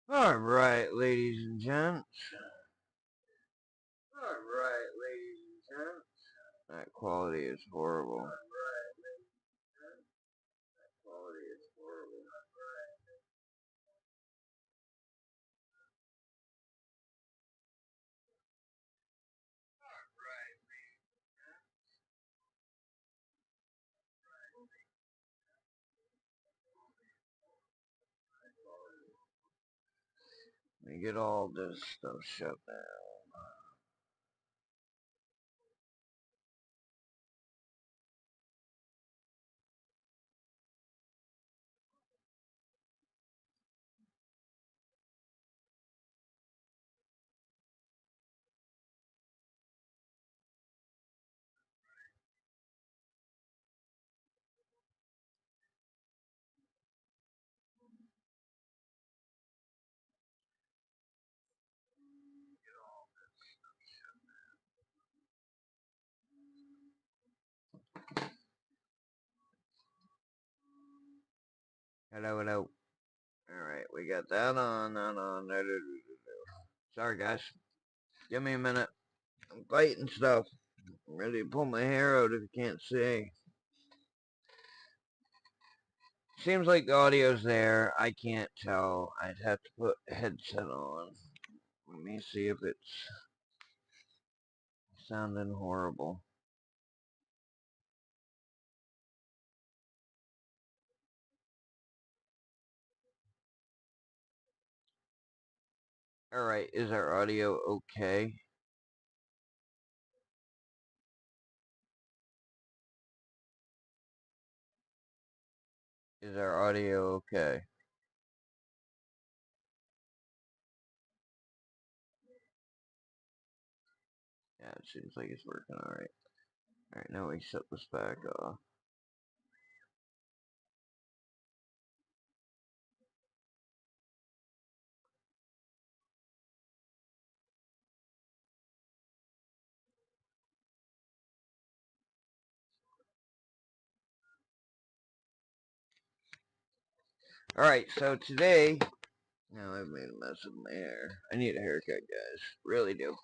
Alright, ladies and gents. Alright, ladies and gents. That quality is horrible. That quality is horrible. Let me get all this stuff shut down. Hello, hello. Alright, we got that on, that on. Sorry, guys. Give me a minute. I'm fighting stuff. I'm ready to pull my hair out if you can't see. Seems like the audio's there. I can't tell. I'd have to put a headset on. Let me see if it's sounding horrible. Alright, is our audio okay? Is our audio okay? Yeah, it seems like it's working alright. Alright, now we shut this back off. Alright, so today, now I've made a mess of my hair. I need a haircut, guys. Really do.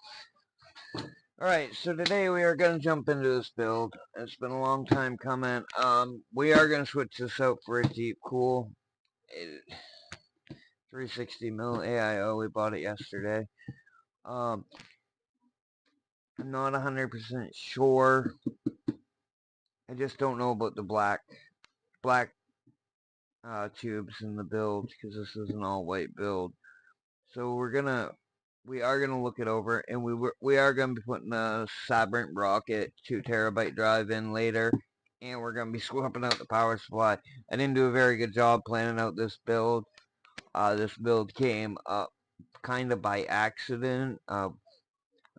Alright, so today we are going to jump into this build. It's been a long time coming. We are going to switch this out for a Deep Cool. 360 mil AIO. We bought it yesterday. I'm not 100% sure. I just don't know about the black tubes in the build because this is an all white build. So we are gonna look it over, and we are gonna be putting a Sabrent Rocket 2 TB drive in later, and we're gonna be swapping out the power supply. I didn't do a very good job planning out this build. This build came up kind of by accident.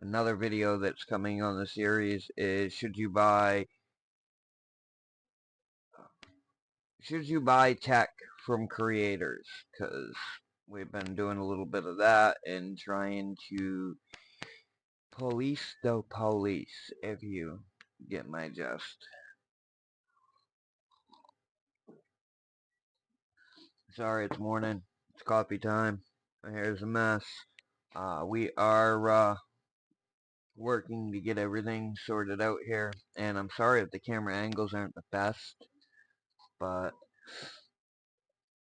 Another video that's coming on the series is should you buy tech from creators, because we've been doing a little bit of that and trying to police the police, if you get my gist. Sorry, it's morning. It's coffee time. My hair's a mess. We are working to get everything sorted out here, and I'm sorry if the camera angles aren't the best, but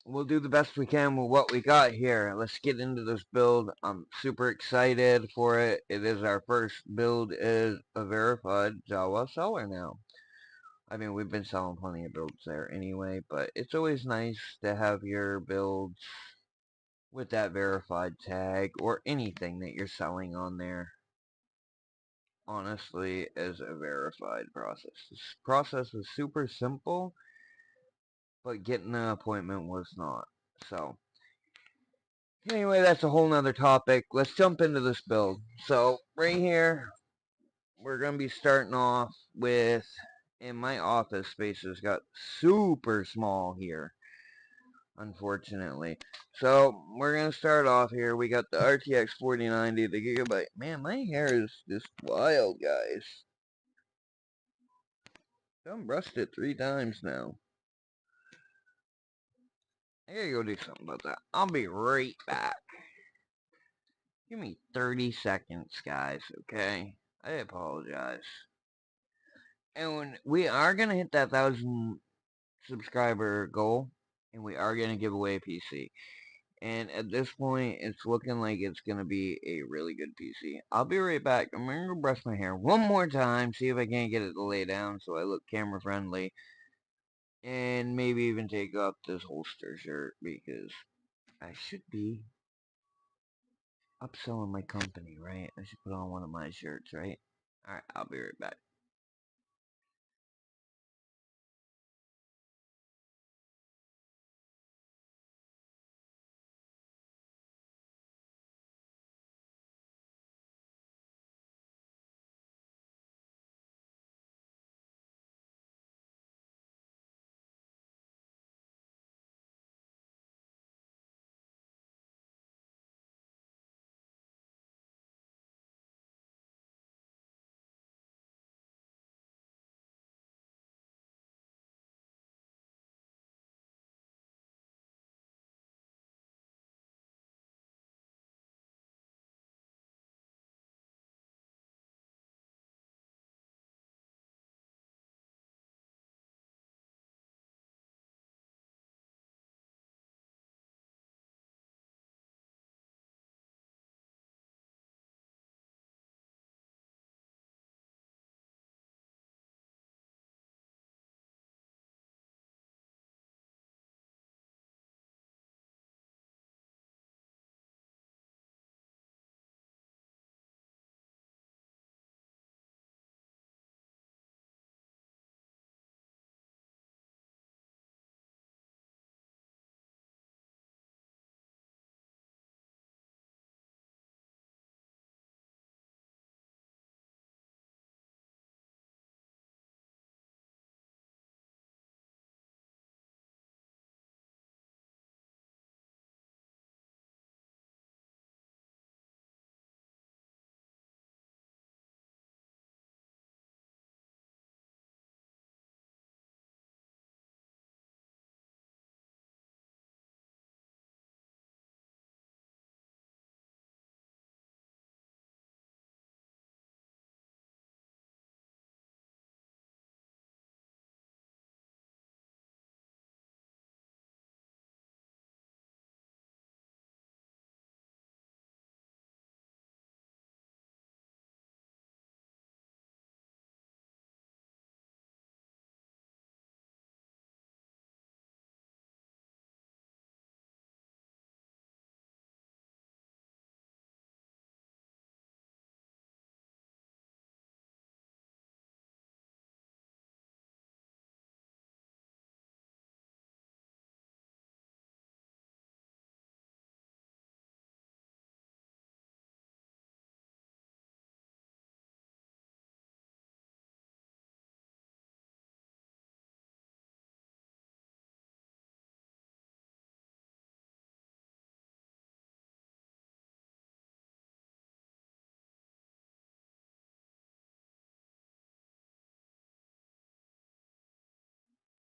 we'll do the best we can with what we got here. Let's get into this build. I'm super excited for it. It is our first build as a verified Jawa seller now. I mean, we've been selling plenty of builds there anyway, but it's always nice to have your builds with that verified tag or anything that you're selling on there, honestly, as a verified process. This process was super simple, but getting an appointment was not. So, Anyway, that's a whole nother topic. Let's jump into this build. So, right here, we're going to be starting off with, and my office spaces got super small here, unfortunately. So, we're going to start off here. We got the RTX 4090, the Gigabyte. Man, my hair is just wild, guys. I've brushed it 3 times now. I gotta go do something about that. I'll be right back. Give me 30 seconds, guys, okay? I apologize. And we are going to hit that 1,000 subscriber goal, and we are going to give away a PC. And at this point, it's looking like it's going to be a really good PC. I'll be right back. I'm going to brush my hair one more time, see if I can't get it to lay down so I look camera friendly. And maybe even take off this holster shirt because I should be upselling my company, right? I should put on one of my shirts, right? Alright, I'll be right back.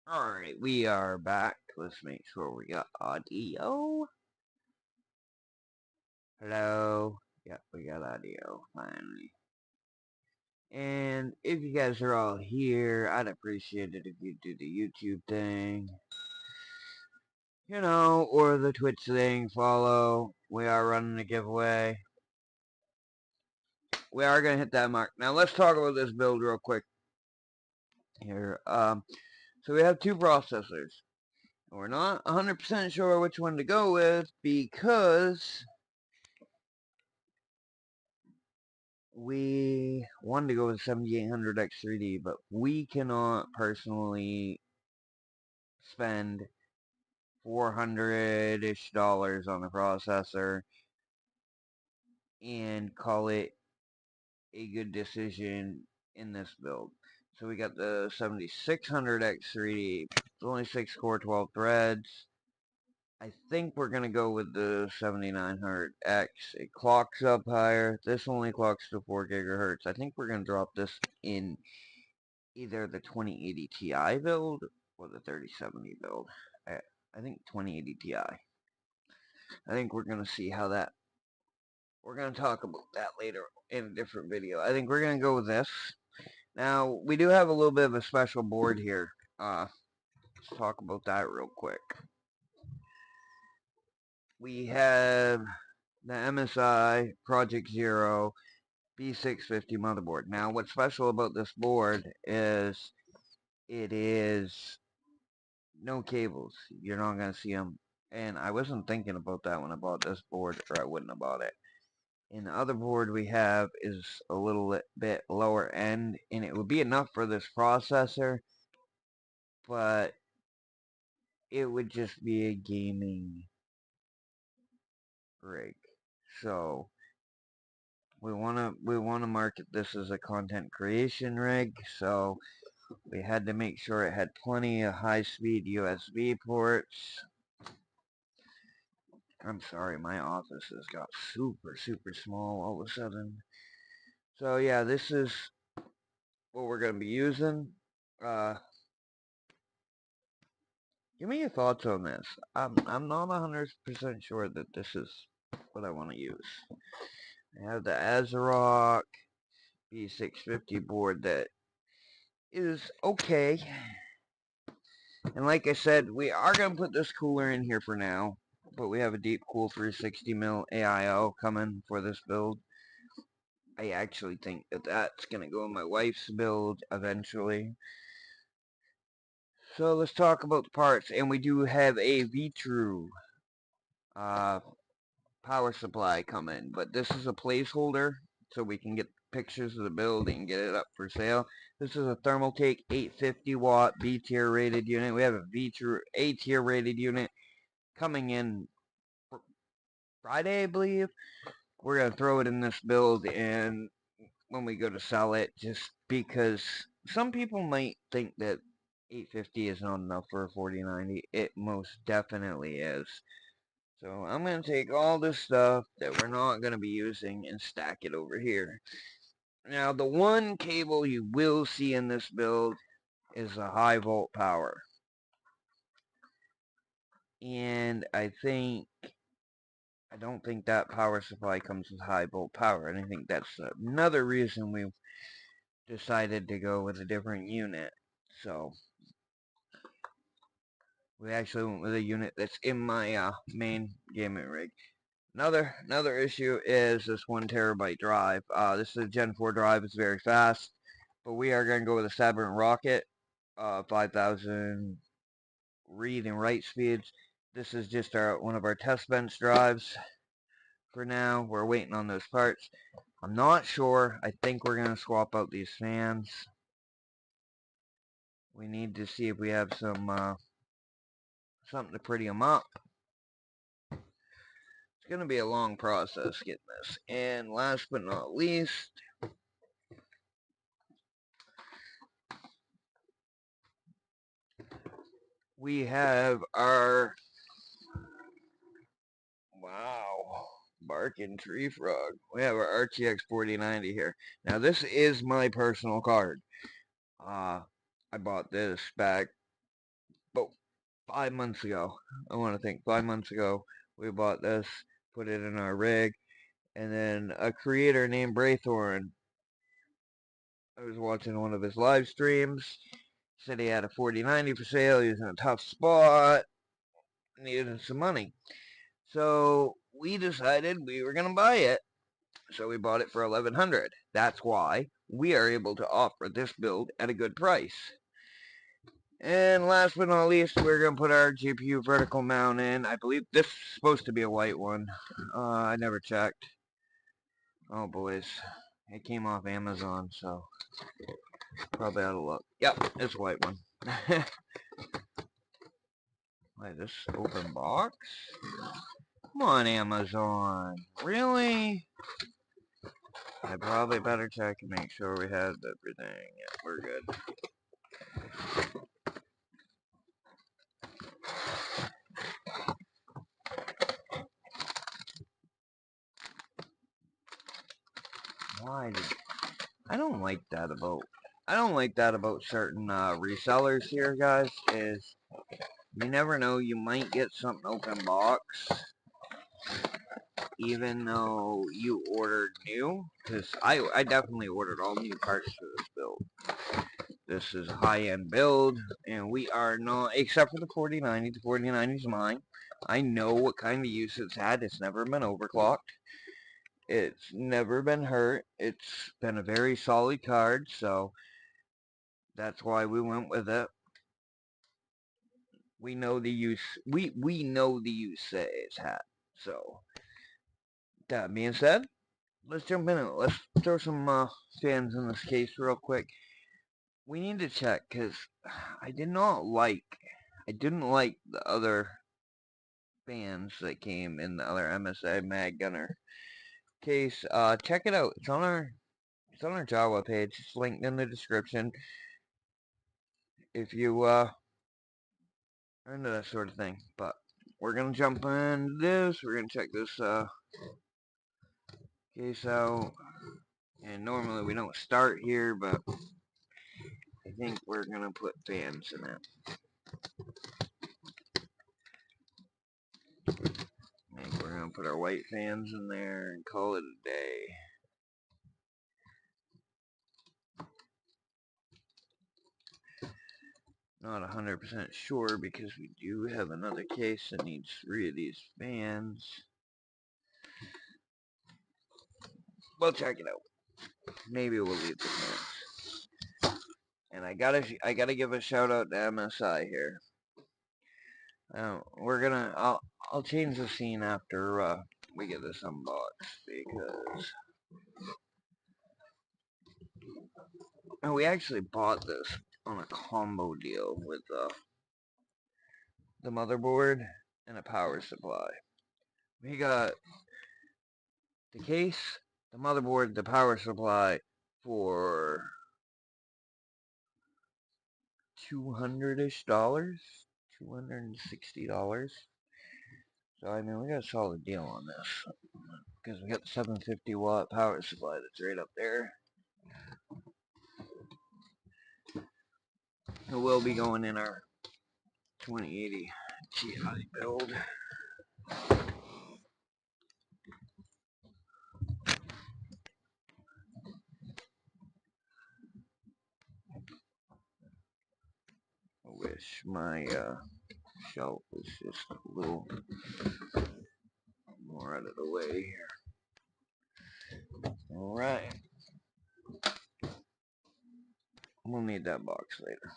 Alright, we are back. Let's make sure we got audio. Hello? Yep, we got audio, finally. And if you guys are all here, I'd appreciate it if you do the YouTube thing. You know, or the Twitch thing, follow. We are running a giveaway. We are going to hit that mark. Now let's talk about this build real quick here. So we have 2 processors. We're not 100% sure which one to go with because we wanted to go with 7800 X3D, but we cannot personally spend $400-ish on the processor and call it a good decision in this build. So we got the 7600X3D, only 6 core, 12 threads. I think we're going to go with the 7900X. It clocks up higher. This only clocks to 4 gigahertz. I think we're going to drop this in either the 2080 Ti build or the 3070 build. I think 2080 Ti. I think we're going to see how that, we're going to talk about that later in a different video. I think we're going to go with this. Now, we do have a little bit of a special board here. Let's talk about that real quick. We have the MSI Project Zero B650 motherboard. Now, what's special about this board is it is no cables. You're not going to see them. And I wasn't thinking about that when I bought this board, or I wouldn't have bought it. And the other board we have is a little bit lower end, and it would be enough for this processor, but it would just be a gaming rig. So we wanna market this as a content creation rig, so we had to make sure it had plenty of high-speed USB ports. I'm sorry, my office has got super small all of a sudden. So yeah, this is what we're gonna be using. Give me your thoughts on this. I'm not 100% sure that this is what I want to use. I have the ASRock B650 board that is okay. And like I said, we are going to put this cooler in here for now. But we have a Deepcool 360mm AIO coming for this build. I actually think that that's going to go in my wife's build eventually. So let's talk about the parts. And we do have a VTrue power supply coming. But this is a placeholder so we can get pictures of the build and get it up for sale. This is a Thermaltake 850 watt B tier rated unit. We have a VTrue A tier rated unit coming in Friday, I believe. We're going to throw it in this build and when we go to sell it, just because some people might think that 850 is not enough for a 4090. It most definitely is. So I'm going to take all this stuff that we're not going to be using and stack it over here. Now the one cable you will see in this build is a high volt power. And I don't think that power supply comes with high volt power. And I think that's another reason we decided to go with a different unit. So we actually went with a unit that's in my main gaming rig. Another issue is this 1 terabyte drive. This is a Gen 4 drive. It's very fast, but we are going to go with a Sabrent Rocket, 5,000 read and write speeds. This is just one of our test bench drives. For now, we're waiting on those parts. I'm not sure. I think we're going to swap out these fans. We need to see if we have some something to pretty them up. It's going to be a long process getting this. And last but not least, we have our, wow, barking tree frog. We have our RTX 4090 here. Now this is my personal card. I bought this back about 5 months ago. I want to think 5 months ago we bought this, put it in our rig, and then a creator named Braythorn, I was watching one of his live streams, said he had a 4090 for sale, he was in a tough spot, needed some money. So we decided we were going to buy it. So we bought it for $1,100. That's why we are able to offer this build at a good price. And last but not least, we're going to put our GPU vertical mount in. I believe this is supposed to be a white one. I never checked. Oh boys. It came off Amazon, so probably ought to look. Yep, it's a white one. Like this open box? Come on, Amazon. Really? I probably better check and make sure we have everything. Yeah, we're good. Why did... I don't like that about certain resellers here, guys, is you never know, you might get something open box even though you ordered new, because I definitely ordered all new parts for this build. This is a high-end build, and we are not, except for the 4090. The 4090 is mine. I know what kind of use it's had. It's never been overclocked. It's never been hurt. It's been a very solid card, so that's why we went with it. We know the use. We know the use that it's had. So that being said, let's jump in it. Let's throw some fans in this case real quick. We need to check because I didn't like the other fans that came in the other MSI Mag Gunner case. Check it out. It's on our Java page. It's linked in the description. If you are into that sort of thing. But we're gonna jump into this. We're gonna check this case out. And normally we don't start here, but I think we're gonna put fans in it. I think we're gonna put our white fans in there and call it a day. Not 100% sure because we do have another case that needs 3 of these fans. We'll check it out. Maybe we'll leave the fans. And I gotta give a shout out to MSI here. I'll change the scene after we get this unboxed because we actually bought this on a combo deal with the motherboard and a power supply. We got the case, the motherboard, the power supply for $200-ish, $260. So I mean, we got a solid deal on this because we got the 750 watt power supply that's right up there. It will be going in our 2080 Ti build. I wish my shelf was just a little more out of the way here. Alright. We'll need that box later.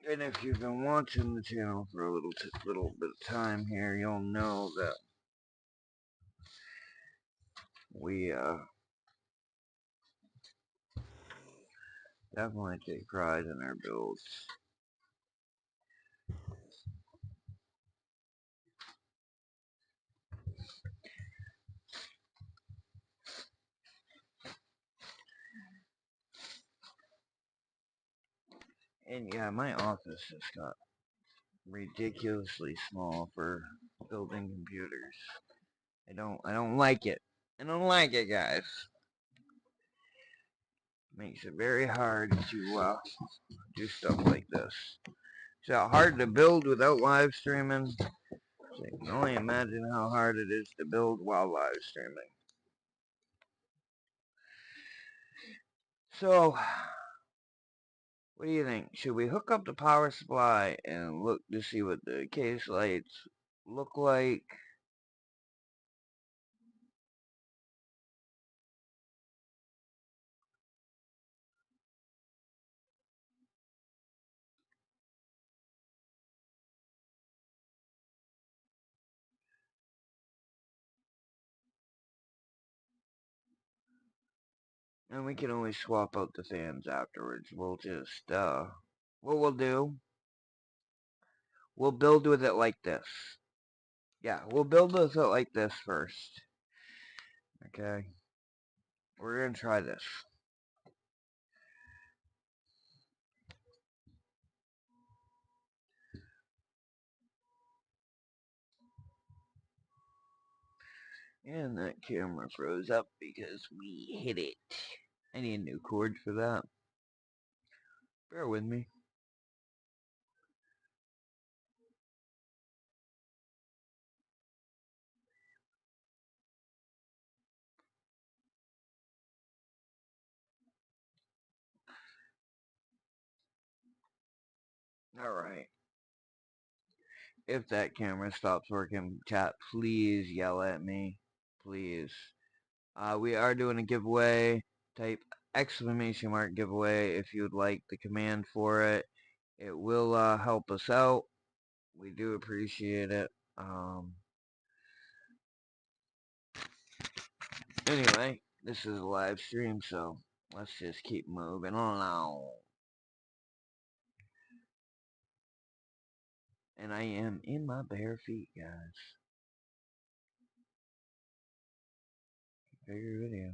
And if you've been watching the channel for a little bit of time here, you'll know that we definitely take pride in our builds. And yeah, my office has got ridiculously small for building computers. I don't like it. I don't like it, guys. Makes it very hard to do stuff like this. It's hard to build without live streaming. So you can only imagine how hard it is to build while live streaming. So, what do you think? Should we hook up the power supply and look to see what the case lights look like? And we can always swap out the fans afterwards. We'll just, what we'll do, we'll build with it like this. Yeah, we'll build with it like this first. Okay. We're gonna try this. And that camera froze up because we hit it. I need a new cord for that. Bear with me. Alright. If that camera stops working, chat, please yell at me. Please. We are doing a giveaway. Type exclamation mark giveaway if you would like the command for it. It will help us out. We do appreciate it. Anyway, this is a live stream, so let's just keep moving along. And I am in my bare feet, guys. Bigger video.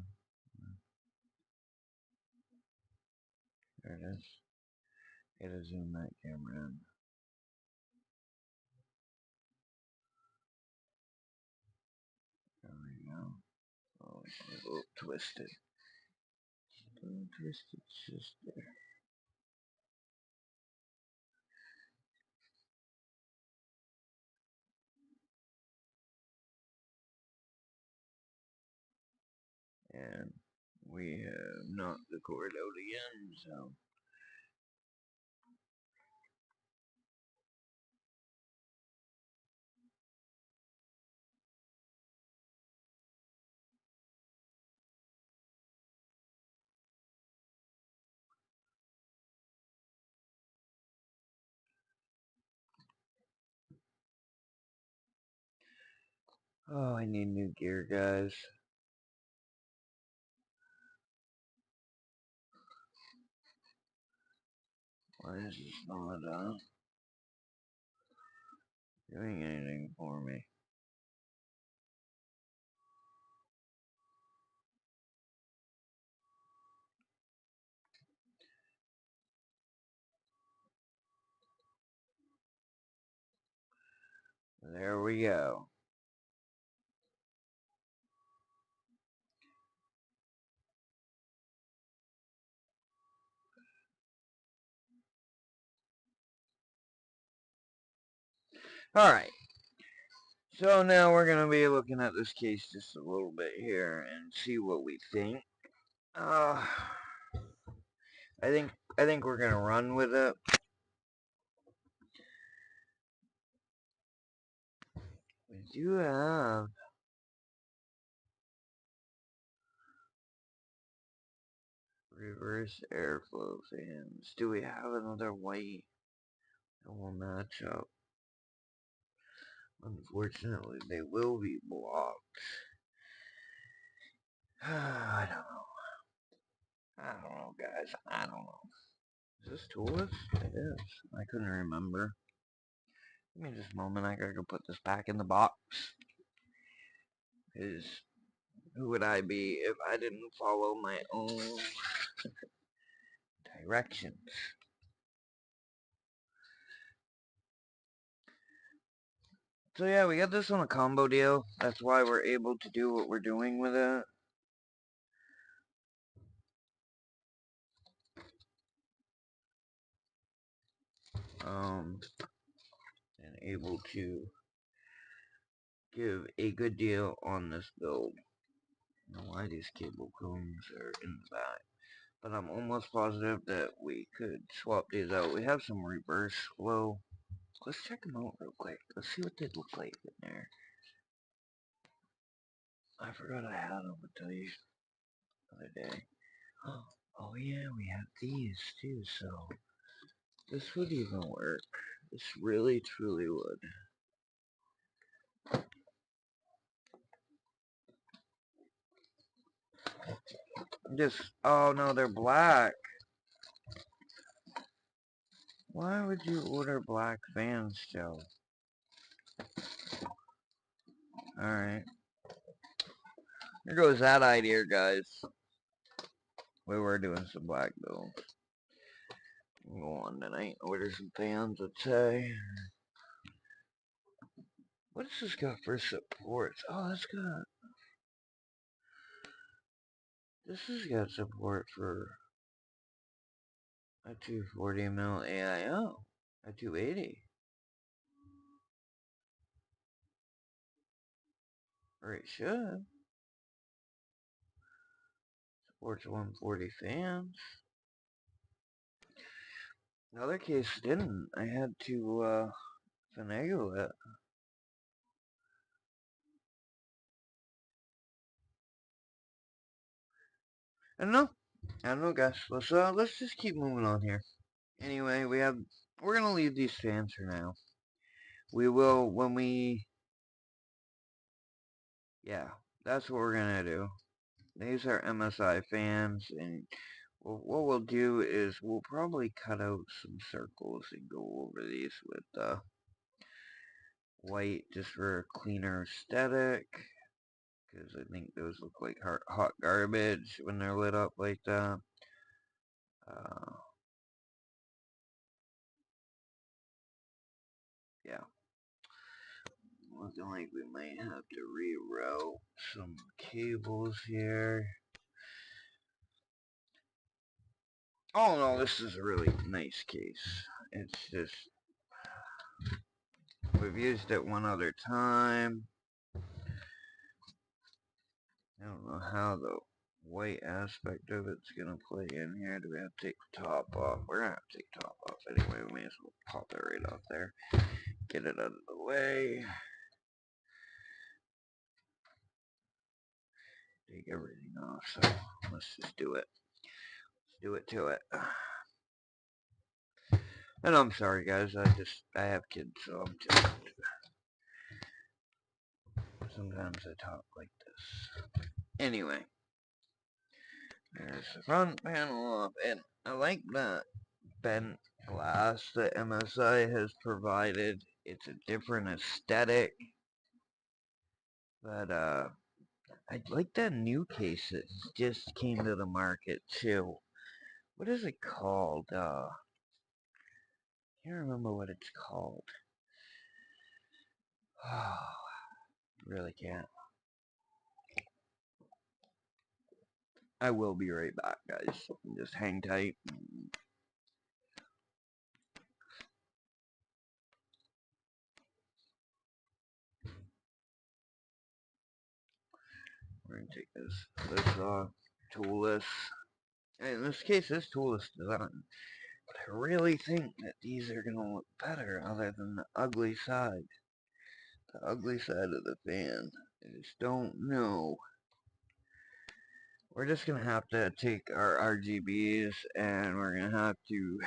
There it is. Gotta zoom that camera in. There we go. Oh, it's a little twisted. A little twisted just there. And we have knocked the cord out again, so. Oh, I need new gear, guys. Why is this not doing anything for me? There we go. Alright. So now we're going to be looking at this case just a little bit here and see what we think. I think we're going to run with it. We do have reverse airflow fans. Do we have another white that will match up? Unfortunately, they will be blocked. I don't know. I don't know, guys. I don't know. Is this toolless? It is. I couldn't remember. Give me just a moment. I gotta go put this back in the box. Because who would I be if I didn't follow my own directions? So yeah, we got this on a combo deal. That's why we're able to do what we're doing with it. And able to give a good deal on this build. I don't know why these cable combs are in the back. But I'm almost positive that we could swap these out. We have some reverse flow. Let's check them out real quick. Let's see what they look like in there. I forgot I had them, I'll tell you the other day. Oh yeah, we have these too, so this would even work. This really truly would. Just, oh no, they're black. Why would you order black fans, Joe? Alright. There goes that idea, guys. We were doing some black though. Go on tonight. Order some fans, I'd say. What does this got for supports? Oh, that's got... This has got support for a 240mm AIO. A 280. Or it should. Supports 140 fans. The other case didn't. I had to finagle it. I don't know. I don't know, guys. Let's just keep moving on here. Anyway, we're gonna leave these fans for now. We will when we, yeah, that's what we're gonna do. These are MSI fans, and what we'll do is we'll probably cut out some circles and go over these with white just for a cleaner aesthetic. Because I think those look like hot garbage when they're lit up like that. Yeah. Looking like we might have to reroute some cables here. Oh no, this is a really nice case. It's just, we've used it one other time. I don't know how the white aspect of it's gonna play in here. Do we have to take the top off? We're gonna have to take the top off anyway. We may as well pop it right off there. Get it out of the way. Take everything off, so let's just do it. Let's do it to it. And I'm sorry guys, I have kids, so I'm just, sometimes I talk like this. Anyway, there's the front panel off, and I like that bent glass that MSI has provided. It's a different aesthetic, but I like that new case that just came to the market too. What is it called? Can't remember what it's called. Oh, really can't. I will be right back, guys. Just hang tight. We're gonna take this toolless. And in this case, this toolless design. But I really think that these are gonna look better other than the ugly side. The ugly side of the fan. I just don't know. We're just gonna have to take our RGBs and we're gonna have to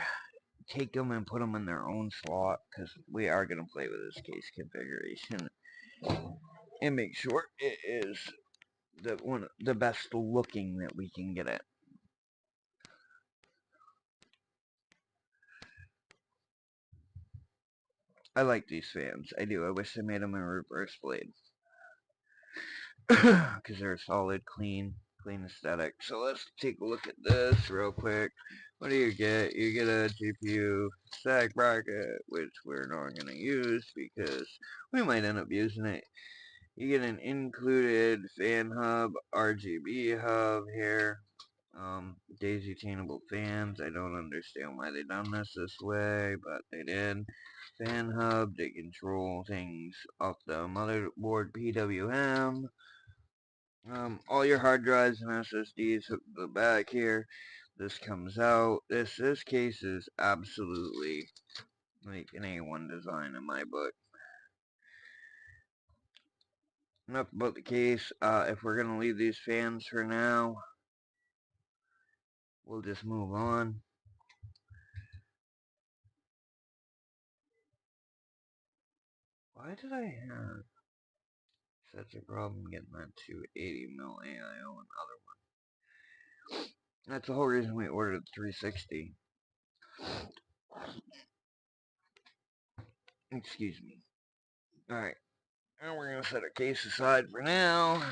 take them and put them in their own slot because we are gonna play with this case configuration and make sure it is the best looking that we can get it. I like these fans. I do. I wish they made them in reverse blade. Because they're solid, clean aesthetic. So let's take a look at this real quick. What do you get? You get a GPU stack bracket, which we're not going to use because we might end up using it. You get an included fan hub, RGB hub here. Daisy chainable fans. I don't understand why they done this way, but they did. Fan hub, they control things off the motherboard PWM. All your hard drives and SSDs hook to the back here. This comes out. This case is absolutely like an A1 design in my book. Enough about the case. If we're gonna leave these fans for now, we'll just move on. Why did I have such a problem getting that 280mm AIO and other one? That's the whole reason we ordered the 360. Excuse me. Alright, and we're going to set our case aside for now.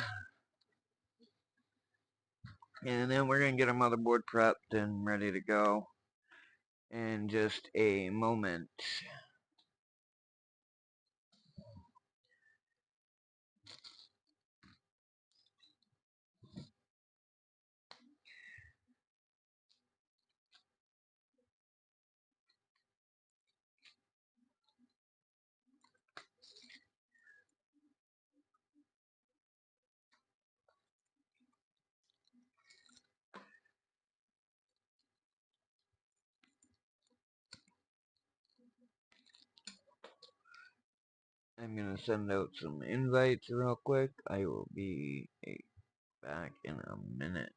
And then we're going to get our motherboard prepped and ready to go in just a moment. I'm going to send out some invites real quick. I will be back in a minute.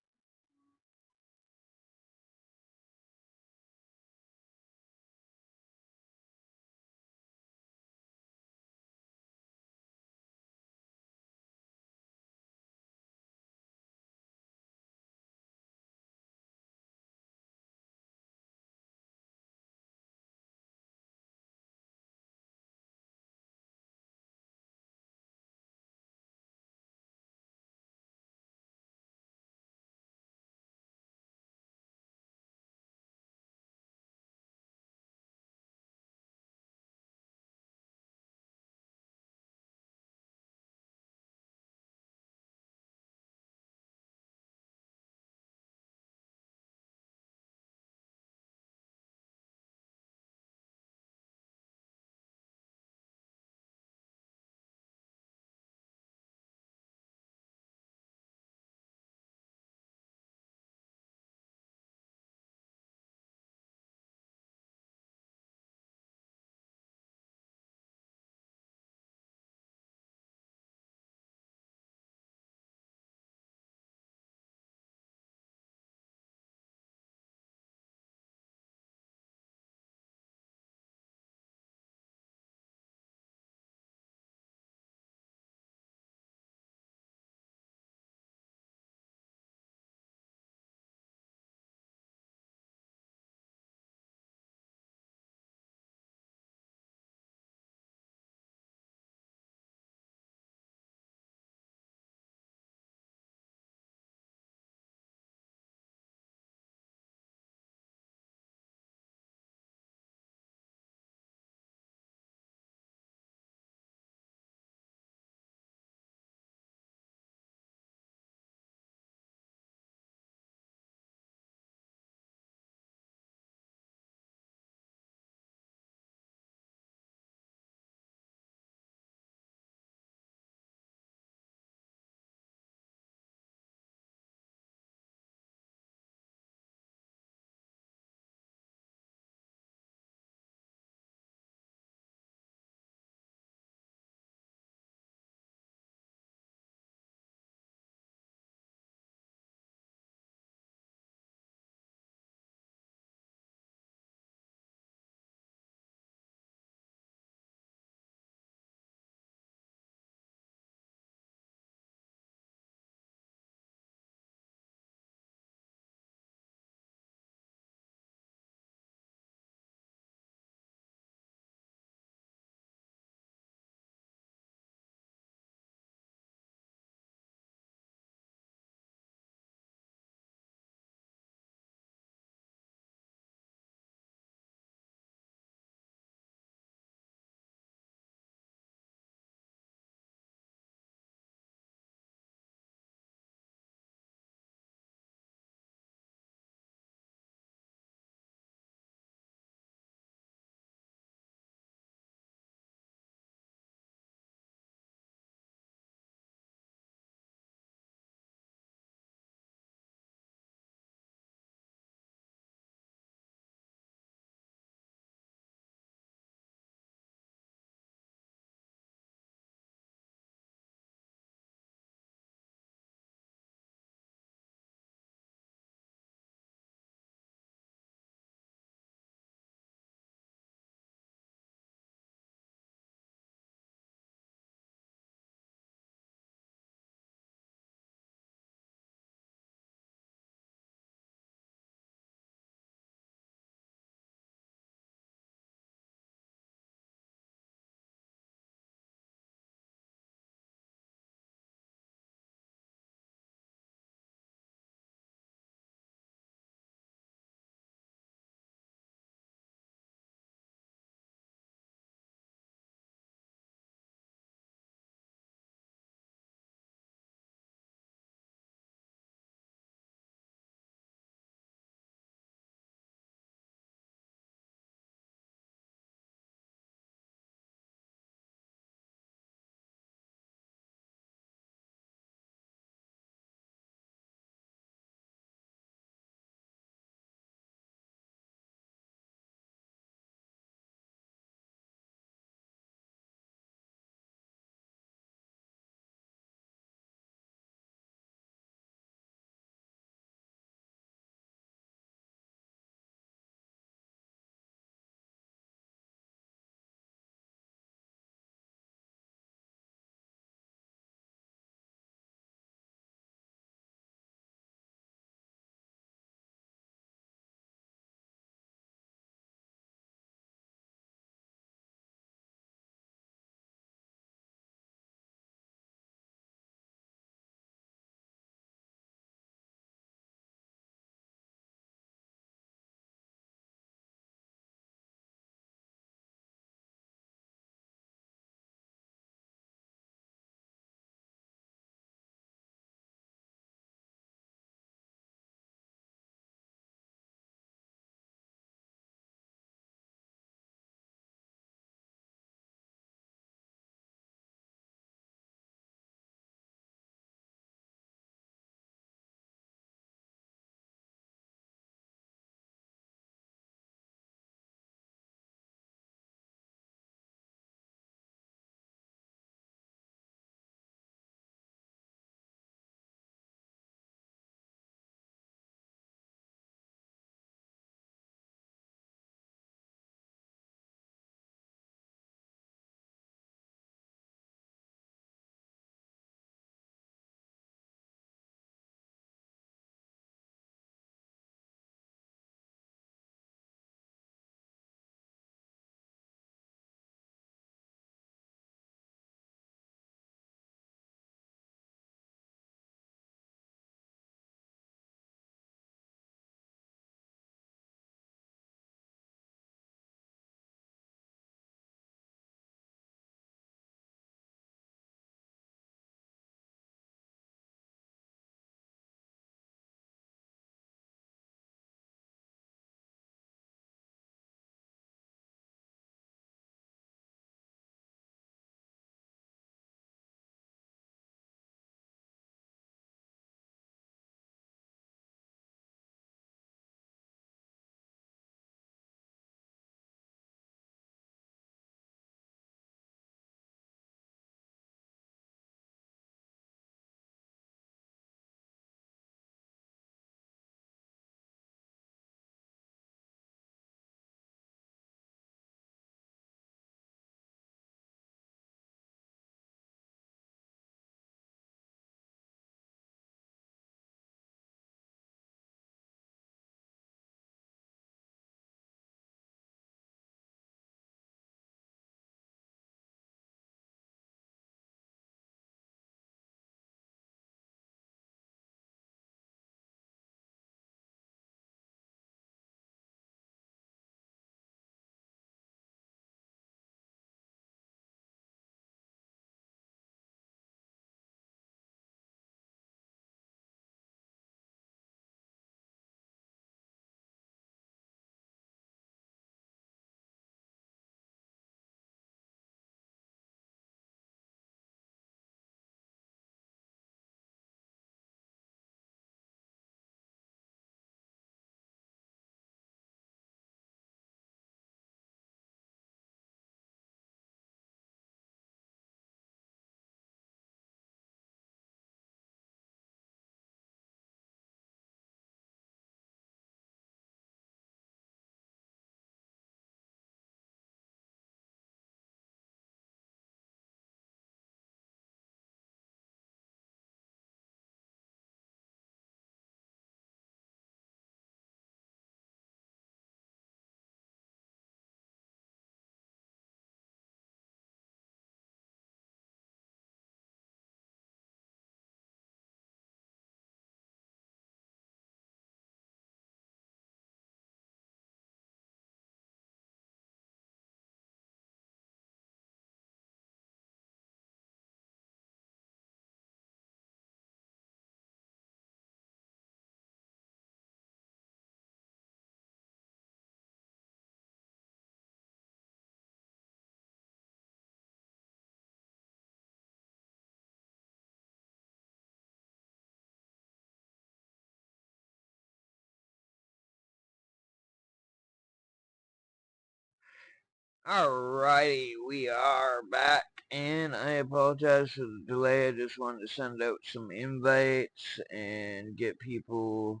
Alrighty, we are back, and I apologize for the delay. I just wanted to send out some invites and get people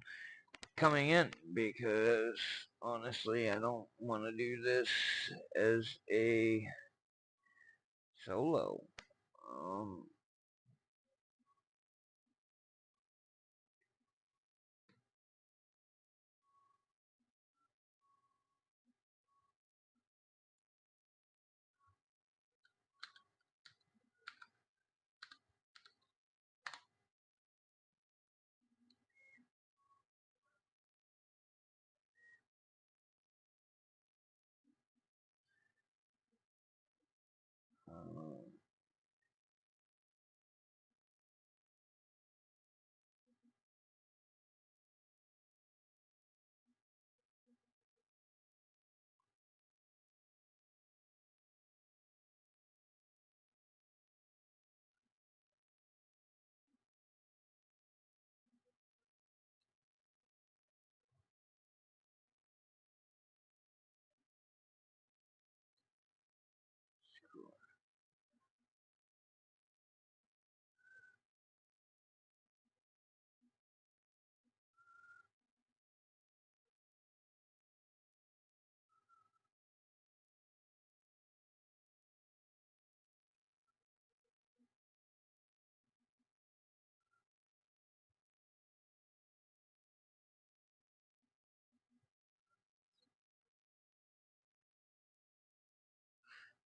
coming in because honestly, I don't want to do this as a solo. Um,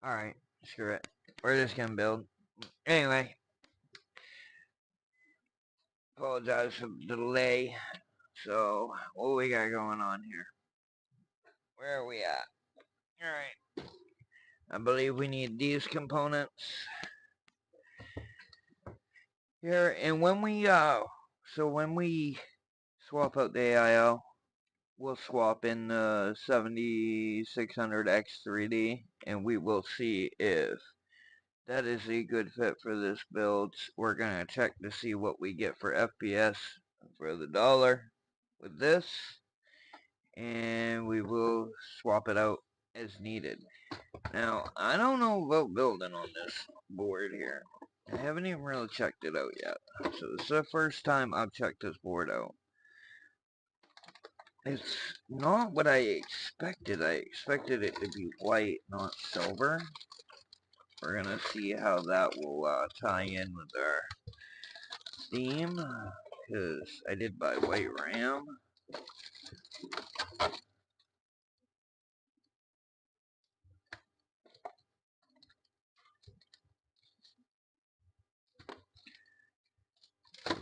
Alright, screw it. We're just gonna build. Anyway, apologize for the delay. So, what we got going on here? Where are we at? Alright. I believe we need these components here, and when we swap out the AIO, we'll swap in the 7600 X3D, and we will see if that is a good fit for this build. We're gonna check to see what we get for FPS for the dollar with this, and we will swap it out as needed. Now, I don't know about building on this board here. I haven't even really checked it out yet. So this is the first time I've checked this board out. It's not what I expected. I expected it to be white, not silver. We're gonna see how that will tie in with our theme. Because I did buy white RAM.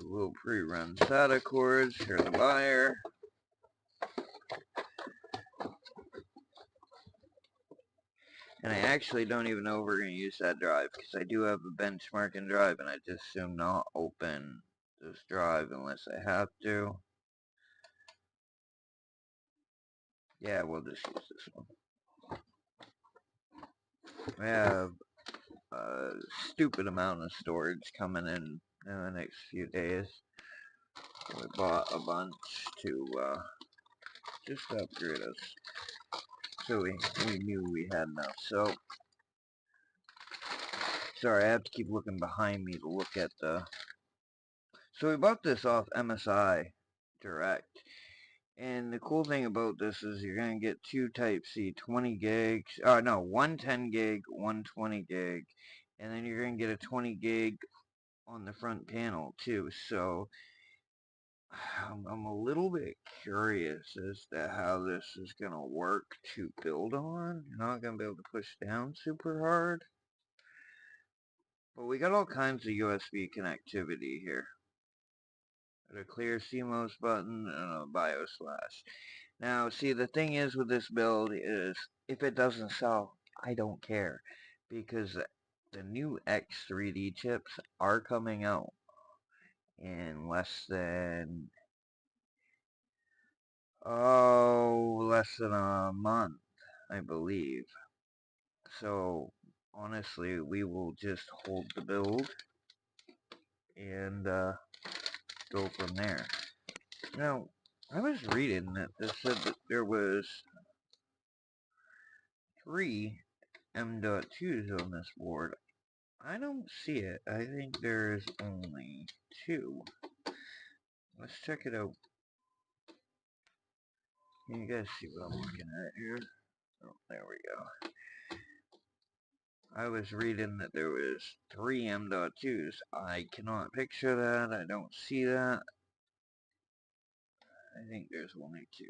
We'll pre-run SATA cords. Here's the buyer. And I actually don't even know if we're going to use that drive because I do have a benchmarking drive and I just assume not open this drive unless I have to. Yeah, we'll just use this one. We have a stupid amount of storage coming in the next few days. We bought a bunch to just upgrade us. So we knew we had enough. So, sorry, I have to keep looking behind me to look at the... So we bought this off MSI Direct. And the cool thing about this is you're going to get two Type-C 20 gigs. No, one 10 gig, one 20 gig. And then you're going to get a 20 gig on the front panel too. So I'm a little bit curious as to how this is going to work to build on. You're not going to be able to push down super hard. But we got all kinds of USB connectivity here. A clear CMOS button and a BIOS flash. Now, see, the thing is with this build is if it doesn't sell, I don't care. Because the new X3D chips are coming out in less than a month, I believe. So, honestly, we will just hold the build and go from there. Now, I was reading that this said that there was 3 M.2s on this board. I don't see it. I think there's only 2. Let's check it out. Can you guys see what I'm looking at here? Oh, there we go. I was reading that there was 3 M.2s. I cannot picture that. I don't see that. I think there's only 2.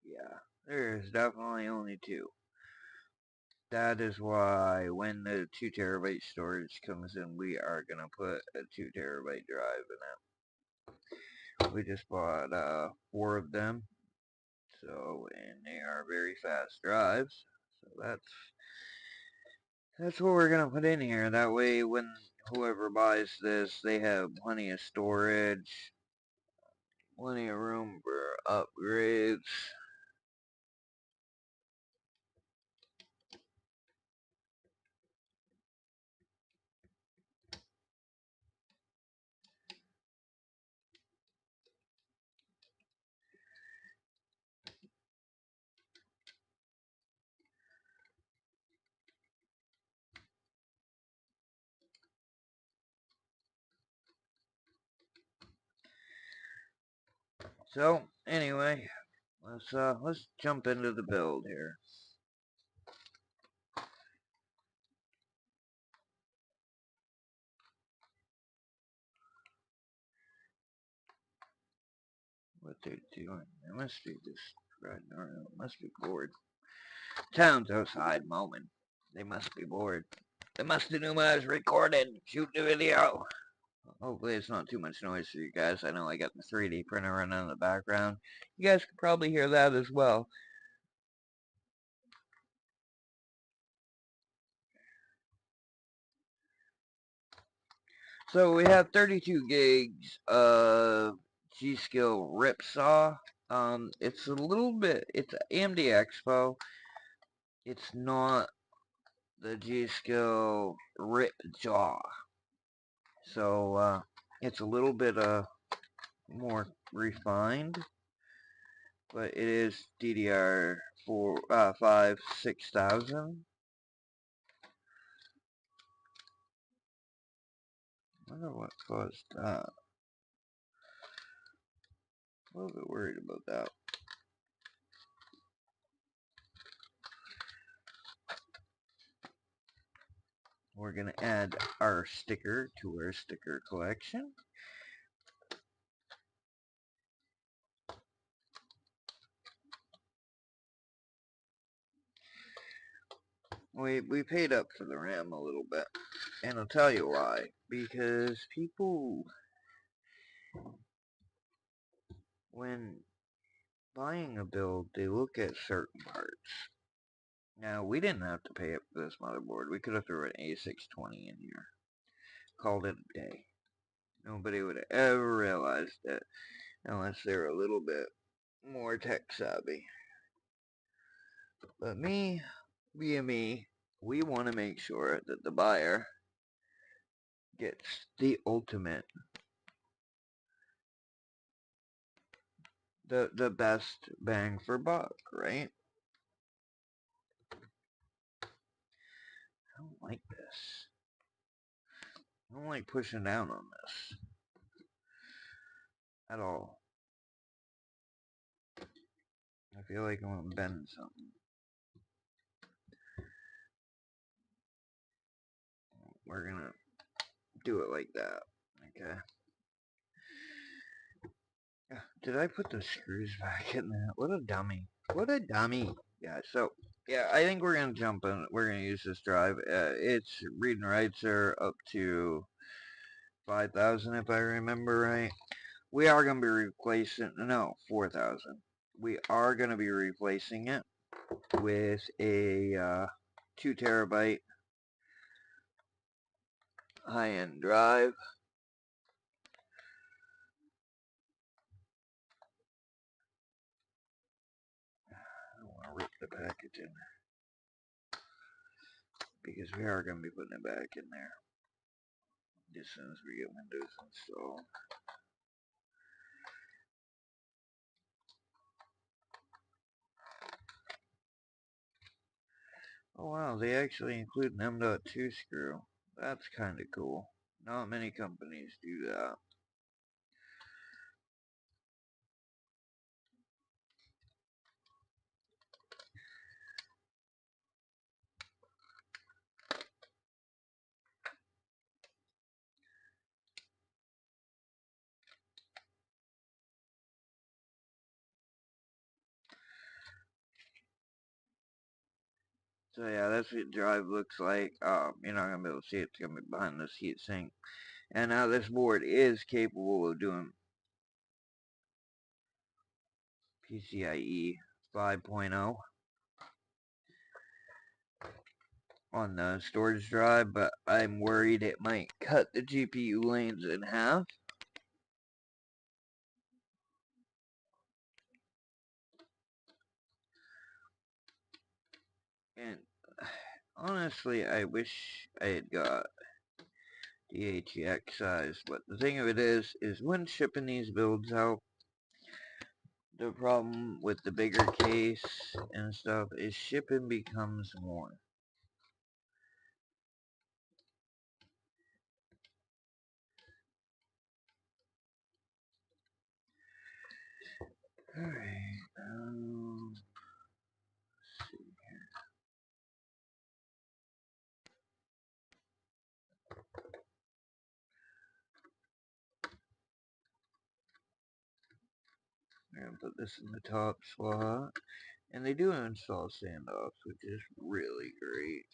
Yeah, there's definitely only 2. That is why when the 2 terabyte storage comes in, we are going to put a 2 terabyte drive in it. We just bought 4 of them. So, and they are very fast drives. So that's what we're going to put in here. That way when whoever buys this, they have plenty of storage, plenty of room for upgrades. So, anyway, let's jump into the build here. What they're doing. They must be just riding around. Must be bored. Town's outside mowing. They must be bored. They must have knew I was recording, shooting a video. Hopefully it's not too much noise for you guys. I know I got the 3D printer running in the background. You guys can probably hear that as well. So we have 32 gigs of G.Skill Ripsaw. It's a little bit, it's AMD Expo. It's not the G.Skill Ripjaw. So, it's a little bit, more refined. But it is DDR5 6000. I wonder what caused that. A little bit worried about that. We're going to add our sticker to our sticker collection. We paid up for the RAM a little bit. And I'll tell you why. Because people, when buying a build, they look at certain parts. Now, we didn't have to pay up for this motherboard. We could have thrown an A620 in here. Called it a day. Nobody would have ever realized it unless they're a little bit more tech savvy. But me, being me, we want to make sure that the buyer gets the ultimate, the best bang for buck, right? I don't like this. I don't like pushing down on this at all. I feel like I'm gonna bend something. We're gonna do it like that, okay? Did I put the screws back in that? What a dummy. What a dummy. Yeah, so, yeah, I think we're gonna jump in. We're gonna use this drive. Its read and writes are up to 5,000 if I remember right. We are going to be replacing, no, 4,000. We are going to be replacing it with a 2 terabyte high-end drive. I don't want to rip the package in. because we are going to be putting it back in there as soon as we get Windows installed. Oh wow, they actually include an M.2 screw. That's kinda cool. Not many companies do that. So yeah, that's what drive looks like. You're not gonna be able to see it. It's gonna be behind this heat sink. And now this board is capable of doing PCIe 5.0 on the storage drive, but I'm worried it might cut the GPU lanes in half. And honestly, I wish I had got DHX size, but the thing of it is when shipping these builds out, the problem with the bigger case and stuff is shipping becomes more. Alright, let's see here. I'm going to put this in the top slot. And they do install standoffs, which is really great.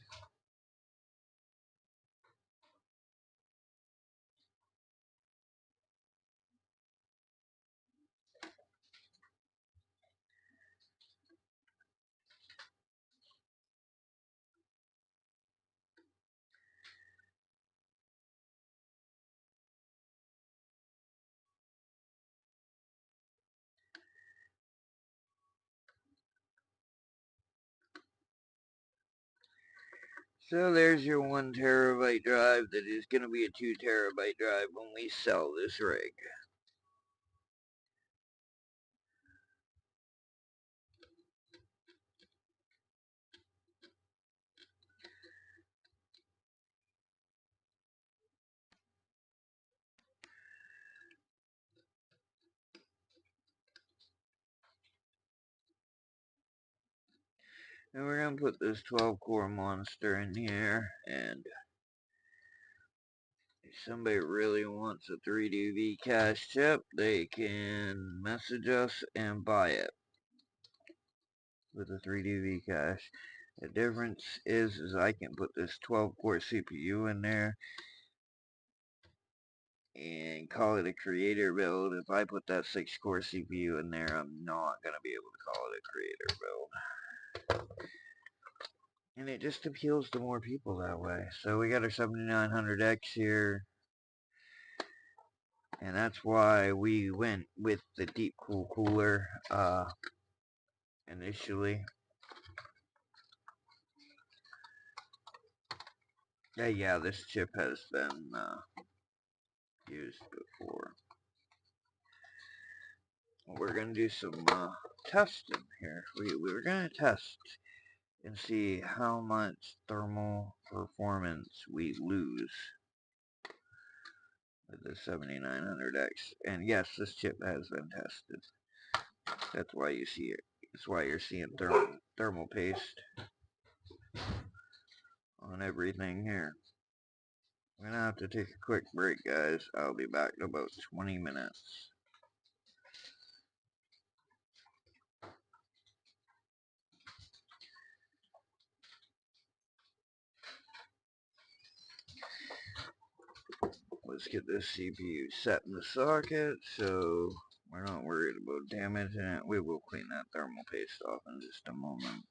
So there's your 1 terabyte drive that is going to be a 2 terabyte drive when we sell this rig. And we're going to put this 12-core monster in here, and if somebody really wants a 3D cache chip, they can message us and buy it with a 3D cache. The difference is I can put this 12-core CPU in there and call it a creator build. If I put that 6-core CPU in there, I'm not going to be able to call it a creator build. And it just appeals to more people that way. So we got our 7900X here. And that's why we went with the Deepcool cooler initially. Yeah, this chip has been used before. We're going to do some testing here. We're going to test and see how much thermal performance we lose with the 7900X. And yes, this chip has been tested. That's why you see it. That's why you're seeing thermal paste on everything here. We're gonna have to take a quick break, guys. I'll be back in about 20 minutes. Let's get this CPU set in the socket so we're not worried about damaging it. We will clean that thermal paste off in just a moment.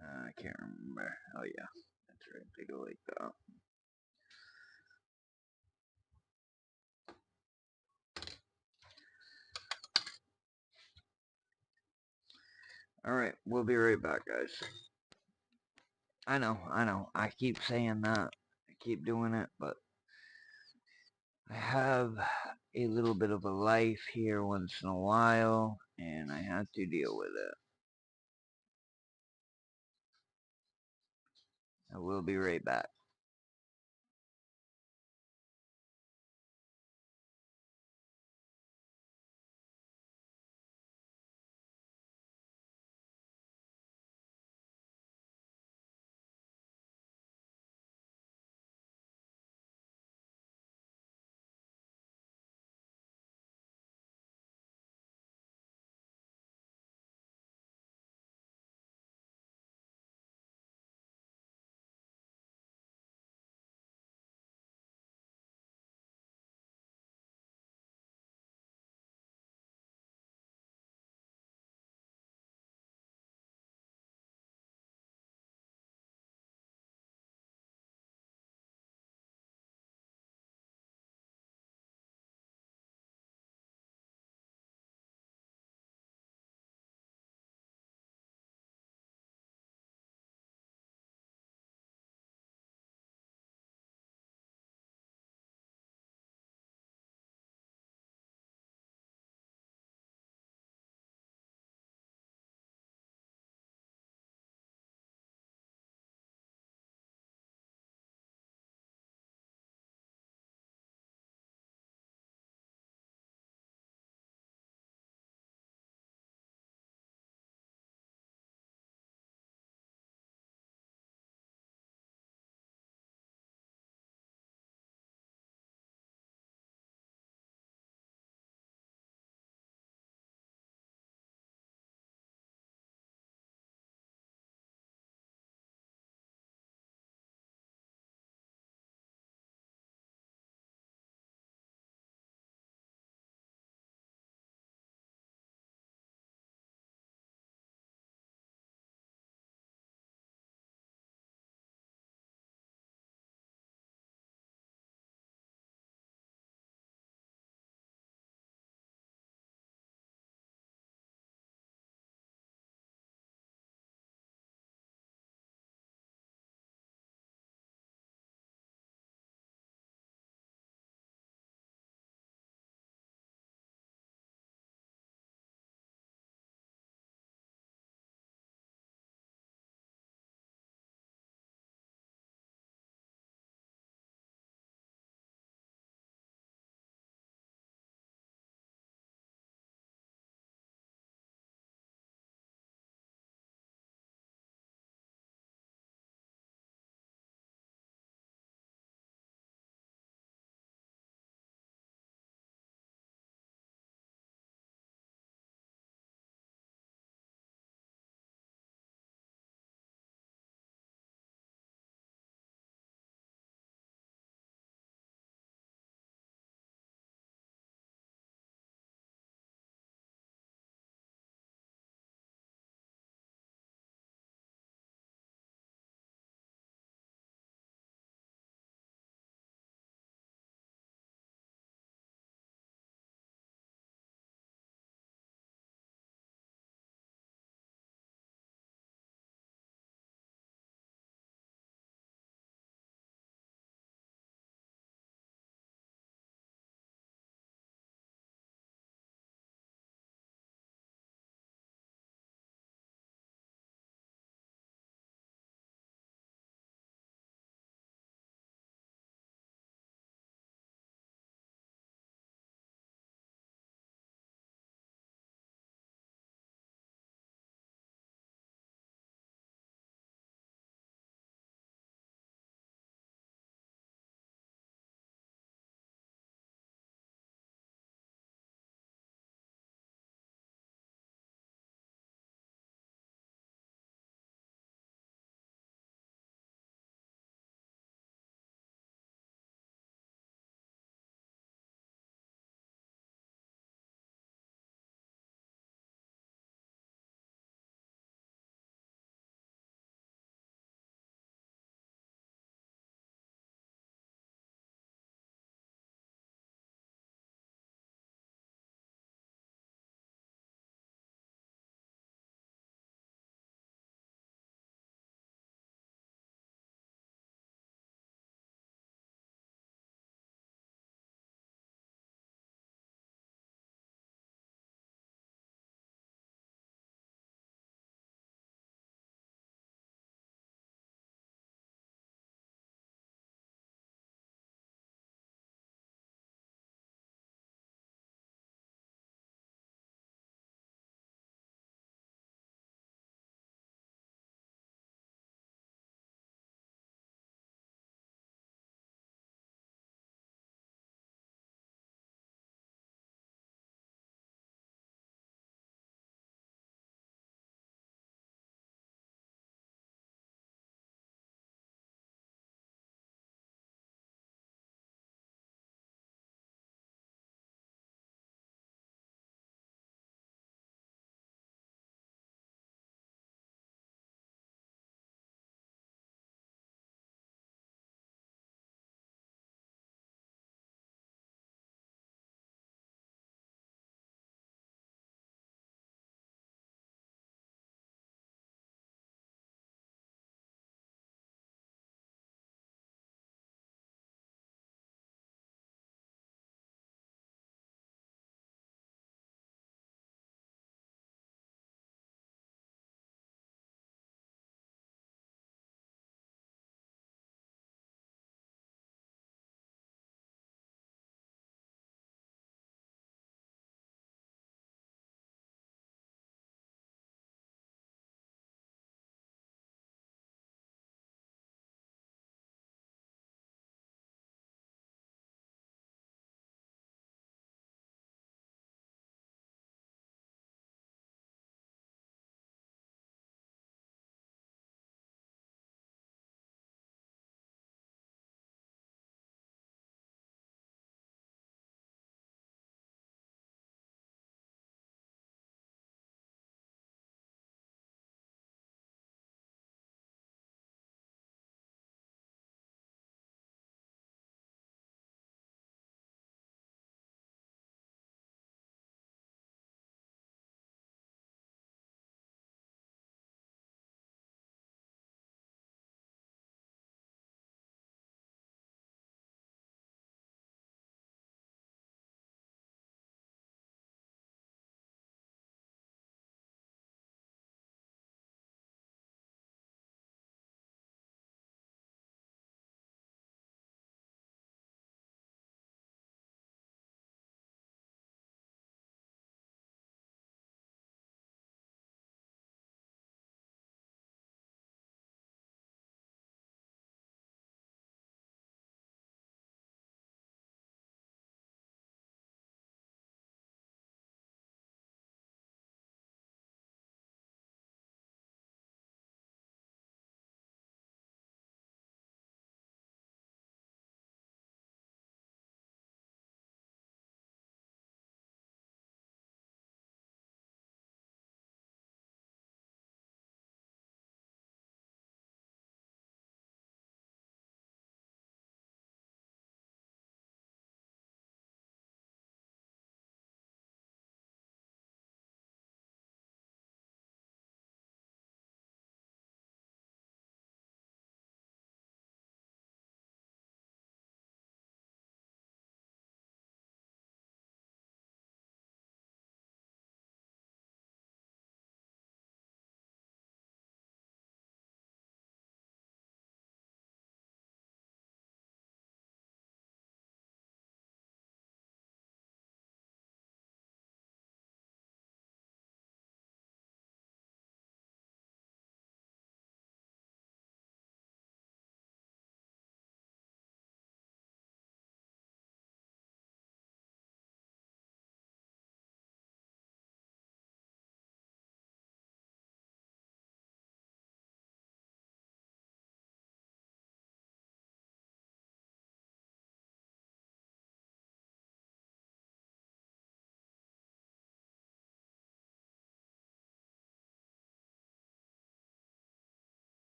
I can't remember. Oh yeah, that's right. They go like that. Alright, we'll be right back, guys. I know. I keep saying that. I keep doing it, but I have a little bit of a life here once in a while, and I have to deal with it. I will be right back.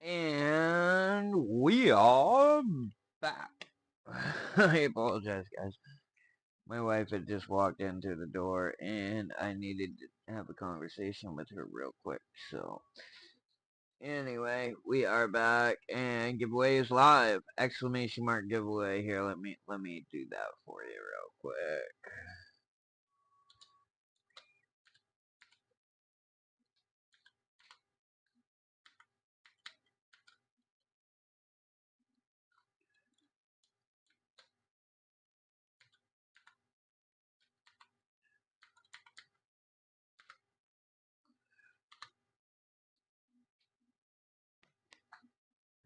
And we are back. I apologize, guys. My wife had just walked into the door and I needed to have a conversation with her real quick. So, anyway, we are back and giveaway is live. Exclamation mark giveaway here. Let me do that for you real quick.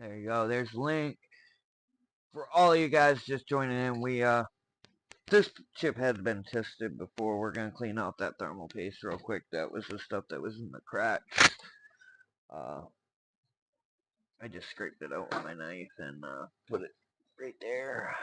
There you go. There's the link. For all you guys just joining in, this chip had been tested before. We're going to clean out that thermal paste real quick. That was the stuff that was in the cracks. I just scraped it out with my knife and put it right there.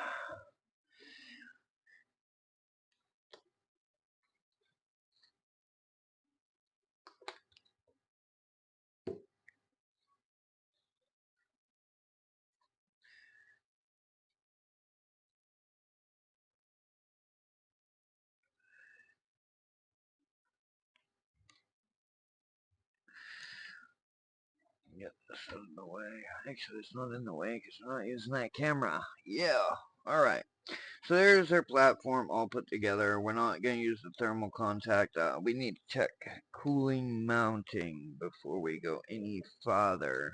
Get this out of the way. Actually, it's not in the way because I'm not using that camera. Yeah. Alright. So there's our platform all put together. We're not going to use the thermal contact. We need to check cooling mounting before we go any farther.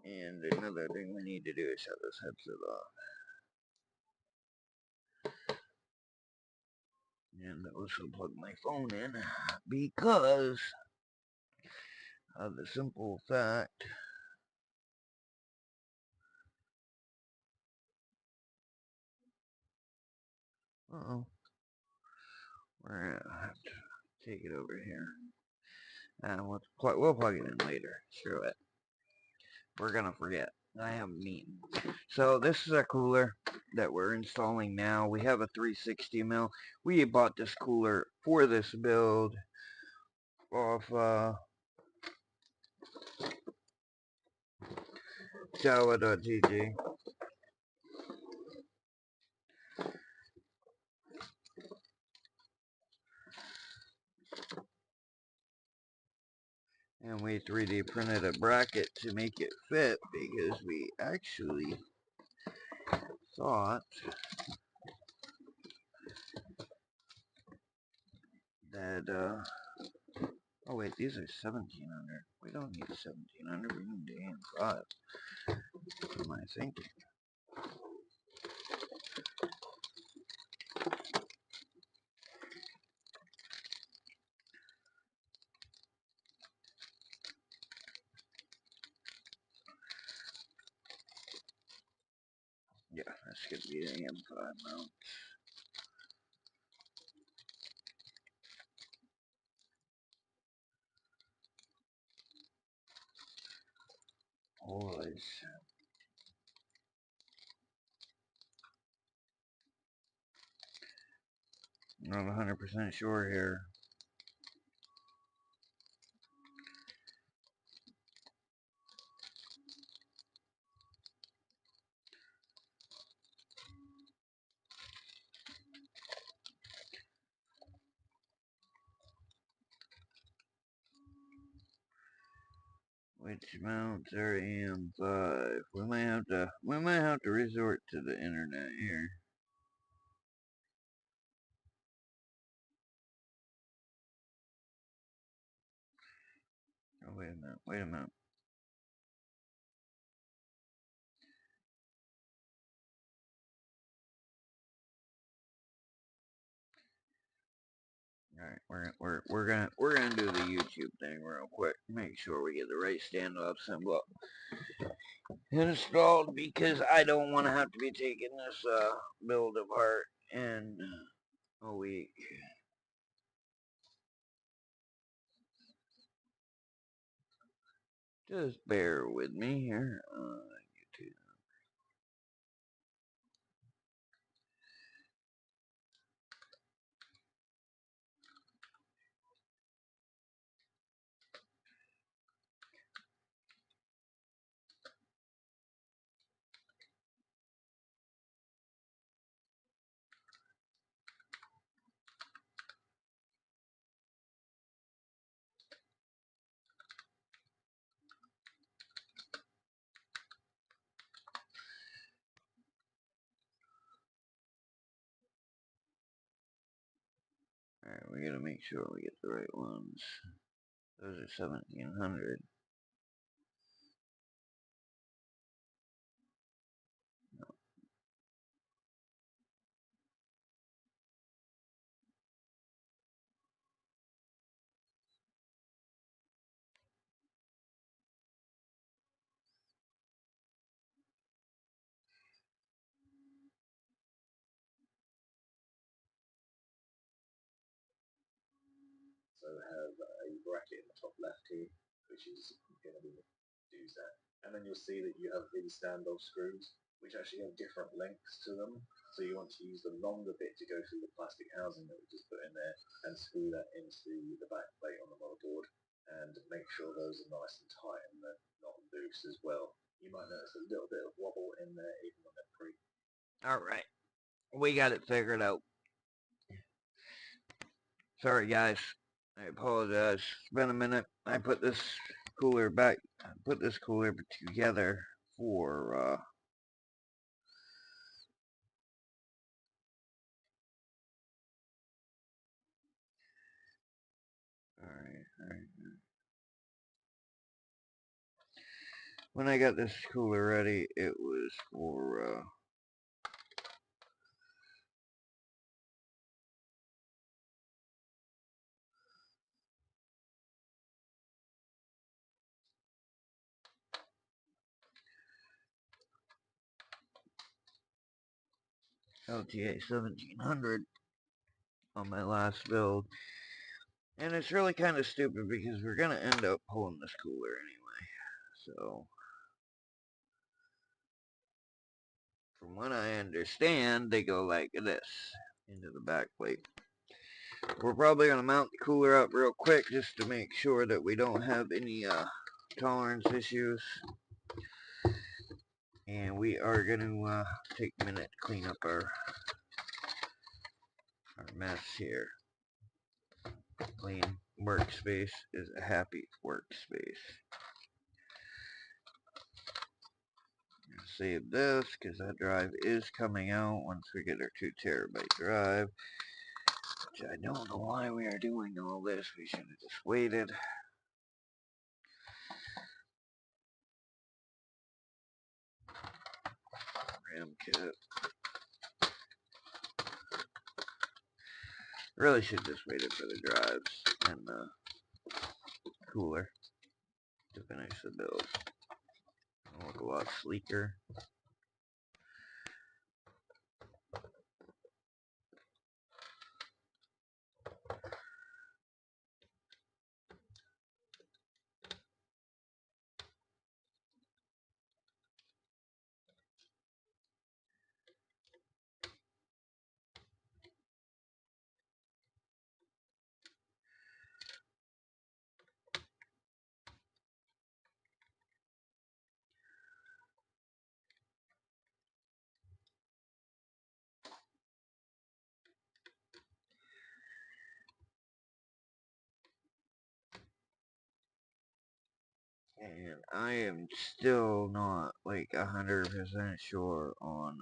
And another thing we need to do is shut this headset off. And also plug my phone in because of the simple fact we're gonna have to take it over here. And we'll plug it in later. Screw it. We're gonna forget. I have a meeting. So this is a cooler that we're installing now. We have a 360 mil. We bought this cooler for this build off Java.gg. And we 3D printed a bracket to make it fit because we actually thought that, oh wait, these are 1700. We don't need 1700, we need AM5. What am I thinking? Yeah, that's gonna be the AM5 mount. Holy shit. Not 100% sure here. Which mounts are AM5? We might have to resort to the internet here. Oh, wait a minute, wait a minute. Alright, we're gonna do the YouTube thing real quick. Make sure we get the right stand-up symbol installed because I don't want to have to be taking this build apart in a week. Just bear with me here. YouTube. gotta make sure we get the right ones. Those are 1700. So have a bracket in the top left here, which is going to be use that. And then you'll see that you have these standoff screws, which actually have different lengths to them. So you want to use the longer bit to go through the plastic housing that we just put in there and screw that into the back plate on the motherboard and make sure those are nice and tight and they're not loose as well. You might notice a little bit of wobble in there even when they're pre. Alright, we got it figured out. Sorry guys, I apologize. It's been a minute. I put this cooler together for alright. When I got this cooler ready, it was for LTA 1700 on my last build. And it's really kind of stupid because we're going to end up pulling this cooler anyway. So, from what I understand, they go like this into the back plate. We're probably going to mount the cooler up real quick just to make sure that we don't have any tolerance issues. And we are going to take a minute to clean up our mess here. Clean workspace is a happy workspace. Save this because that drive is coming out once we get our 2 terabyte drive. Which I don't know why we are doing all this. We should have just waited. RAM kit. Really should just waited for the drives and the cooler to finish the build. It'll look a lot sleeker. And I am still not like 100% sure on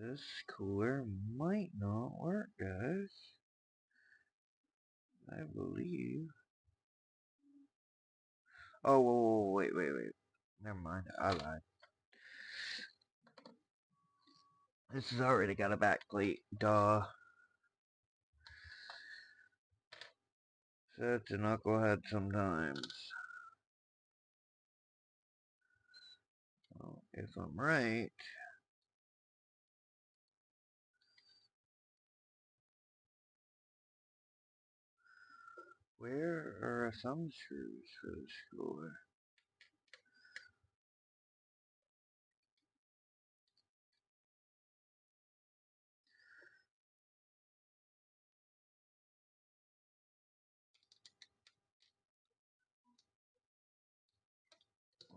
this cooler might not work, guys. I believe. Oh, whoa, wait. Never mind, I lied. This has already got a back plate, duh. Such a knucklehead sometimes. Well, if I'm right, where are our thumb screws for this cooler?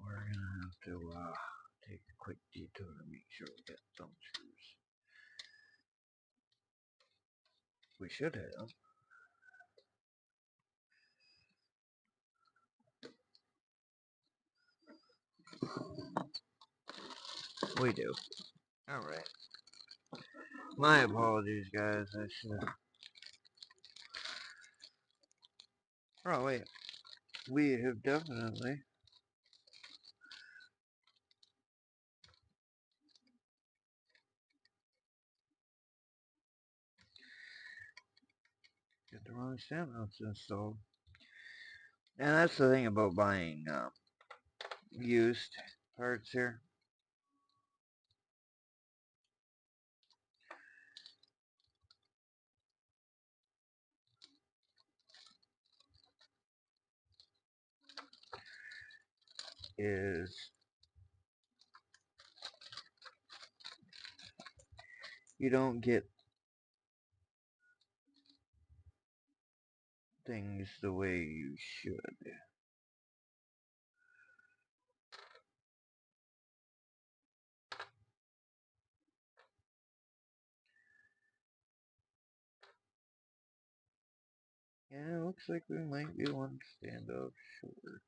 We're gonna have to take a quick detour to make sure we get thumb screws. We should have. We do. Alright. My apologies, guys. I should have... Oh, wait. We have definitely... Get the wrong stamp notes installed. And that's the thing about buying used parts here. Is you don't get things the way you should. Yeah, it looks like we might be one standoff short.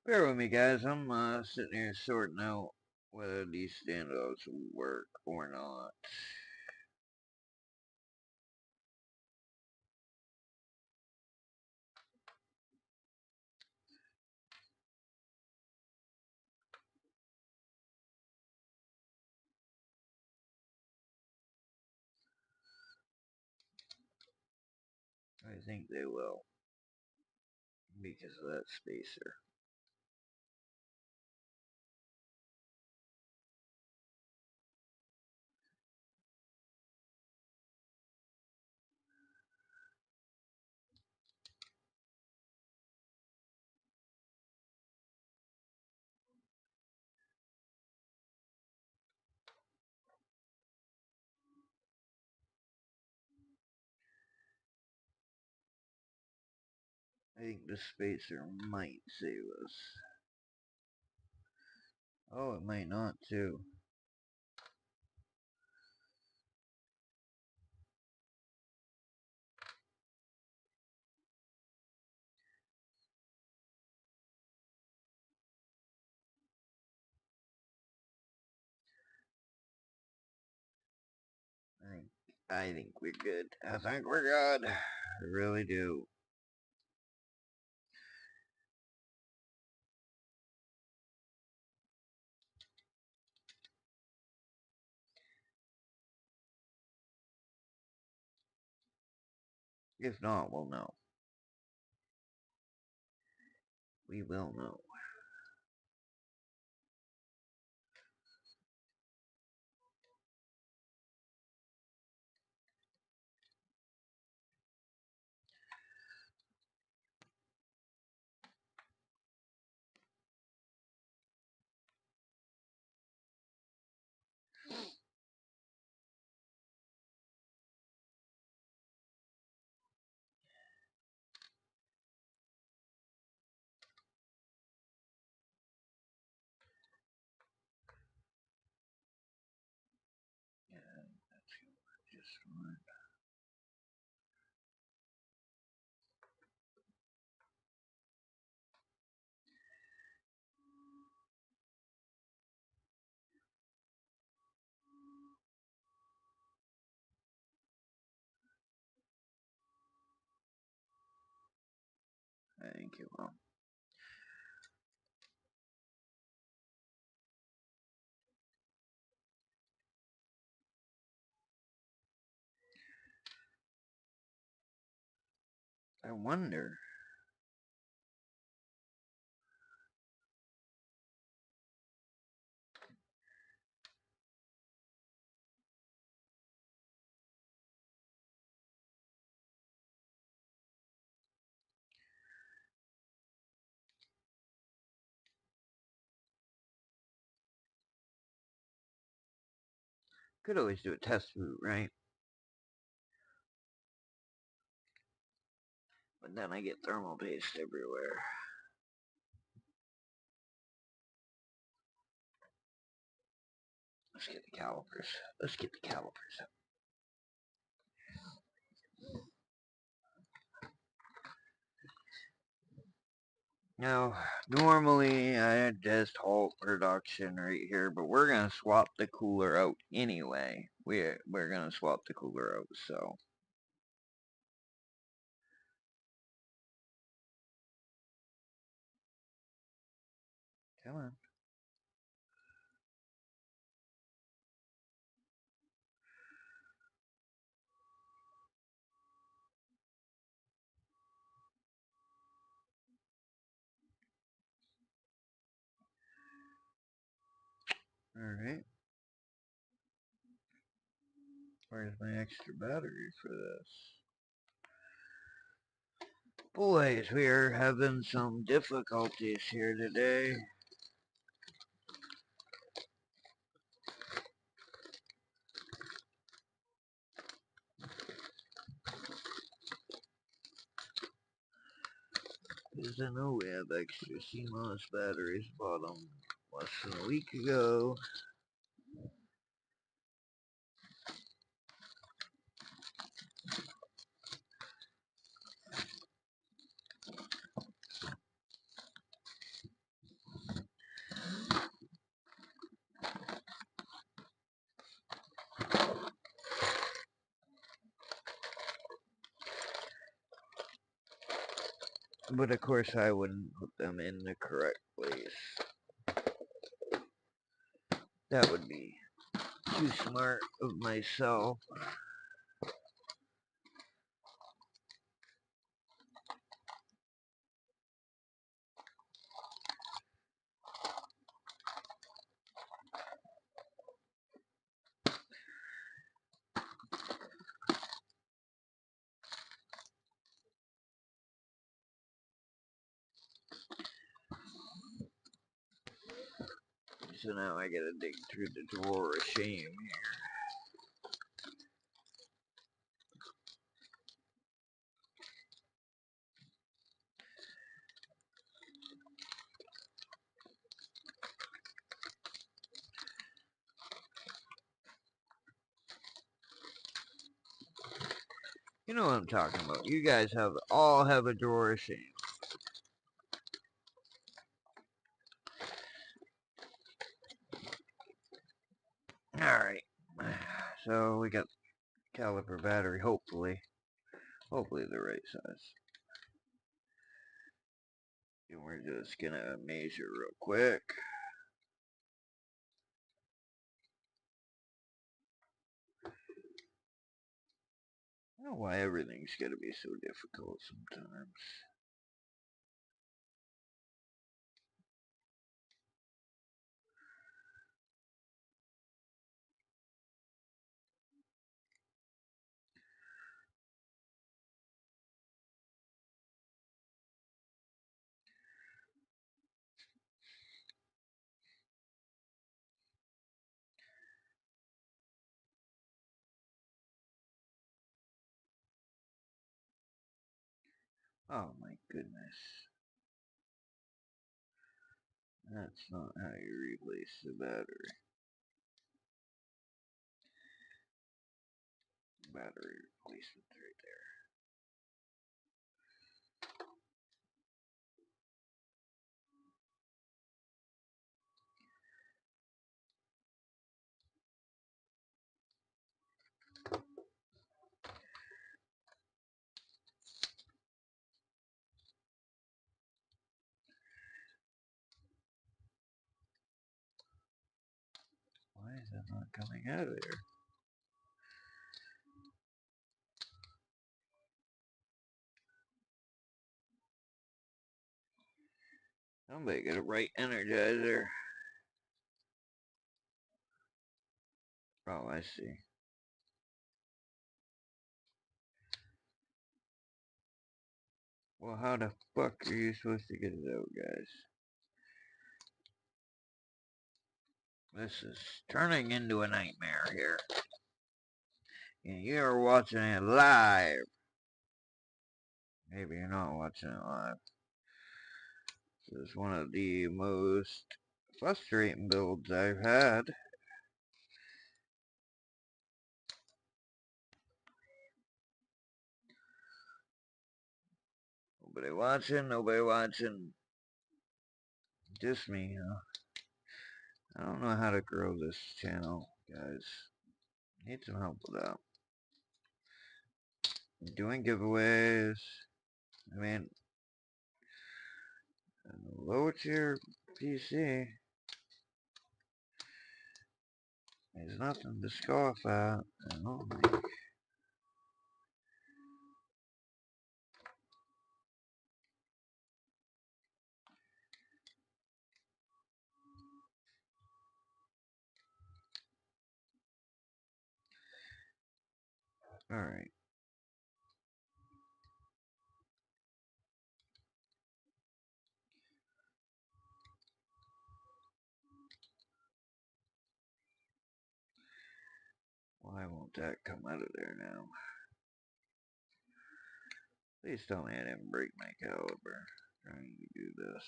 Bear with me, guys. I'm sitting here sorting out whether these standoffs work or not. I think they will because of that spacer. I think the spacer might save us. Oh, it might not too. I think we're good. I think we're good. I really do. If not, we'll know. We will know. Yeah, that's just fine. I think it will. I wonder. Could always do a test boot, right? But then I get thermal paste everywhere. Let's get the calipers. Let's get the calipers out. Now, normally I just halt production right here, but we're gonna swap the cooler out anyway. We're gonna swap the cooler out, so. Come on. Alright. Where's my extra battery for this? Boys, we are having some difficulties here today. Because I know we have extra CMOS batteries, bought them less than a week ago. But of course I wouldn't put them in the correct place. That would be too smart of myself. So now I gotta dig through the drawer of shame here. You know what I'm talking about. You guys all have a drawer of shame. Alright. So we got caliper battery, hopefully. Hopefully the right size. And we're just gonna measure real quick. don't know why everything's gotta be so difficult sometimes. Oh my goodness. That's not how you replace the battery. Battery replacement right there. Why is that not coming out of there? Somebody got a right energizer. Oh, I see. Well, how the fuck are you supposed to get it out, guys? This is turning into a nightmare here. And you're watching it live. Maybe you're not watching it live. This is one of the most frustrating builds I've had. Nobody watching, nobody watching. Just me, huh? I don't know how to grow this channel, guys. Need some help with that. Doing giveaways. I mean, low tier PC. There's nothing to scoff at. Alright. Why won't that come out of there now? Please tell me I didn't break my caliber trying to do this.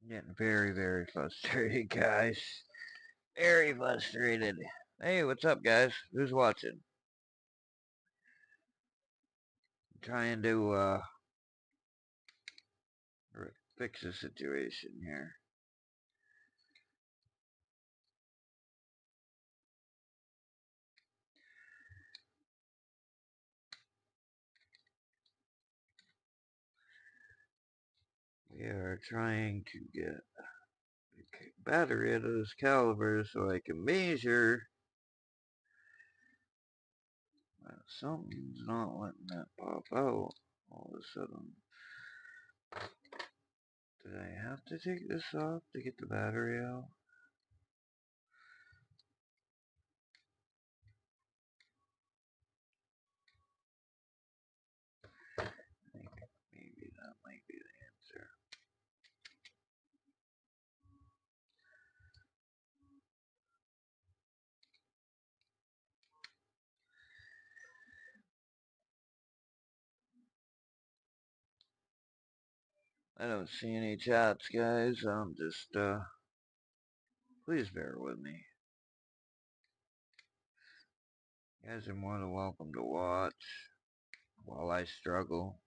I'm getting very, very frustrated, guys. Very frustrated. Hey, what's up, guys? Who's watching? I'm trying to, fix the situation here. We are trying to get the battery out of this caliber so I can measure. Something's not letting that pop out all of a sudden. Did I have to take this off to get the battery out? I think maybe that might be the answer. I don't see any chats, guys. I'm just, please bear with me. You guys are more than welcome to watch while I struggle.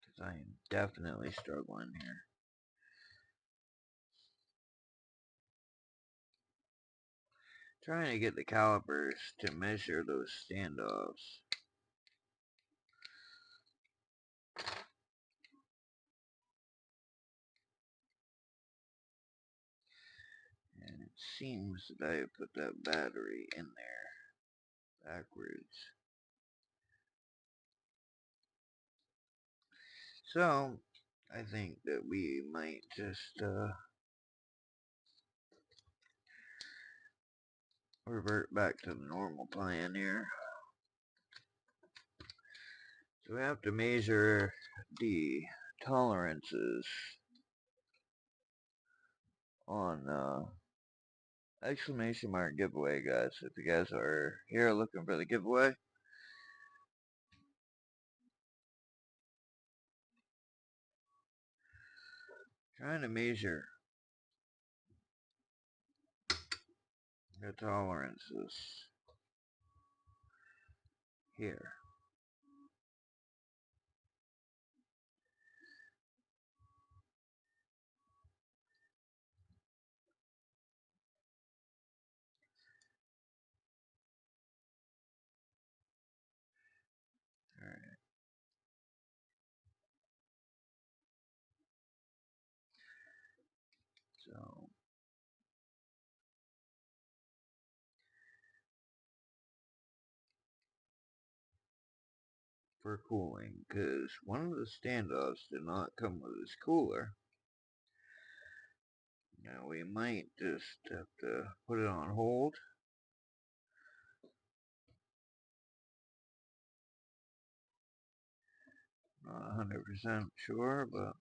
Because I am definitely struggling here. Trying to get the calipers to measure those standoffs. And it seems that I put that battery in there backwards. So, I think that we might just revert back to the normal plan here. So we have to measure the tolerances on exclamation mark giveaway, guys. If you guys are here looking for the giveaway, trying to measure the tolerances here. Alright. So for cooling, because one of the standoffs did not come with his cooler. Now we might just have to put it on hold. Not 100% sure, but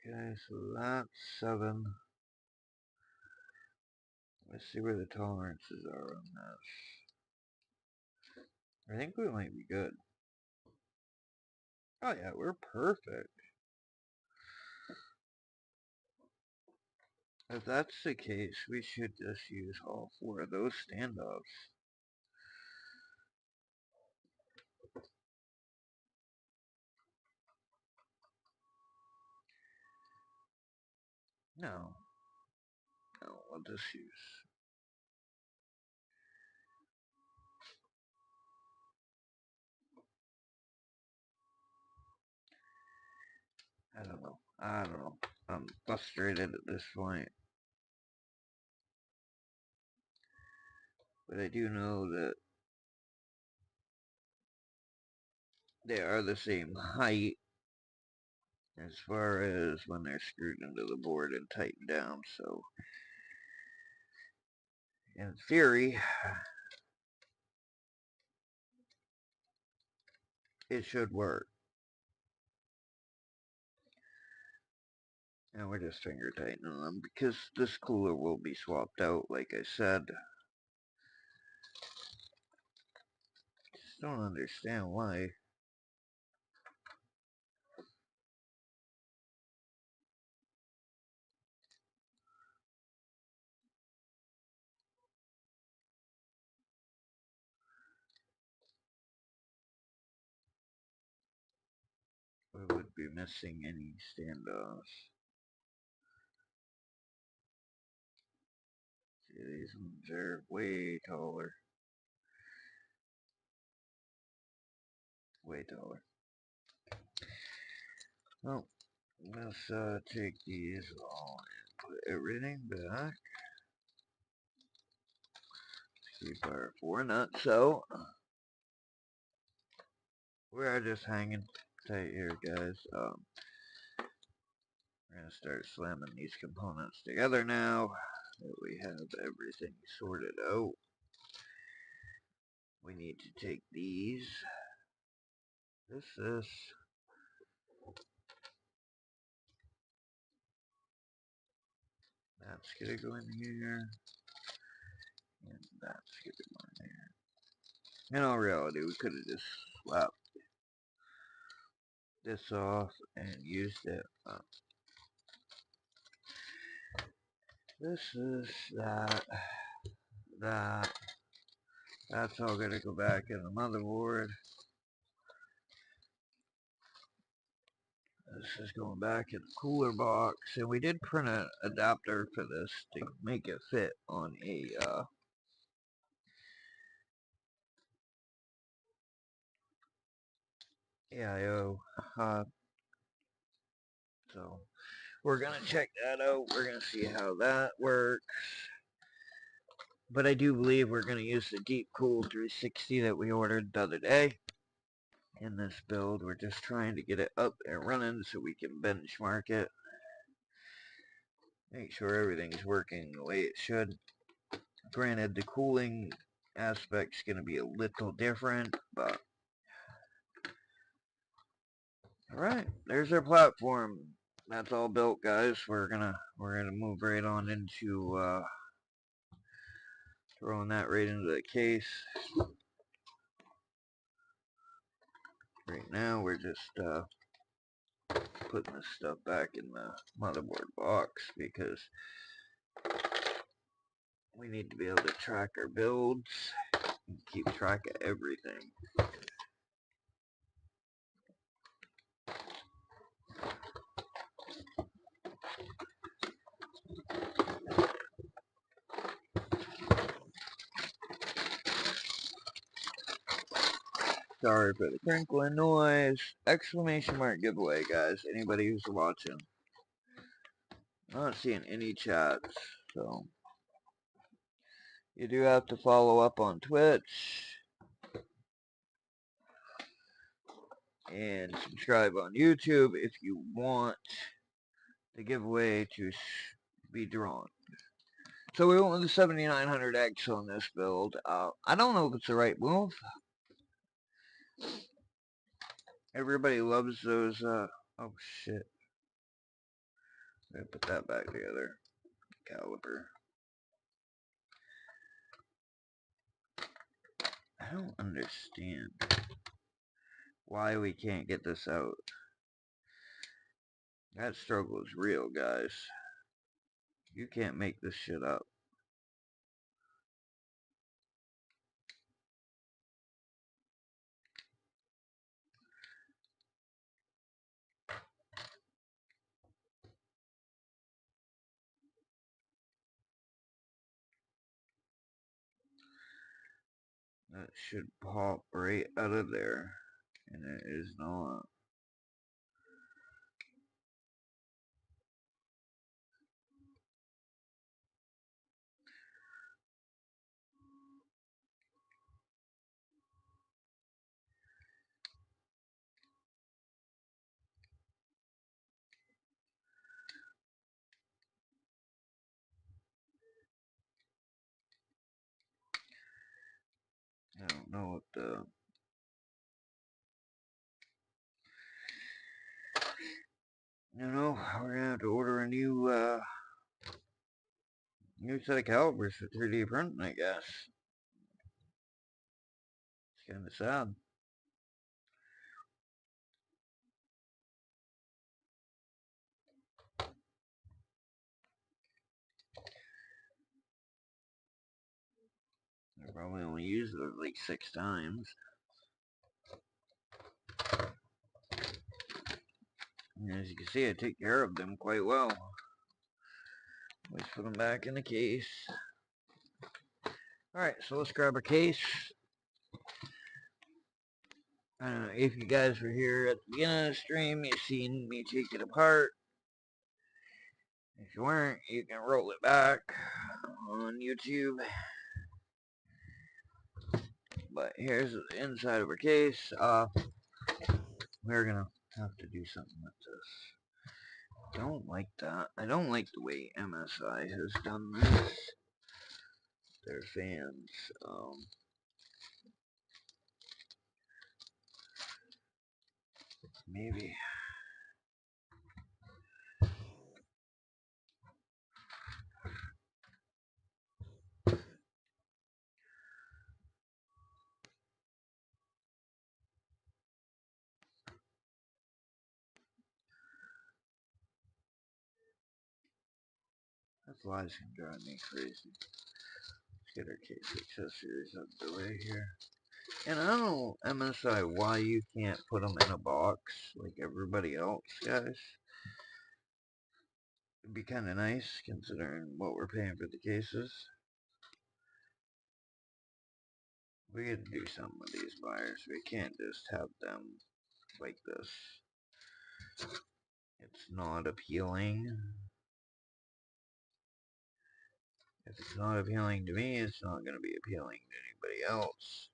okay, so that's 7. Let's see where the tolerances are on this. I think we might be good. Oh yeah, we're perfect. If that's the case, we should just use all 4 of those standoffs. No. No, we'll just use... I don't know. I'm frustrated at this point. But I do know that they are the same height as far as when they're screwed into the board and tightened down, so in theory it should work. And we're just finger tightening them because this cooler will be swapped out, like I said. Just don't understand why. We would be missing any standoffs. See, these ones are way taller. Way taller. Well, let's take these all and put everything back. Keep our 4 nuts out. We are just hanging tight here, guys. We're going to start slamming these components together now that we have everything sorted out. We need to take these. This. That's going to go in here. And that's going to go in there. In all reality, we could have just slapped this off and used it. This is that. That's all going to go back in the motherboard. This is going back in the cooler box, and we did print an adapter for this to make it fit on a AIO. So we're gonna check that out. We're gonna see how that works. But I do believe we're gonna use the Deep Cool 360 that we ordered the other day. In this build, we're just trying to get it up and running so we can benchmark it. Make sure everything's working the way it should. Granted, the cooling aspect's going to be a little different, but alright, there's our platform. That's all built, guys. We're gonna move right on into throwing that right into the case. Right now we're just putting this stuff back in the motherboard box because we need to be able to track our builds and keep track of everything. Sorry for the crinkling noise. Exclamation mark giveaway, guys. Anybody who's watching. I'm not seeing any chats, so you do have to follow up on Twitch and subscribe on YouTube if you want the giveaway to be drawn. So we went with the 7900X on this build. I don't know if it's the right move. Everybody loves those, oh shit. I'm gonna put that back together. Caliper. I don't understand why we can't get this out. That struggle is real, guys. You can't make this shit up. That should pop right out of there. And it is not. I don't know what the... You know, we're gonna have to order a new set of calipers for 3D printing, I guess. It's kinda sad. I probably only used it like 6 times. And as you can see, I take care of them quite well. Always put them back in the case. Alright, so let's grab our case. If you guys were here at the beginning of the stream, you've seen me take it apart. If you weren't, you can roll it back on YouTube. But here's the inside of our case. We're gonna have to do something with this. I don't like that. I don't like the way MSI has done this. Their fans. Maybe. That flies can drive me crazy. Let's get our case accessories out of the way here. And I don't MSI why you can't put them in a box like everybody else, guys. It'd be kind of nice considering what we're paying for the cases. We gotta do something with these buyers. We can't just have them like this. It's not appealing. If it's not appealing to me, it's not going to be appealing to anybody else.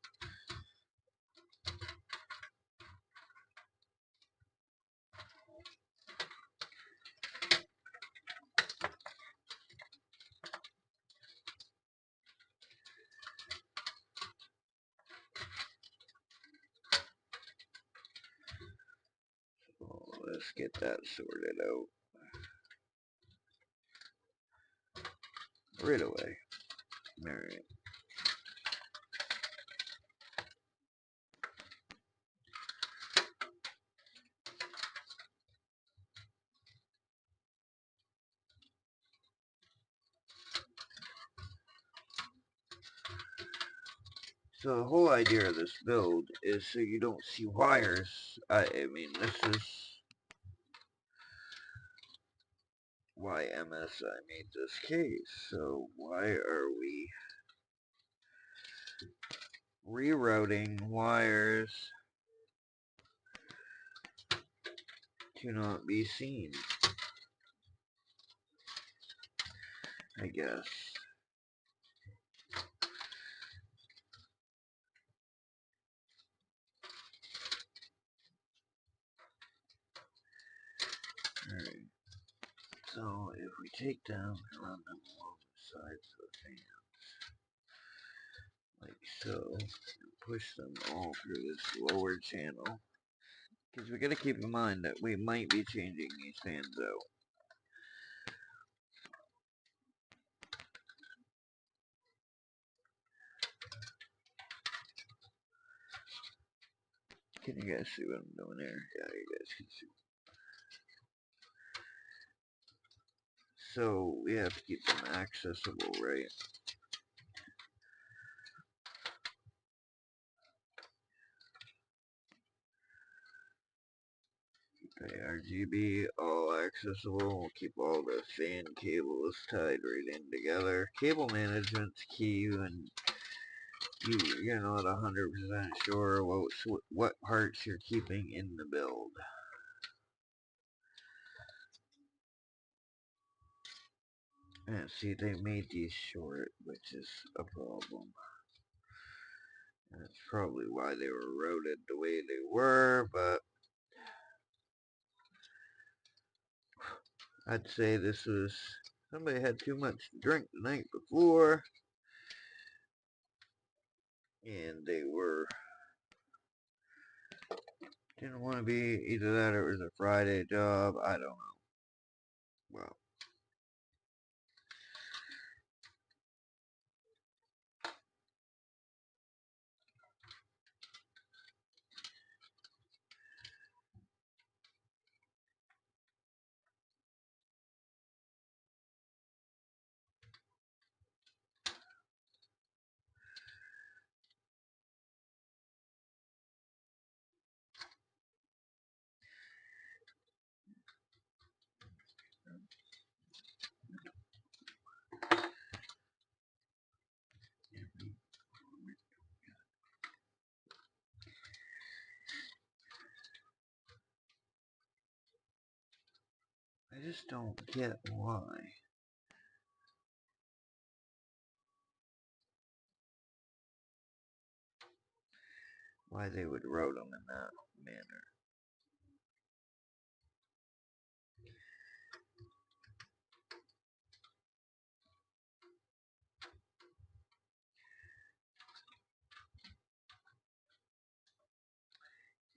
So let's get that sorted out right away. Alright. So the whole idea of this build is so you don't see wires. I mean, this is why MSI made this case. So why are we rerouting wires to not be seen? I guess. Alright. So if we take them and run them along the sides of the fan, like so, and push them all through this lower channel, because we gotta keep in mind that we might be changing these fans out. Can you guys see what I'm doing there? Yeah, you guys can see. So we have to keep them accessible, right? Okay, RGB, all accessible. We'll keep all the fan cables tied right in together. Cable management's key when you're not 100% sure what parts you're keeping in the build. And see, they made these short, which is a problem. And that's probably why they were routed the way they were, but I'd say this was, somebody had too much to drink the night before, and they didn't want to be, either that or it was a Friday job, I don't know. Well, I just don't get why they would route them in that manner.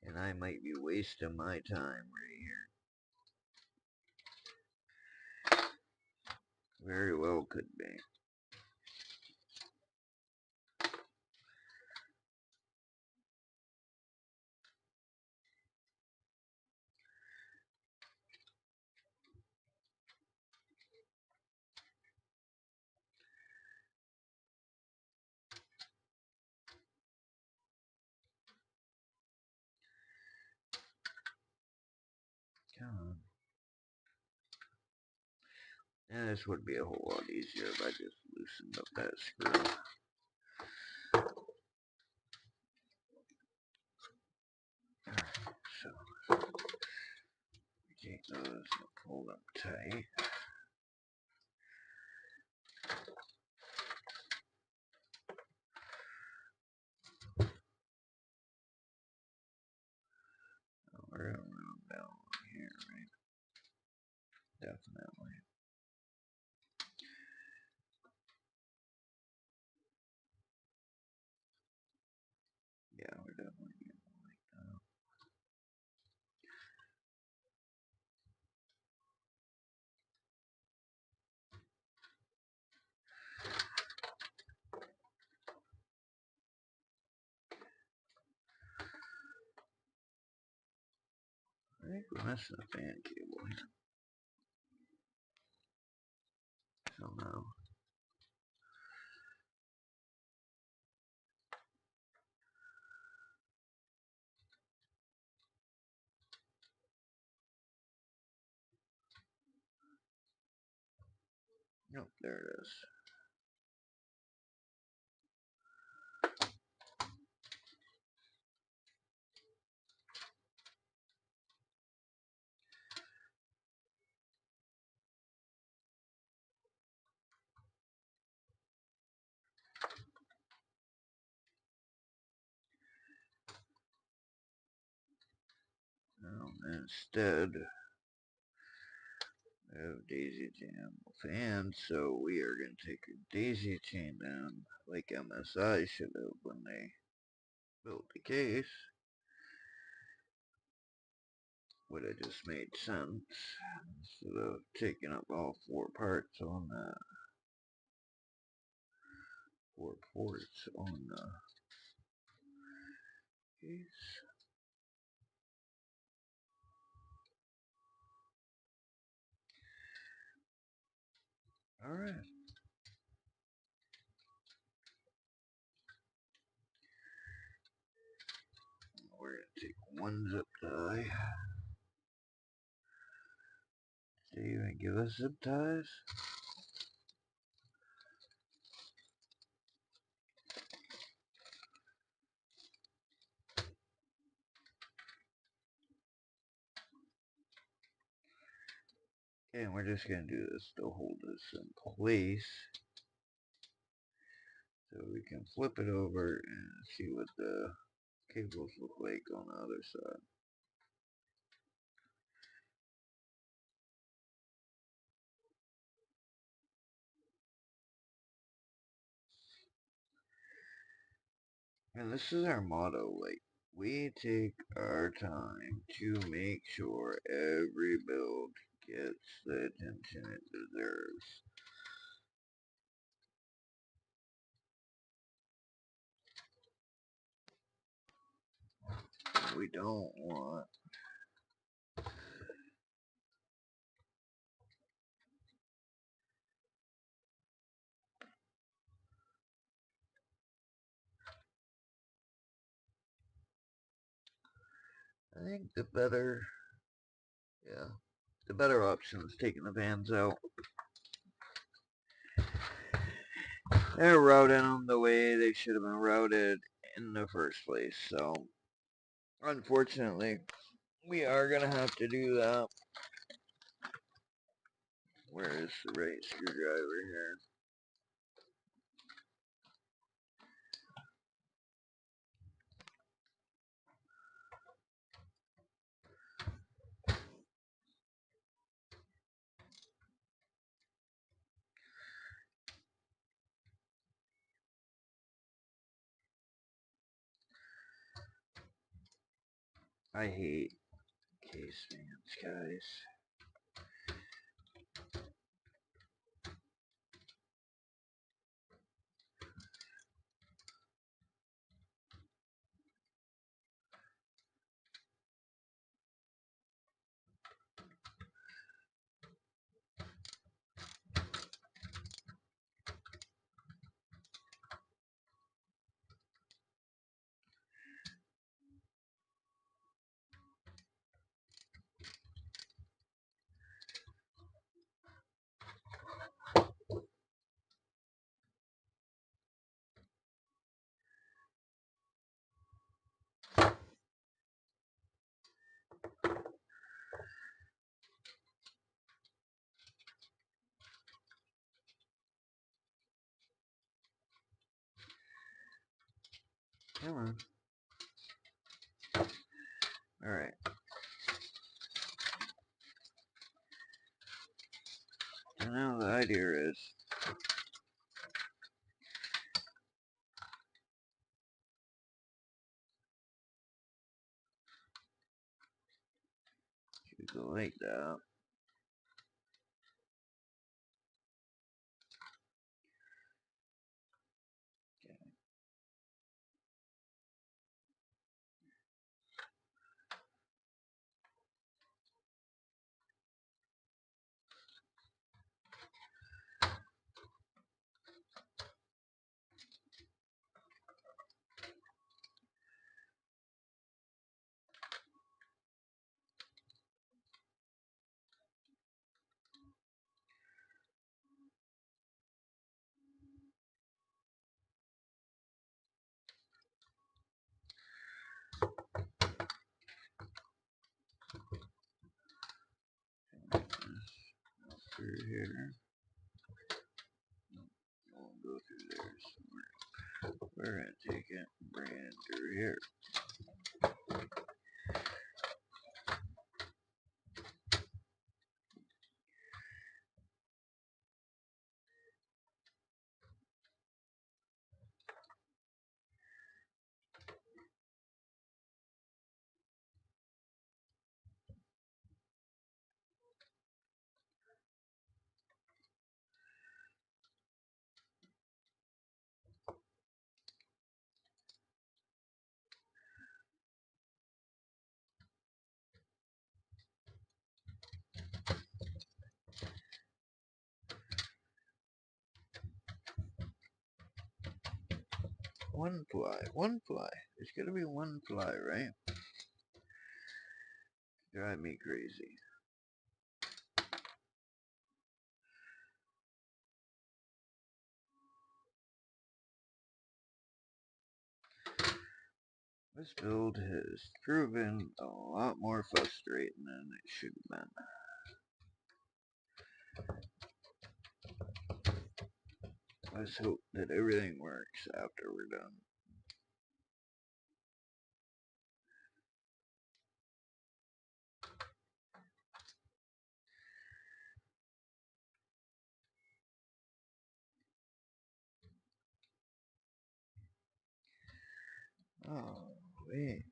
And I might be wasting my time right here. Very well could be. And this would be a whole lot easier if I just loosened up that screw. So, take those and pull them tight. We're gonna run them down here, right? Definitely. Yeah, we're definitely getting like that. I think we're missing a fan cable here somehow. Nope, there it is. Instead of daisy chain fans, so we are going to take a daisy chain down like MSI should have when they built the case. Would have just made sense instead of taking up all four parts on the four ports on the case. Alright. We're going to take one zip tie. Did they even give us zip ties? And we're just going to do this to hold this in place. So we can flip it over and see what the cables look like on the other side. And this is our motto, like, we take our time to make sure every build gets the attention it deserves. We don't want I think the better option is taking the vans out. They're routing them the way they should have been routed in the first place, so unfortunately we are gonna have to do that. Where is the right screwdriver here? I hate case vans, guys. Alright. So now the idea is you go like that. Through here. We'll go through there somewhere. We're gonna take it and bring it through here. One fly, one fly. There's gotta be one fly, right? Drive me crazy. This build has proven a lot more frustrating than it should have been. Let's hope that everything works after we're done. Oh, wait.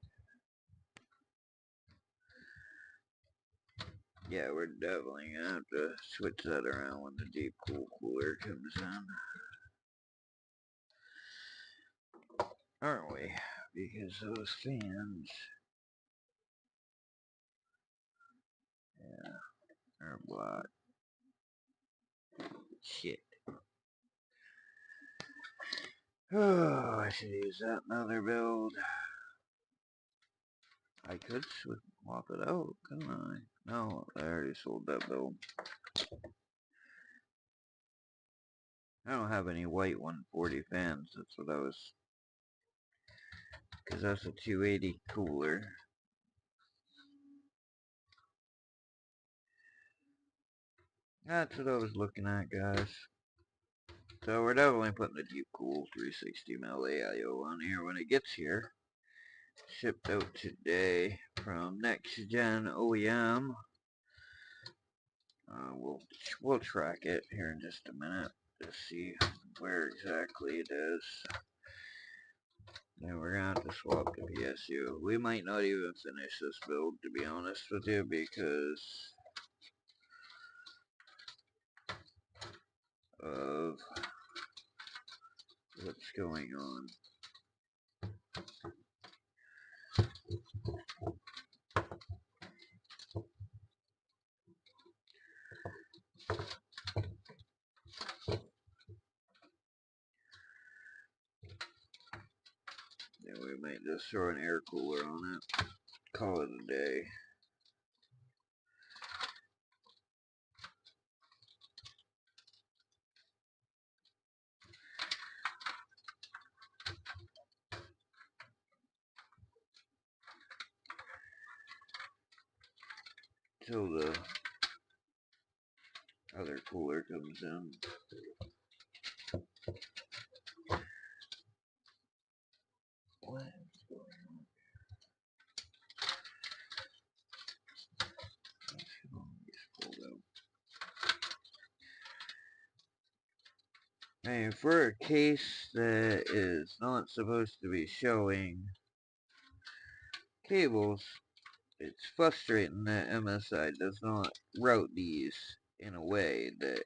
Yeah, we're definitely gonna have to switch that around when the deep cool cooler comes in. Aren't we? Because those fans, yeah, are black. Shit. Oh, I should use that another build. I could swap it out, couldn't I? No, I already sold that build. I don't have any white 140 fans, that's what I was... Because that's a 280 cooler. That's what I was looking at, guys. So we're definitely putting the Deep Cool 360 ml AIO on here when it gets here. Shipped out today from Next Gen OEM. We'll track it here in just a minute to see where exactly it is. Then we're gonna have to swap the PSU. We might not even finish this build, to be honest with you, because of what's going on. Then we might just throw an air cooler on it. Call it a day. Till the other cooler comes in. What is going on? And for a case that is not supposed to be showing cables, it's frustrating that MSI does not route these in a way that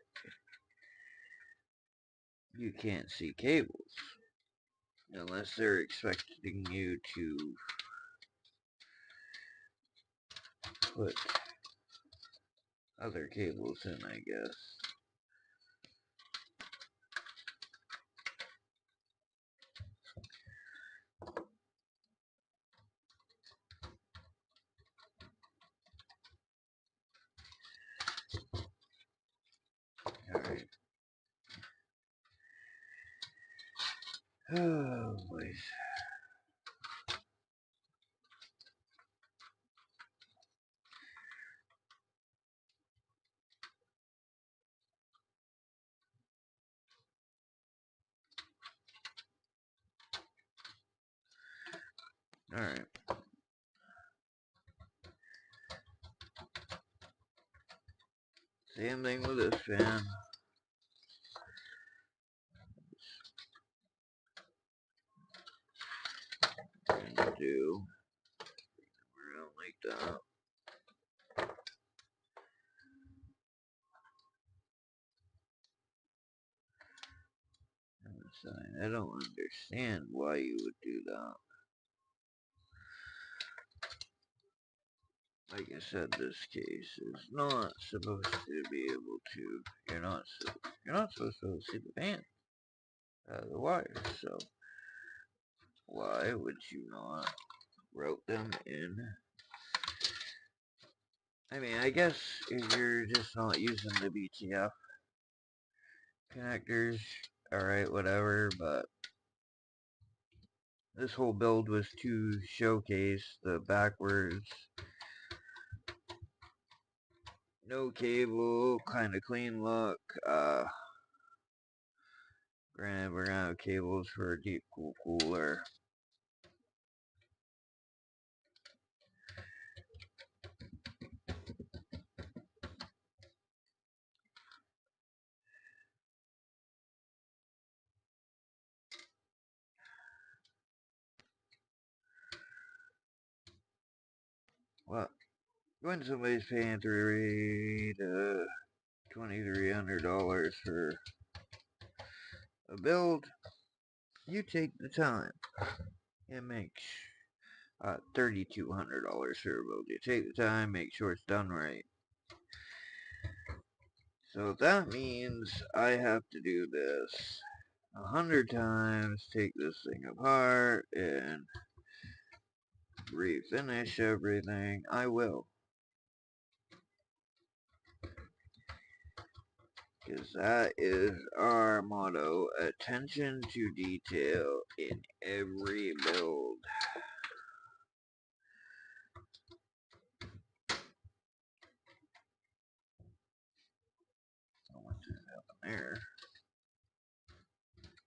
you can't see cables. Unless they're expecting you to put other cables in, I guess. Alright. Oh, boy. Alright. Same thing with this fan. And do around like that. I don't understand why you would do that. Like I said, this case is not supposed to be able to. You're not supposed to see the fan out of the wires. So why would you not route them in? I mean, I guess if you're just not using the BTF connectors, alright, whatever, but this whole build was to showcase the backwards, no cable, kind of clean look. Granted, we're gonna have cables for a deep cool cooler. Well, when somebody's paying $300 to $2,300 for a build, you take the time. It makes $3,200 for a build. You take the time, make sure it's done right. So that means I have to do this 100 times, take this thing apart, and refinish everything. I will. Because that is our motto, attention to detail in every build. What just happened there?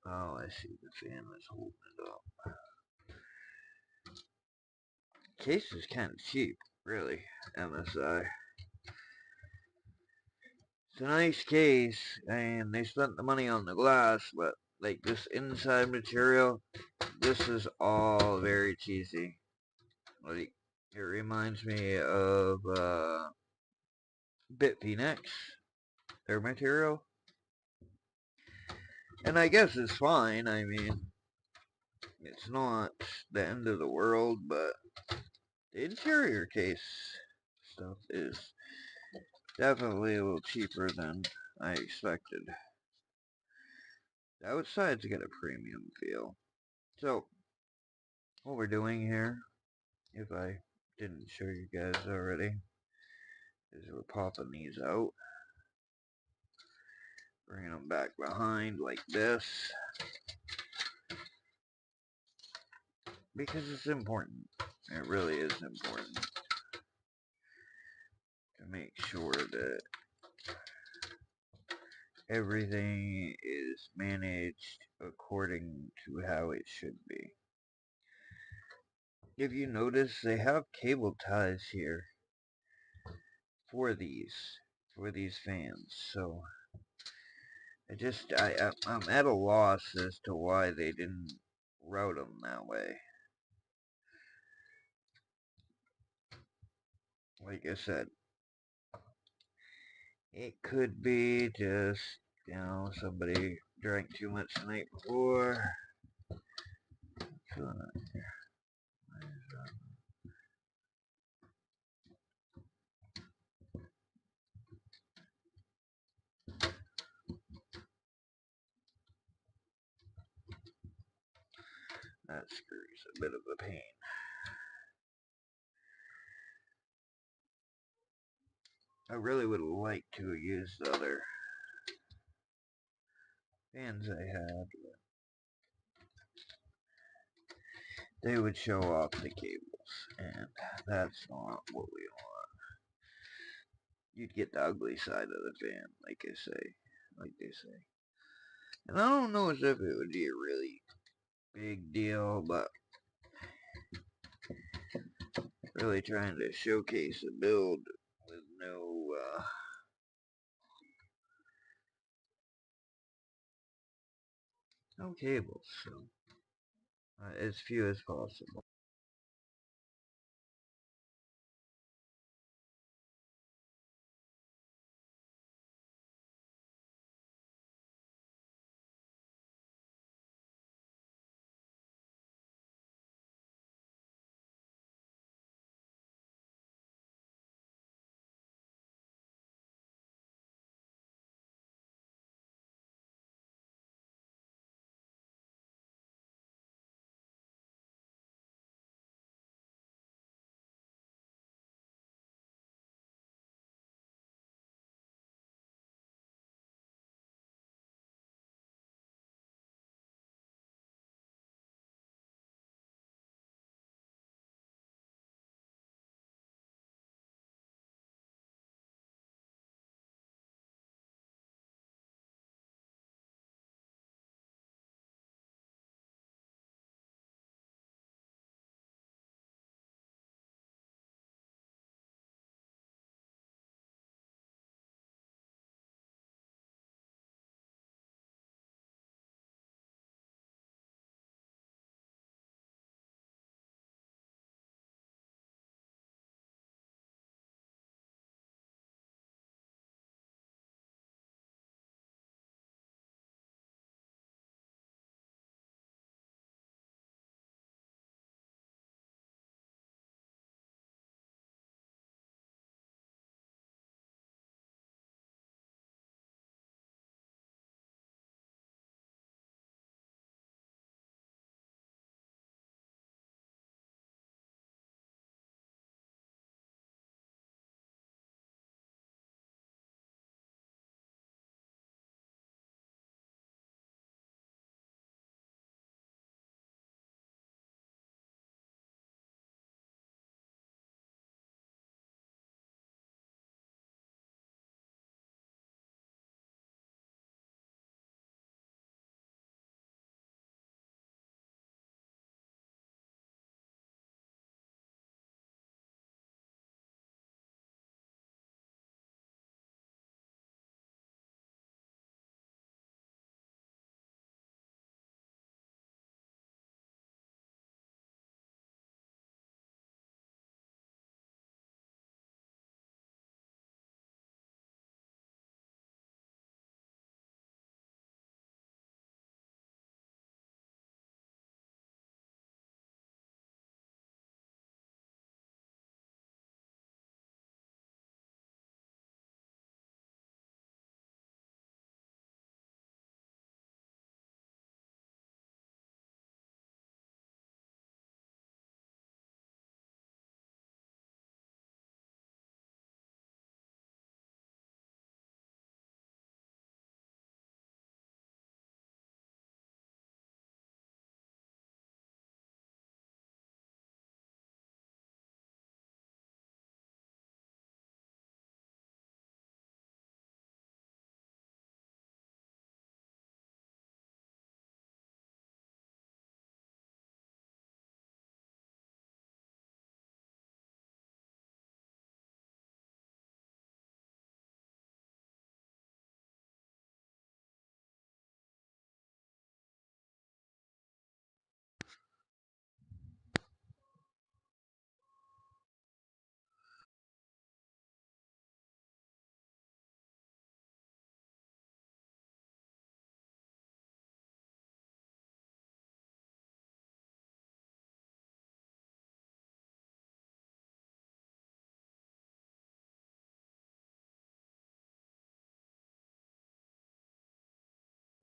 Oh, I see, the fan was holding it up. Case is kind of cheap, really, MSI. It's a nice case, and they spent the money on the glass, but like this inside material, this is all very cheesy. Like, it reminds me of Bitfinex, their material. And I guess it's fine, I mean, it's not the end of the world, but the interior case stuff is definitely a little cheaper than I expected. The outside's got a premium feel. So, what we're doing here, if I didn't show you guys already, is we're popping these out, bringing them back behind like this, because it's important. It really is important to make sure that everything is managed according to how it should be. If you notice, they have cable ties here for these fans, so I'm at a loss as to why they didn't route them that way. Like I said, it could be just, somebody drank too much the night before. So, that screw's a bit of a pain. I really would like to use the other fans I had. They would show off the cables, and that's not what we want. You'd get the ugly side of the fan, like they say. And I don't know as if it would be a really big deal, but really trying to showcase a build with no cables, so as few as possible.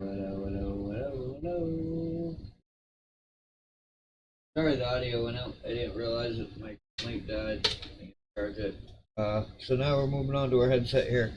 Hello, hello, hello, hello. Sorry, the audio went out. I didn't realize that my mic died. I can charge it. So now we're moving on to our headset here.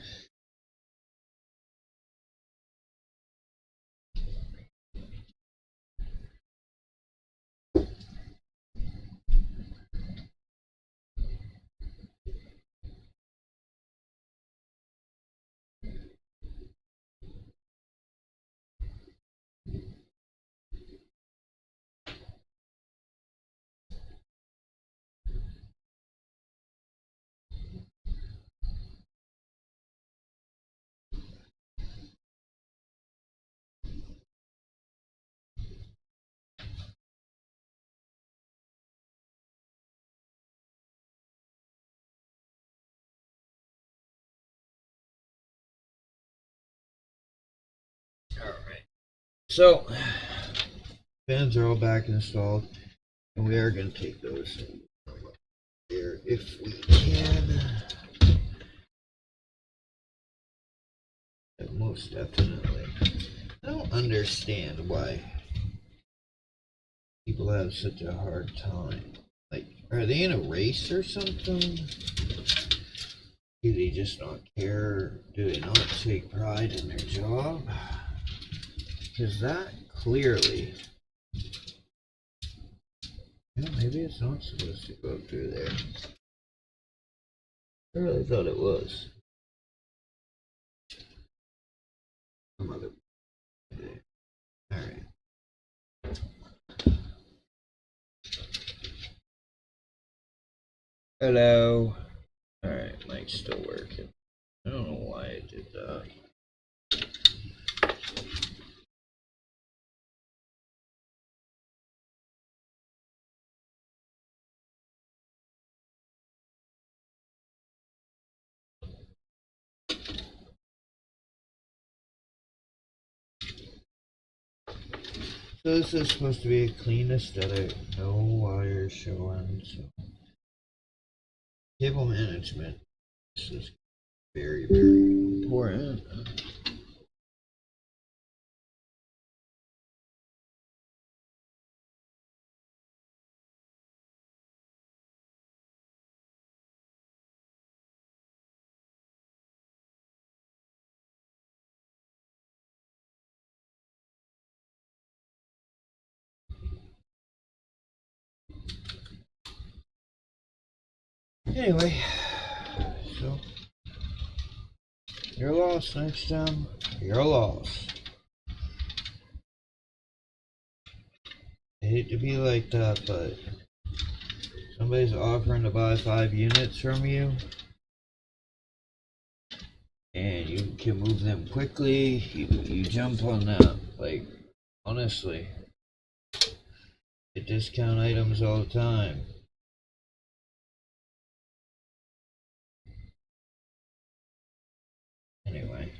Alright. So, fans are all back installed, and we are going to take those here if we can. Most definitely. I don't understand why people have such a hard time. Like, are they in a race or something? Do they just not care? Do they not take pride in their job? Because that clearly... Yeah, maybe it's not supposed to go through there. I really thought it was. Some other... Alright. Hello. Alright, mic's still working. I don't know why it did that. So this is supposed to be a clean aesthetic, no wires showing. So. Cable management. This is very, very important. Anyway, so you're lost next time. You're lost. I hate to be like that, but somebody's offering to buy 5 units from you, and you can move them quickly. You jump on that. Like, honestly, get discount items all the time. Anyway.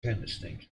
Kind of stinks.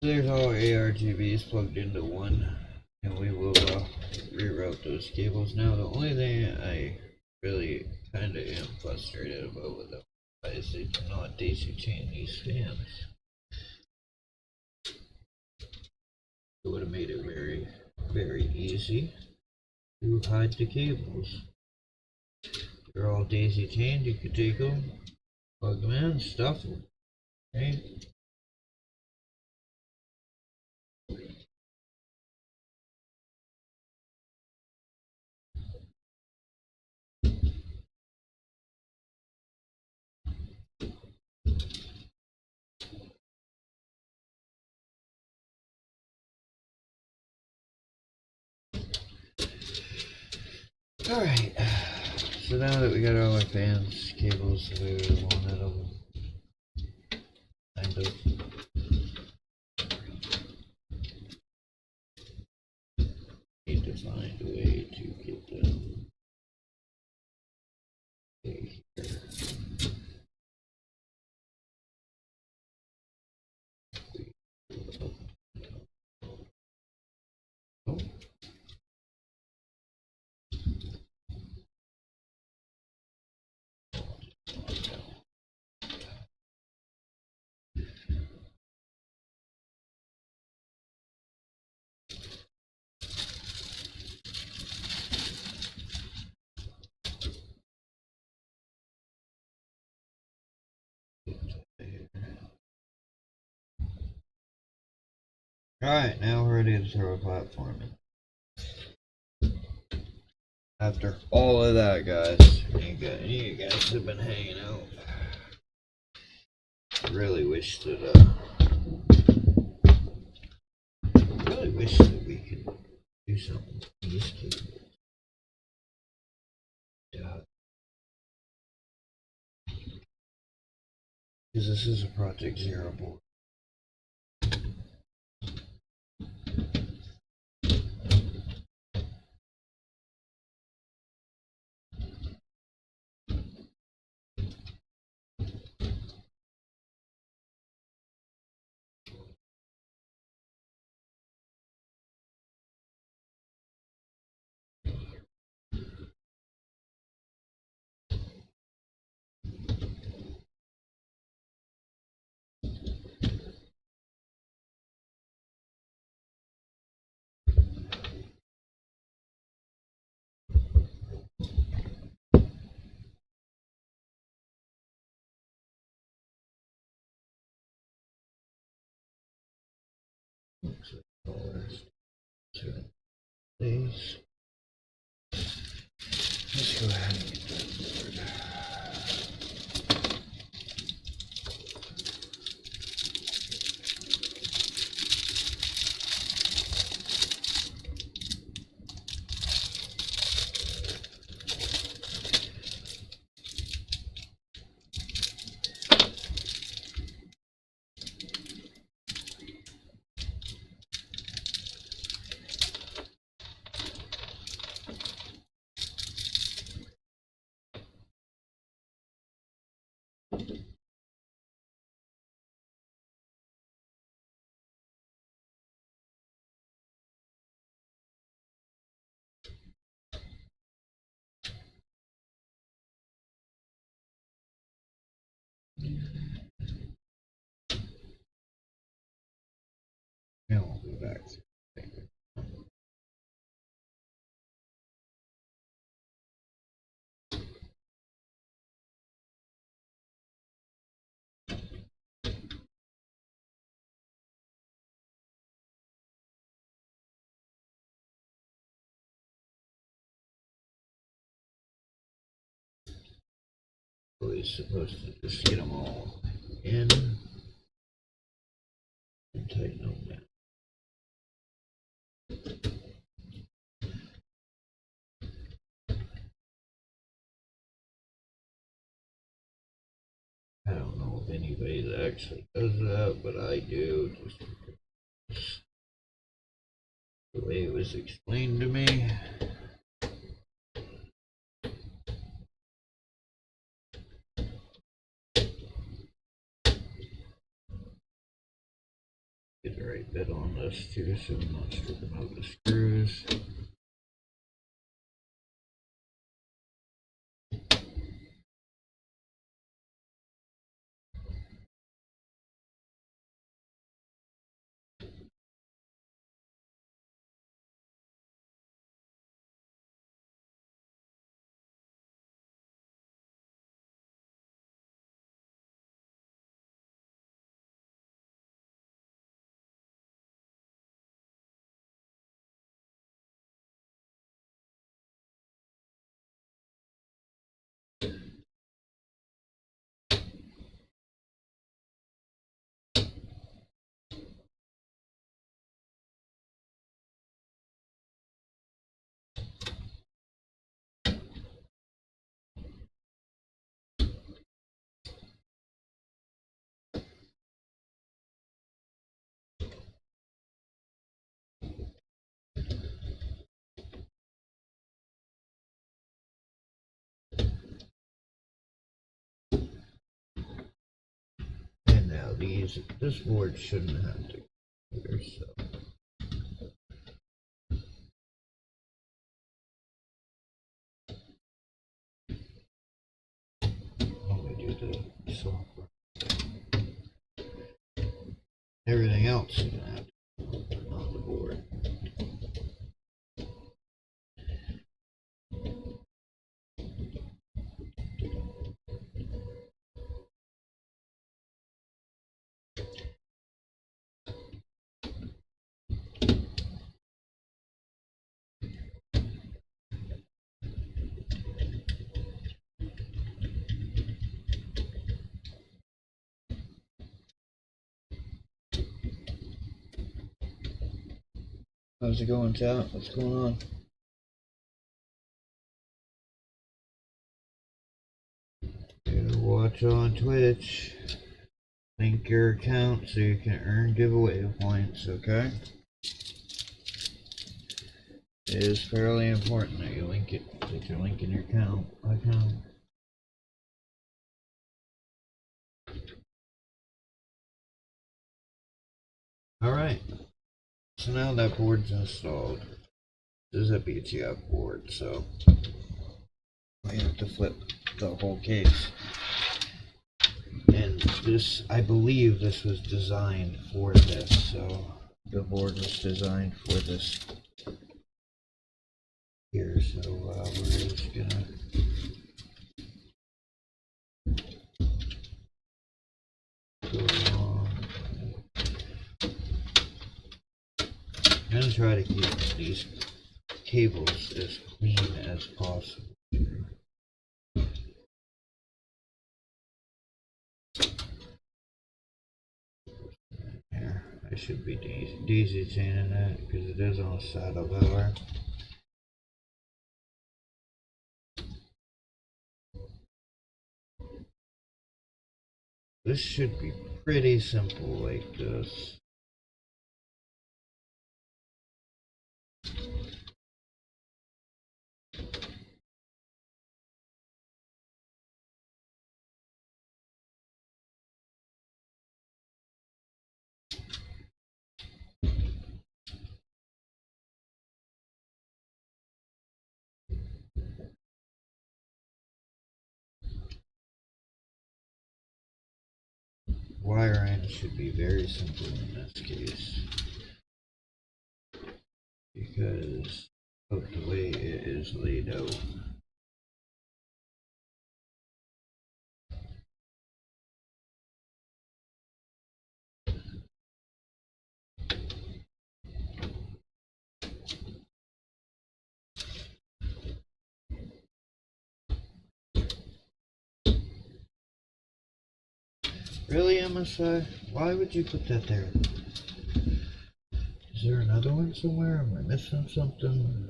There's all ARGBs plugged into one, and we will reroute those cables. Now, the only thing I really kind of am frustrated about with them is they do not daisy chain these fans. It would have made it very, very easy to hide the cables. They're all daisy chained. You could take them, plug them in, stuff them. Okay? Alright, so now that we got all our fans, cables the way we wanted them, kind of, need to find a way to get them here. Oh. Alright, now we're ready to throw a platform in. After all of that, guys, you guys have been hanging out. Really wish that we could do something with this cable. Because this is a Project Zero board. Please. Let's go ahead and get that board. Now we'll go back to He's supposed to just get them all in and tighten them down. I don't know if anybody that actually does that, but I do, just the way it was explained to me. Get the right bit on this too, so I'm not stripping out the screws. this board shouldn't have to go here, so. Let me do the software. Everything else is gonna have to go on the board. How's it going, chat? What's going on? Watch on Twitch. Link your account so you can earn giveaway points, okay? It is fairly important that you link it, that you're linking your account. Alright. So now that board's installed. This is a BTF board, so we have to flip the whole case. And this, I believe this was designed for this, so the board was designed for this here, so we're just gonna go along. I'm gonna try to keep these cables as clean as possible. Here, I should be daisy chaining that because it is on a saddle power. This should be pretty simple like this. Wiring should be very simple in this case because of the way it is laid out. Really, MSI? Why would you put that there? Is there another one somewhere? Am I missing something?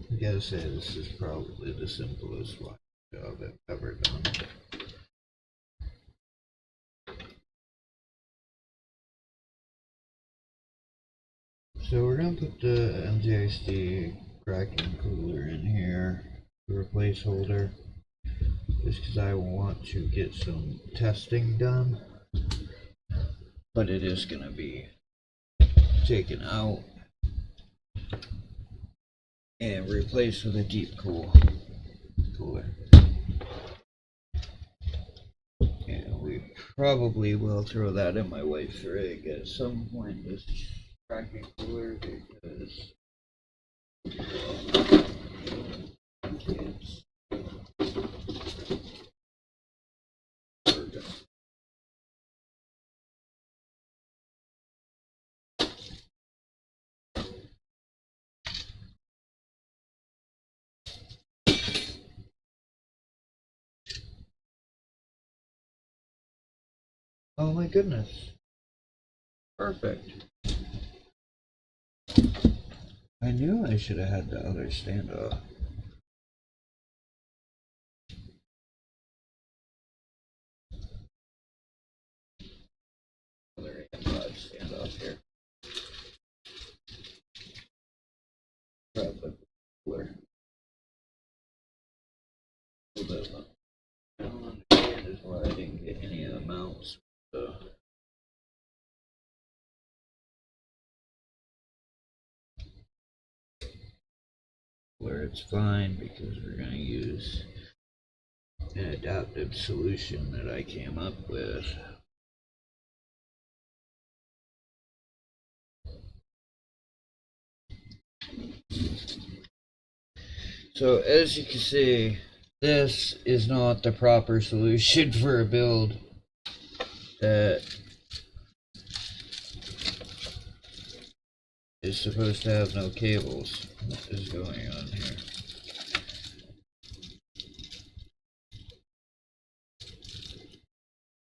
I gotta say, this is probably the simplest one job I've ever done. So we're gonna put the NZXT Kraken cooler in here for a placeholder, just because I want to get some testing done. But it is gonna be taken out and replaced with a deep cool cooler. And we probably will throw that in my wife's rig at some point, this Kraken cooler, because it's oh my goodness. Perfect. I knew I should have had the other stand off. why I didn't get any of the mounts. Where it's fine because we're going to use an adaptive solution that I came up with. So as you can see, this is not the proper solution for a build that is supposed to have no cables. What is going on here?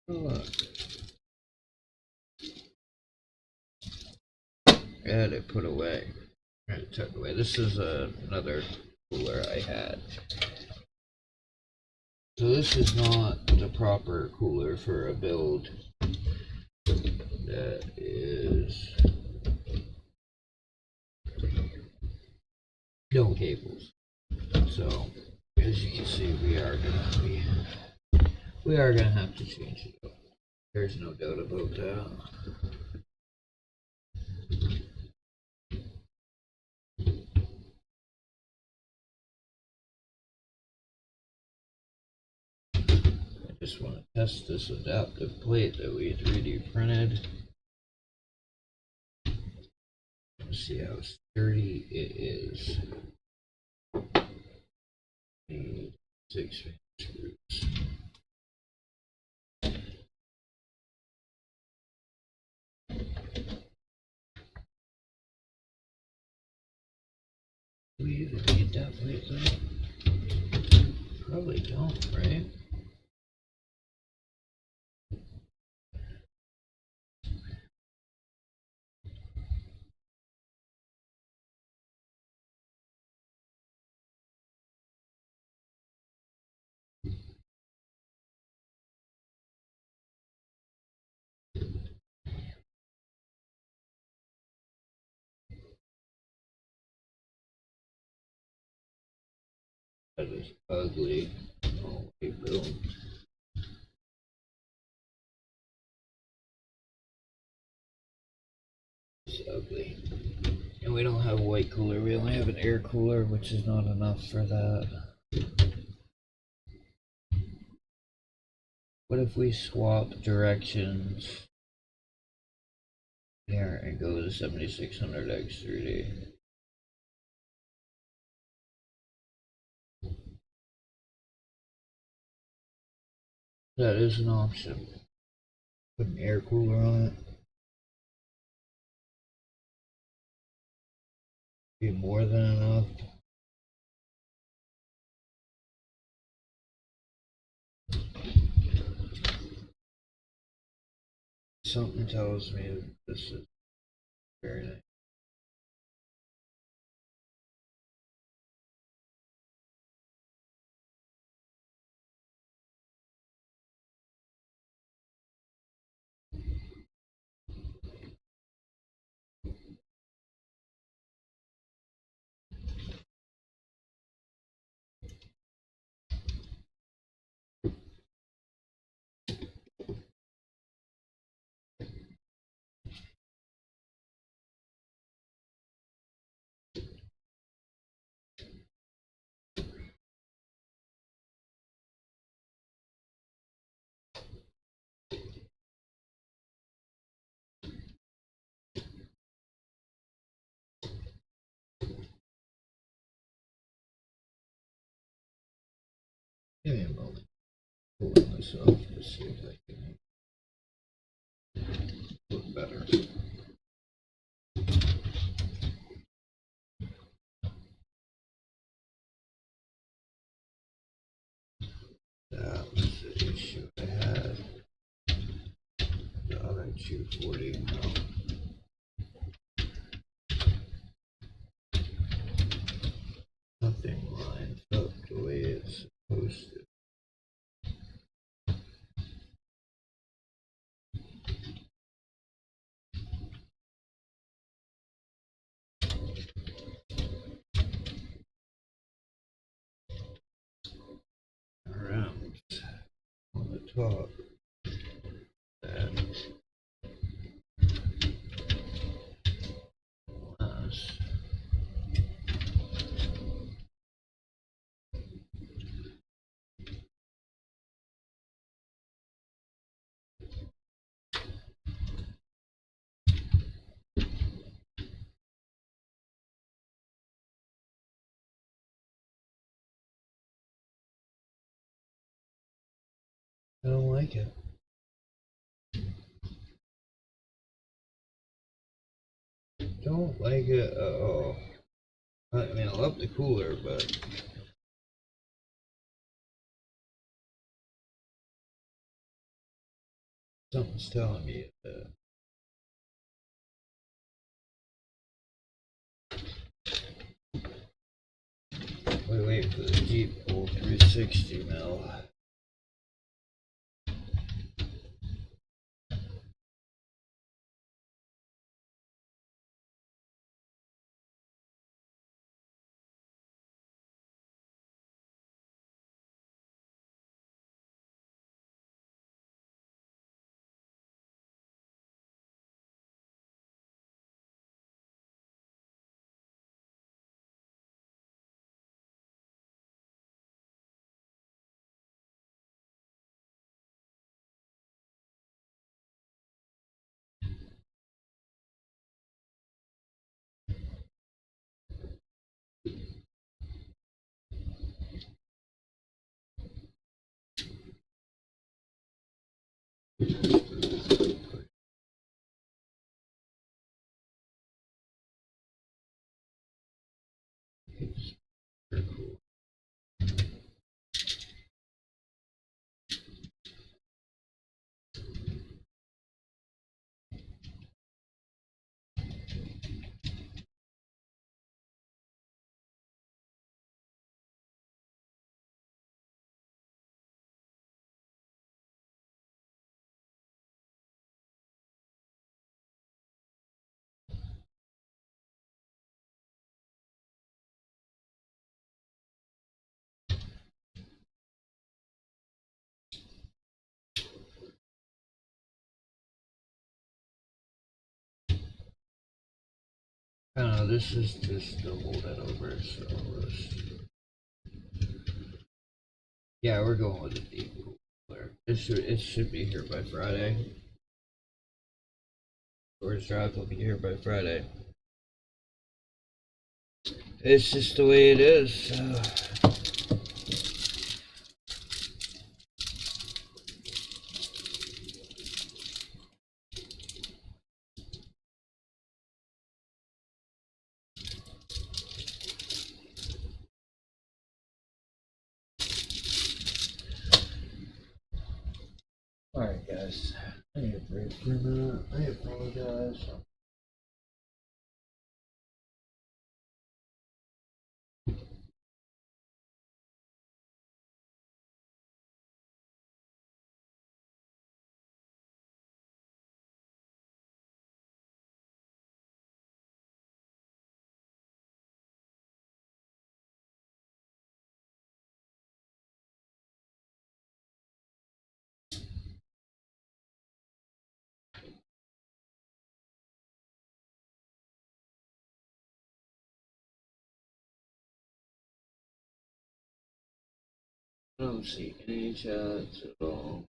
Oh, look. I had it put away. I had it tucked away. This is another cooler I had. So this is not the proper cooler for a build that is no cables. So as you can see, we are gonna have to change it up. There's no doubt about that. I just want to test this adaptive plate that we 3D printed. Let's see how sturdy it is. Need 6 screws. Do we even need that plate though? Probably don't, right? That is ugly. Oh, wait, boom. It's ugly. And we don't have a white cooler, we only have an air cooler, which is not enough for that. What if we swap directions here and go to 7600X 3D? That is an option. Put an air cooler on it. Be more than enough. Something tells me that this is very nice. Give me a moment. Pull myself to see if I can look better. That was the issue I had. The other 240 now. Nothing lines up the way it's supposed to. Around on the top. And last. I don't like it. Don't like it at all. I mean, I love the cooler, but something's telling me that. We wait for the deep pull 360 mil. I don't know, this is just to hold it over, so yeah, we're going with the deep cooler. It should be here by Friday. Storage drive will be here by Friday. It's just the way it is. Alright guys, I need a break for a minute. I apologize. I don't see any chats at all.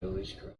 Always correct.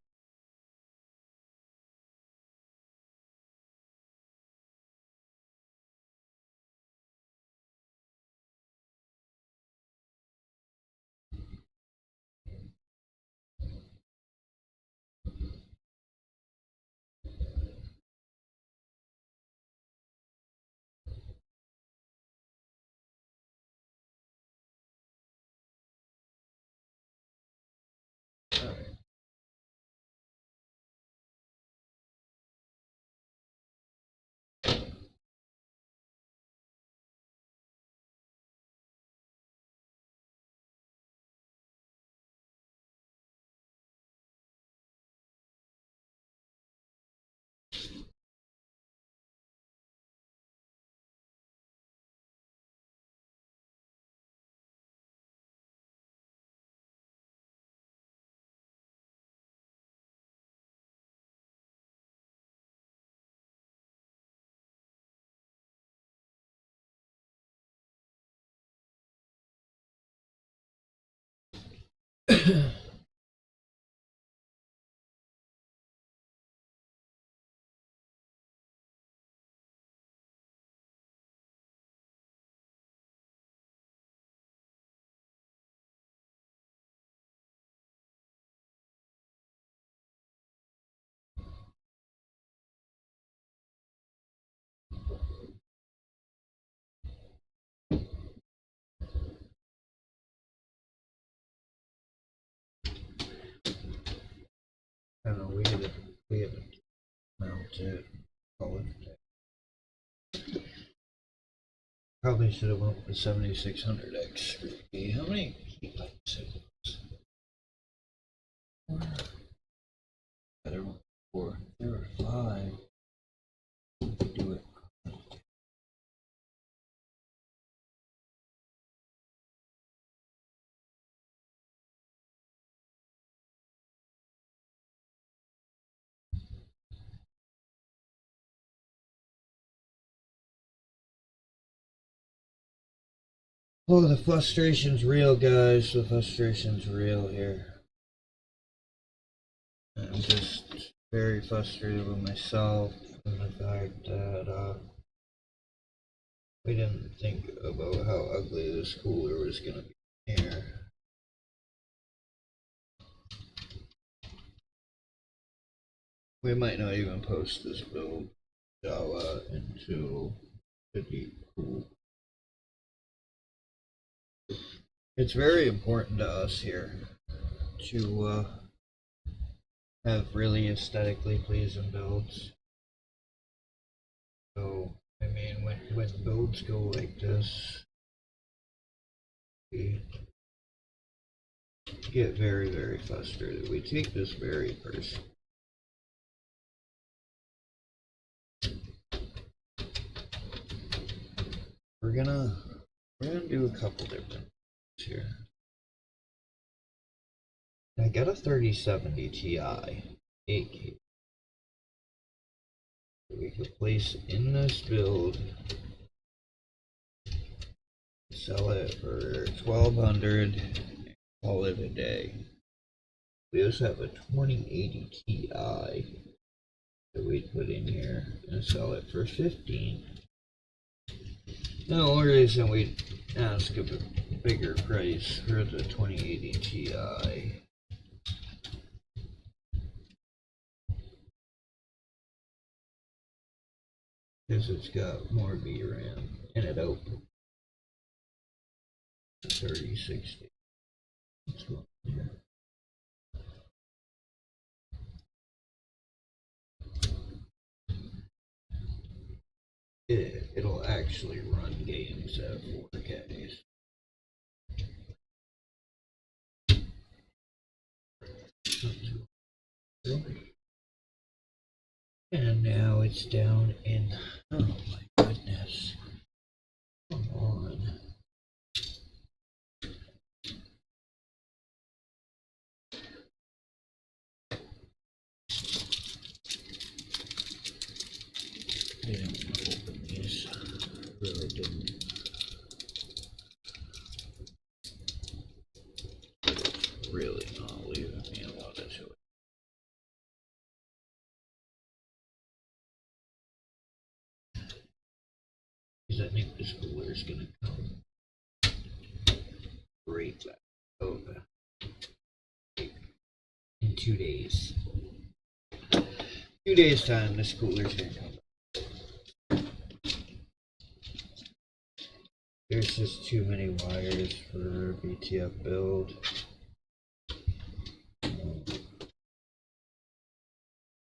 I don't know, we had a mount it. Probably should have went with the 7600X. How many heat pipes it was? There were 4. There were 5. Do it. Oh, the frustration's real, guys. The frustration's real here. I'm just very frustrated with myself and the fact that we didn't think about how ugly this cooler was gonna be here. We might not even post this build Java until the deep cool. It's very important to us here to have really aesthetically pleasing builds. So, I mean, when builds go like this, we get very, very frustrated. We take this very personally. We're gonna do a couple different things here. I got a 3070 Ti 8K. We could place in this build, sell it for 1200, and call it a day. We also have a 2080 Ti that we'd put in here and sell it for 15. The only reason we'd ask a bigger price for the 2080 Ti is it's got more VRAM and it outputs 3060. Let's go here. It'll actually run games at 4K. And now it's down in, oh my goodness, come on. I didn't want to open these, really didn't. Really not leaving me a lot of choice. this cooler is gonna come right back over in 2 days. 2 days time, this cooler's gonna come back. There's just too many wires for BTF build.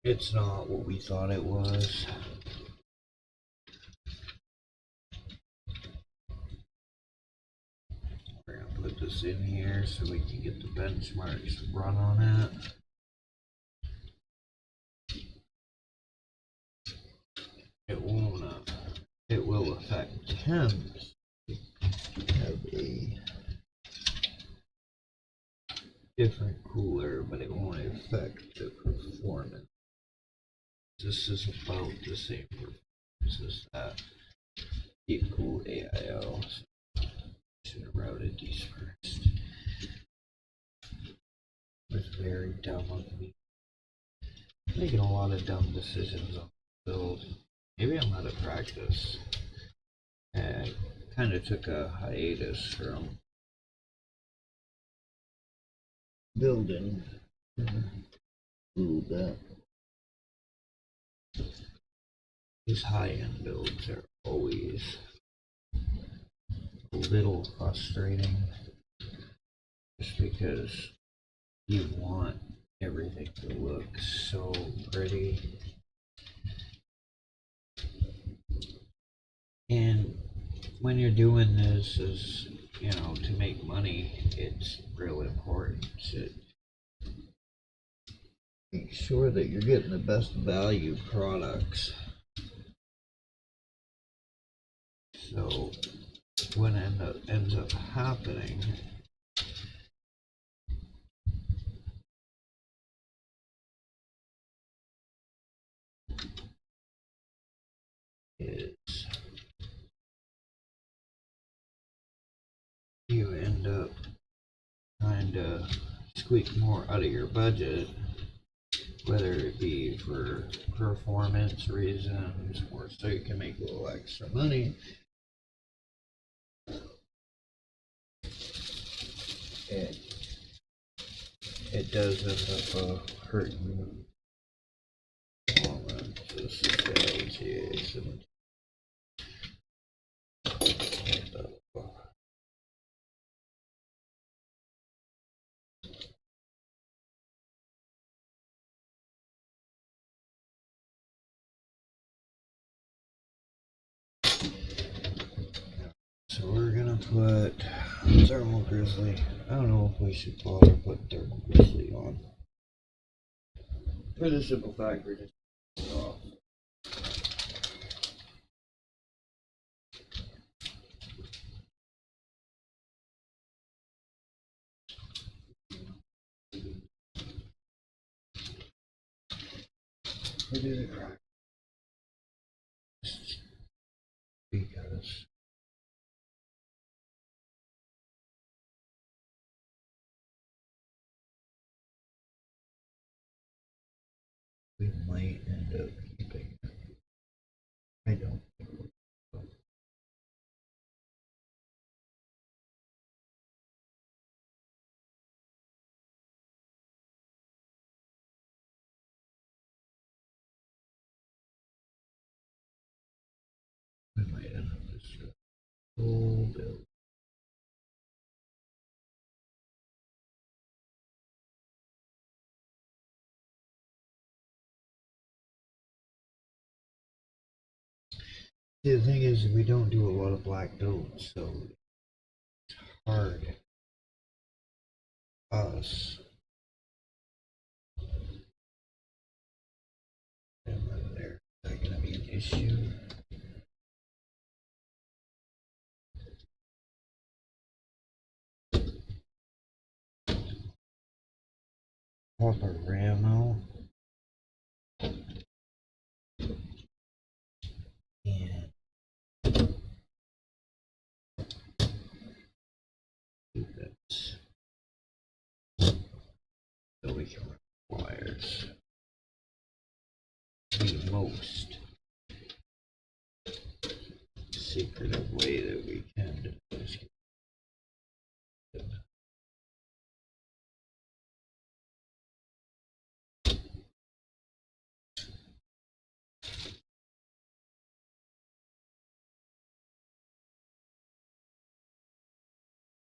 It's not what we thought it was. We're gonna put this in here so we can get the benchmarks run on it. It will affect temps. Have a different cooler, but it won't affect the performance. This is about the same performance as that Deep Cool AIO. So should have routed these first. It was very dumb of me. Making a lot of dumb decisions on the build. Maybe I'm out of practice. I kind of took a hiatus from building a little bit. These high-end builds are always a little frustrating just because you want everything to look so pretty. And when you're doing this as, to make money, it's real important to make sure that you're getting the best value products. So what ends up happening is you end up trying to squeak more out of your budget, whether it be for performance reasons or so you can make a little extra money. It does end up hurting. This is the LTA. So we're gonna put Thermal Grizzly. I don't know if we should bother putting Thermal Grizzly on. For the simple fact we're just off. We did it right. Because we might end up keeping it. I don't think we will. We might end up this whole build. The thing is, we don't do a lot of black builds, so it's hard us. And then there, is that gonna be an issue? Pop a RAM out. And do this. So we can run wires. The most secretive way that we can do this.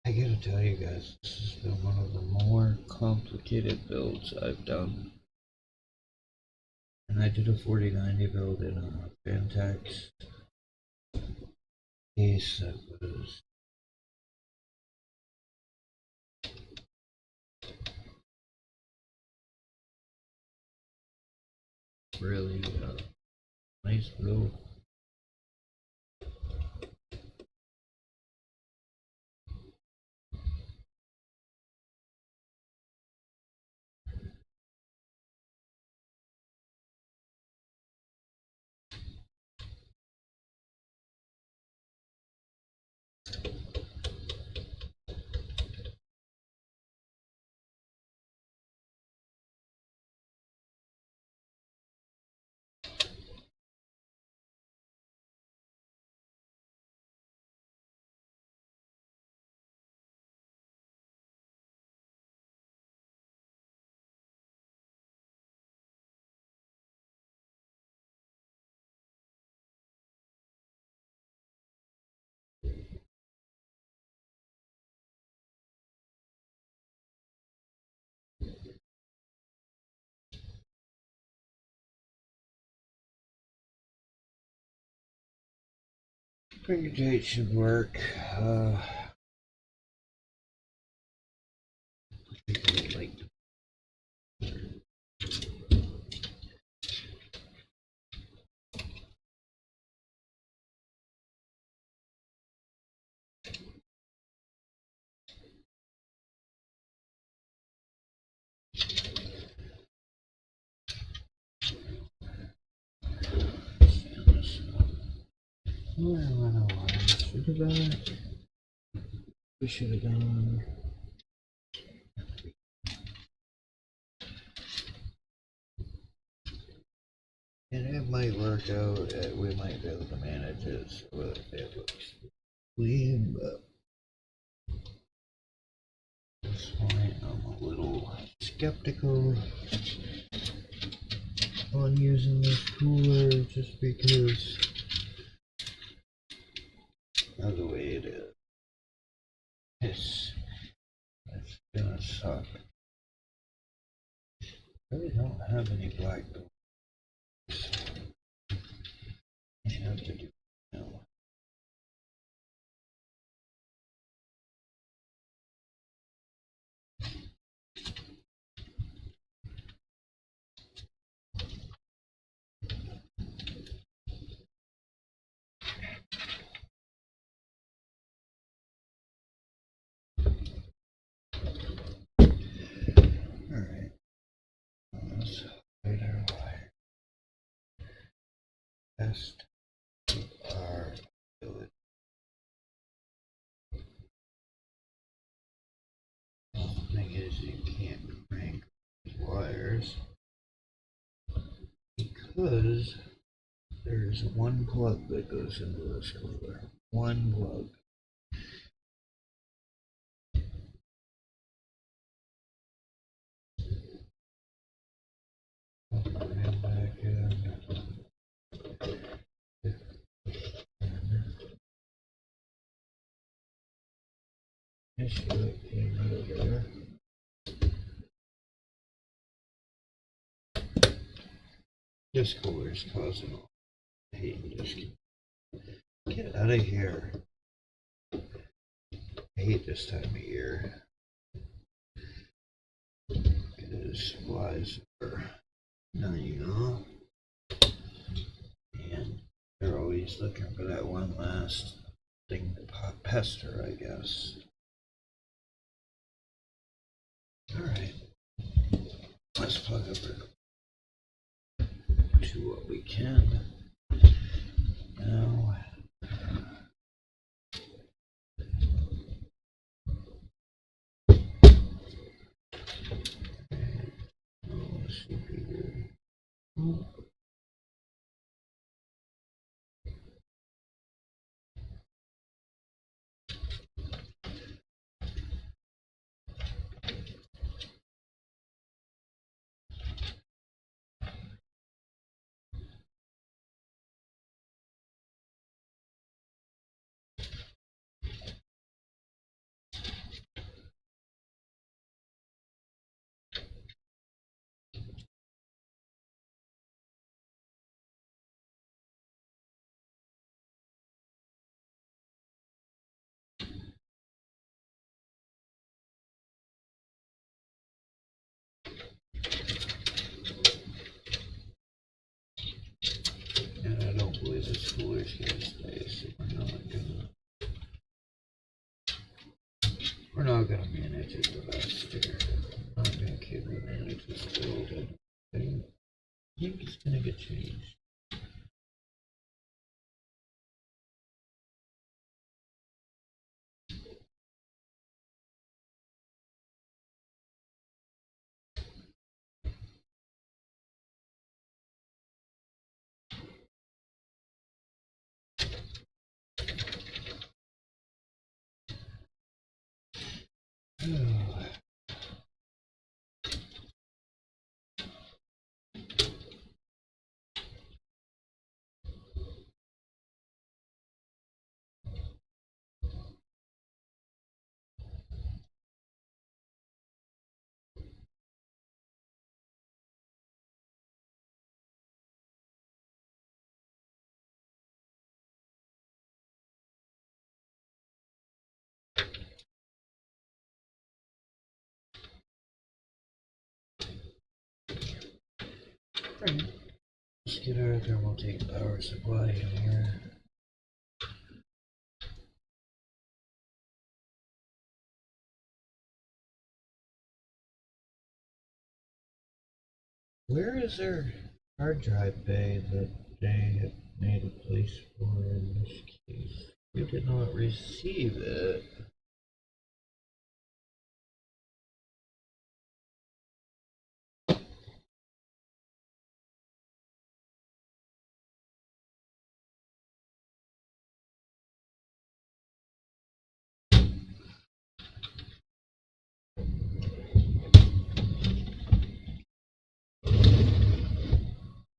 I gotta tell you guys, this has been one of the more complicated builds I've done. And I did a 4090 build in a Fantex case that was really nice build. Finger date should work. Like we should have done. And it might work out. We might be able to manage it so it looks clean, but at this point I'm a little skeptical on using this cooler just because of the way it is. It's gonna suck. I really don't have any black doors. I have to do now. Alright. Let's hide our wire. Test our ability. The thing is, you can't crank these wires because there's one plug that goes into this cooler. One plug. And back in. Issue it came out of there. This cooler is causing all the heat. Just get out of here. I hate this time of year. Because flies are dying off. And they're always looking for that one last thing to pester, I guess. Alright. Let's plug up our to what we can. Now cooler's gonna stay, so we're not gonna manage it the best here. We're not gonna keep it manage this build. I think it's gonna get changed. Let's get our thermal-take power supply in here. Where is their hard drive bay that they had made a place for in this case? We did not receive it.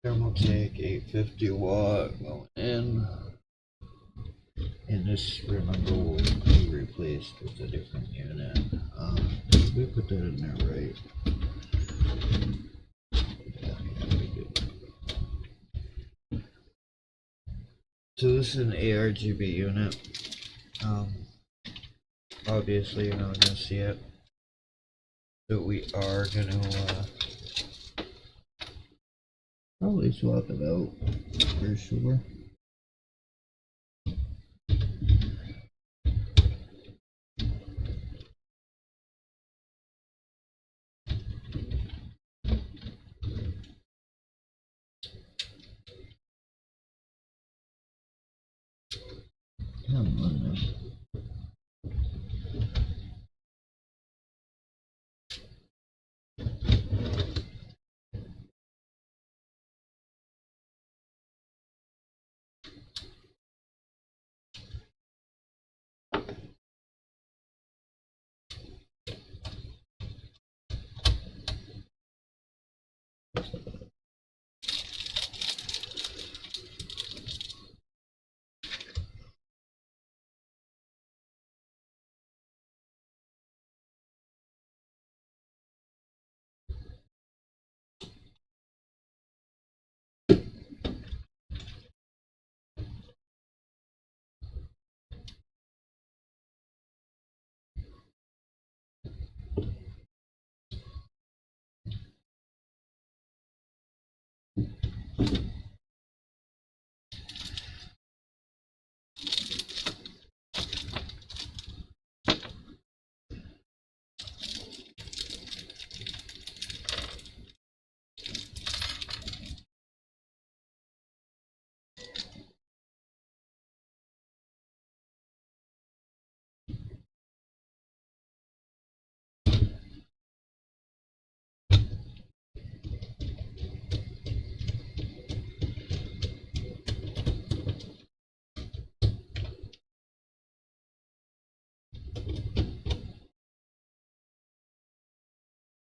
Thermaltake 850 watt going in. And this, remember, will be replaced with a different unit. We put that in there right. Yeah, we did. So this is an ARGB unit. Obviously you're not gonna see it, but we are gonna probably swap it out for sure. Come on now.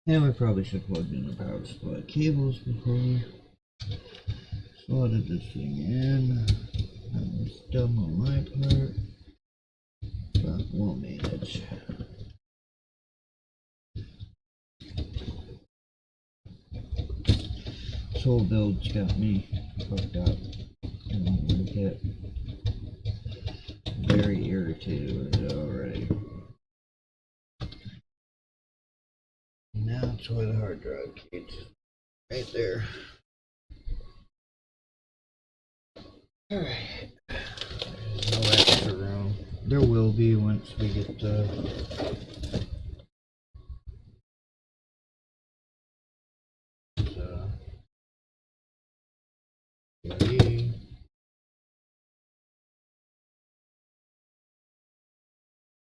And we probably should plug in the power supply cables before we slotted this thing in. That was dumb on my part, but we'll manage. This whole build's got me fucked up. I don't like it. Very irritated with it already. And that's where the hard drive keeps. Right there. Alright. There will be once we get CIE.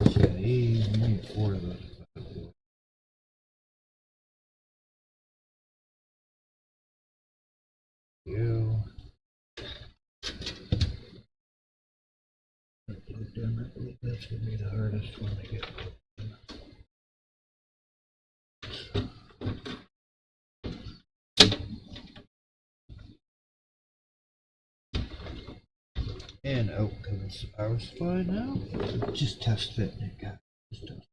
CIE, we need 4 of those. You. That's gonna be the hardest one to get. And out comes the power supply now. Just test fitting it, guys. Just test.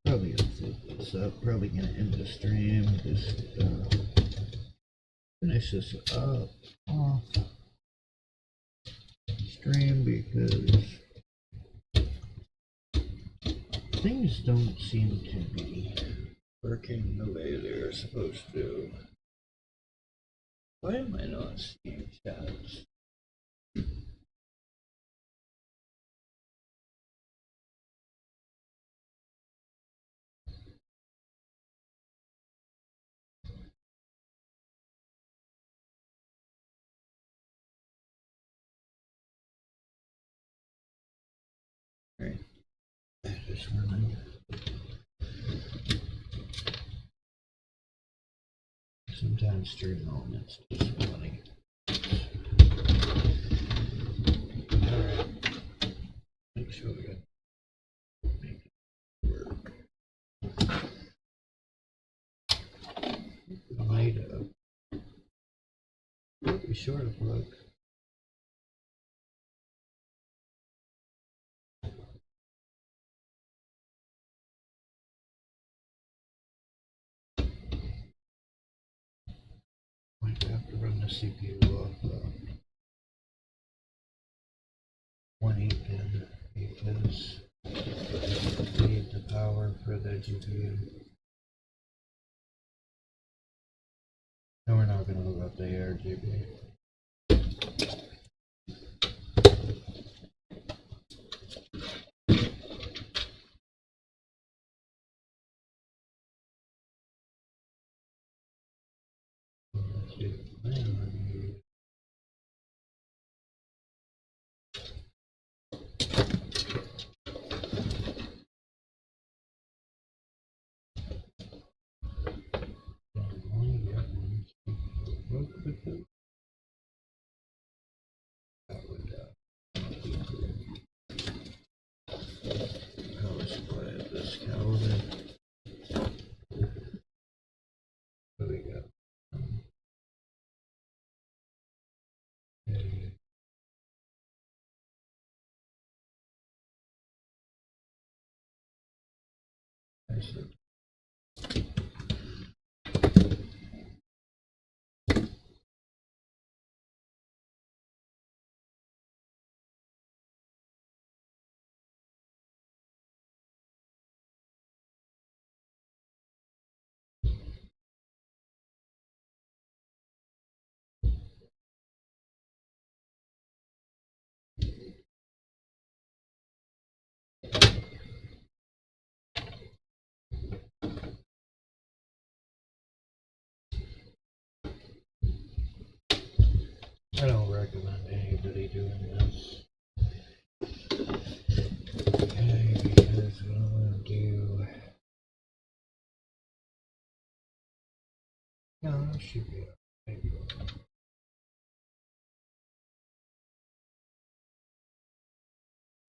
Probably gonna flip this up. Probably gonna end the stream. Just finish this up off stream because things don't seem to be working the way they're supposed to. Why am I not seeing chats? Right. Just running. Sometimes stream elements just funny. Alright. Make sure we got make it work. Might have. Be short of plug. Might have to run the CPU off 1 pin because we need the power for the GPU. And we're not going to hook up the ARGB. Power supply of this Calvin. There we go. I don't recommend anybody doing this. Okay, because what I'm going to do... No, that should be okay.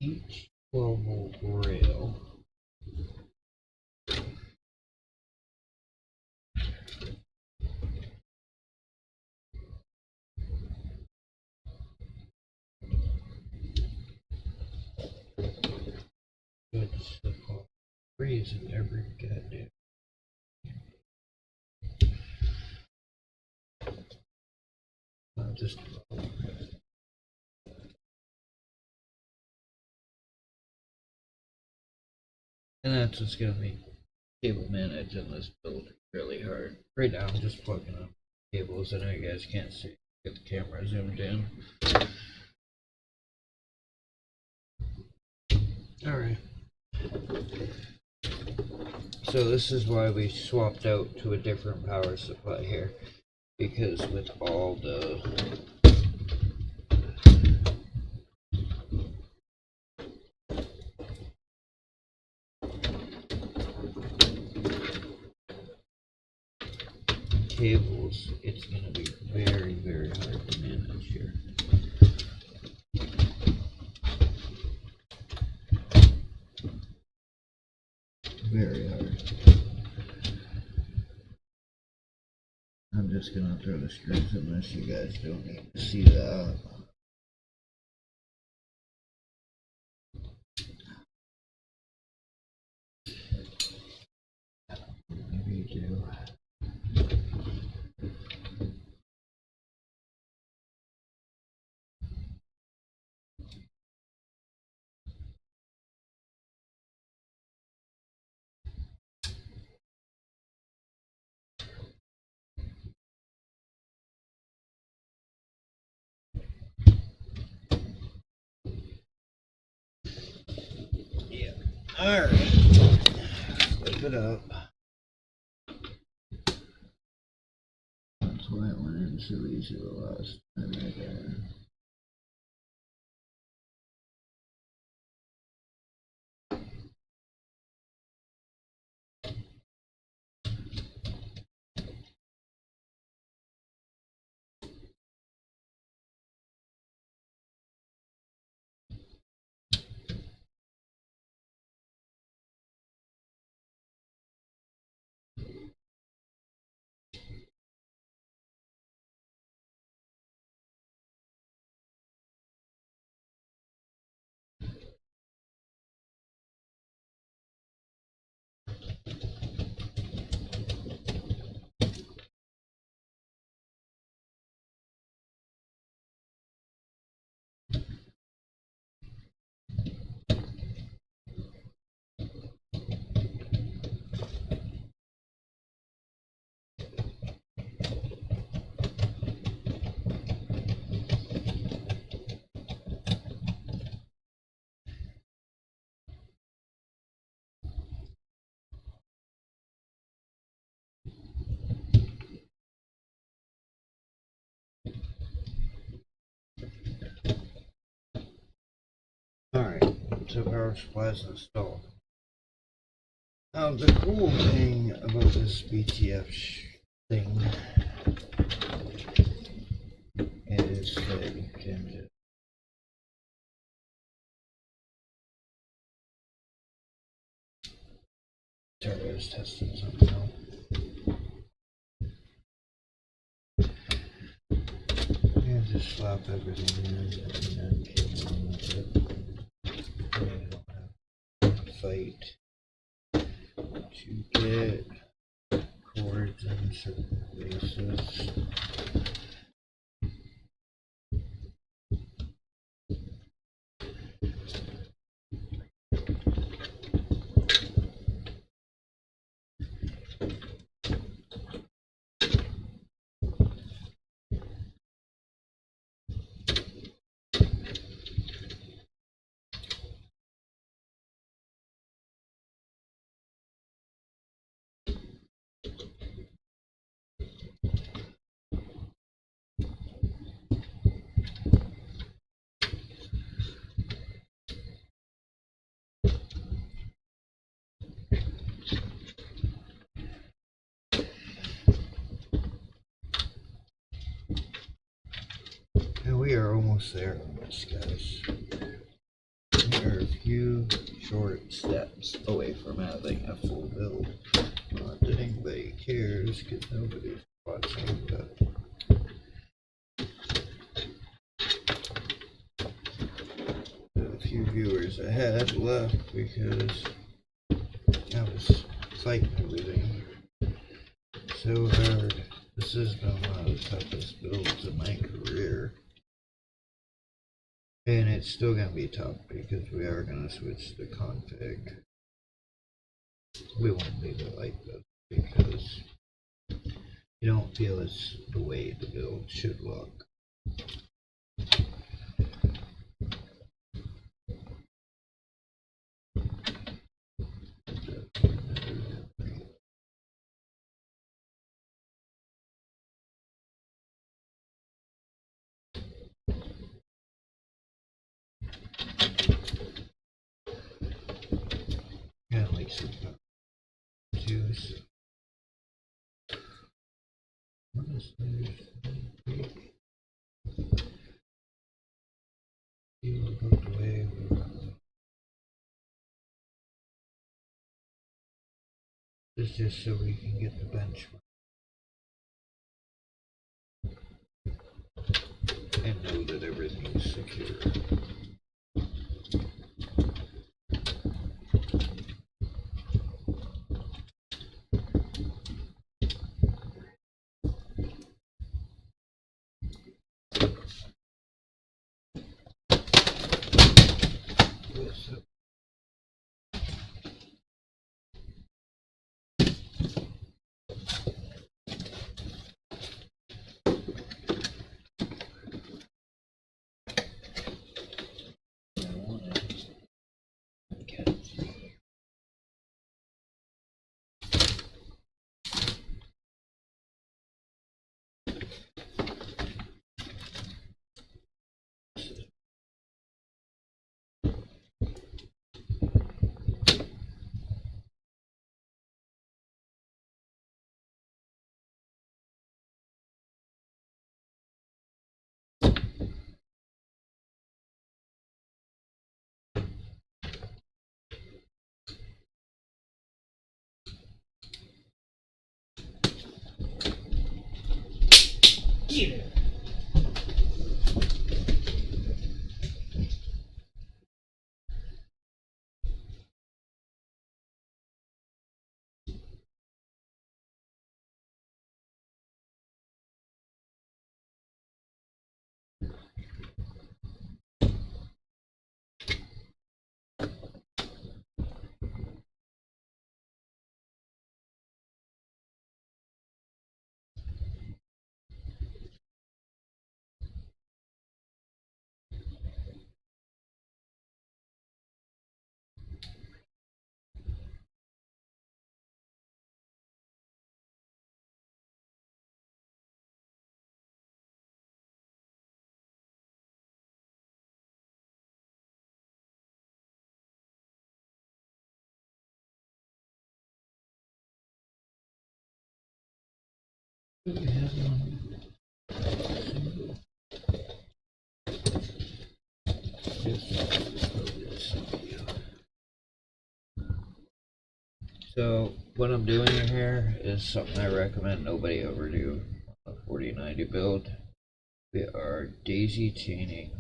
Each 12-volt rail gets the freezing every goddamn. Not just And that's what's gonna make cable managing this build really hard. Right now I'm just plugging up cables. I know you guys can't see. Get the camera zoomed in. Alright. So this is why we swapped out to a different power supply here. Because with all the cables, it's gonna be very, very hard to manage here. Very hard. I'm just gonna throw the screws unless you guys don't need to see that. Maybe you do. Yeah. Alright. Flip it up. That's why it went in so easy the last time right there. Alright, so power supply is installed. Now the cool thing about this BTF thing is that you can just Turbo's testing something out. And just slap everything in and then keep on with it. And you don't have to fight to get cords in certain places. And we are almost there on this, guys. We are a few short steps away from having a full build. Not that anybody cares, because nobody's watching, but a few viewers ahead left because I was fighting everything so hard. This has been one of the toughest builds of my career. And it's still going to be tough because we are going to switch to config. we won't leave it like this because you don't feel it's the way the build should look. Yeah, like some juice. It's just so we can get the benchmark and know that everything is secure. So what I'm doing here is something I recommend nobody overdo on a 4090 build. We are daisy chaining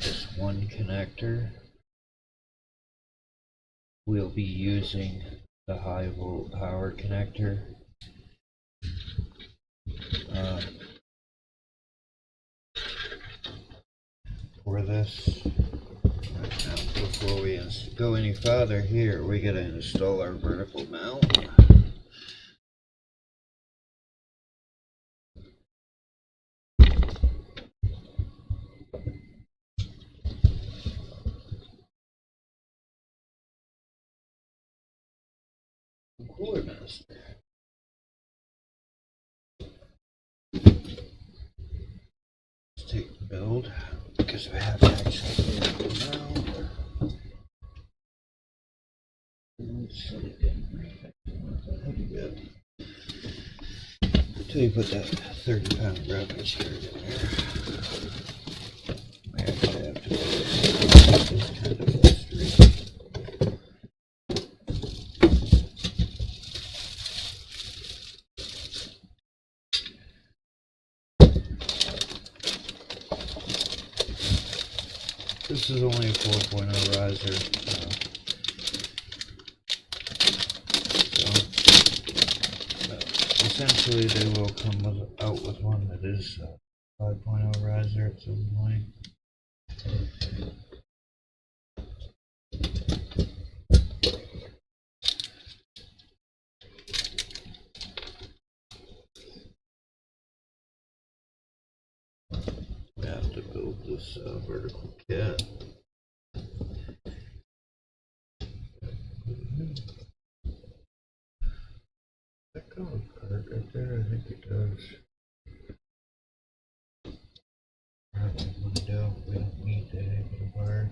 this one connector. We'll be using the high volt power connector. For this. Right now, before we go any farther here, we gotta install our vertical mount. Cooler master. Let's take the build because we have access to the vertical mount. Until you put that 30-pound graphics card in there, we actually have to put this kind of history. This is only a 4.0 riser, so essentially they will come out with one that is 5.0 riser at some point. this vertical cat. That goes part right there, I think it does. Probably window, we don't need that anymore.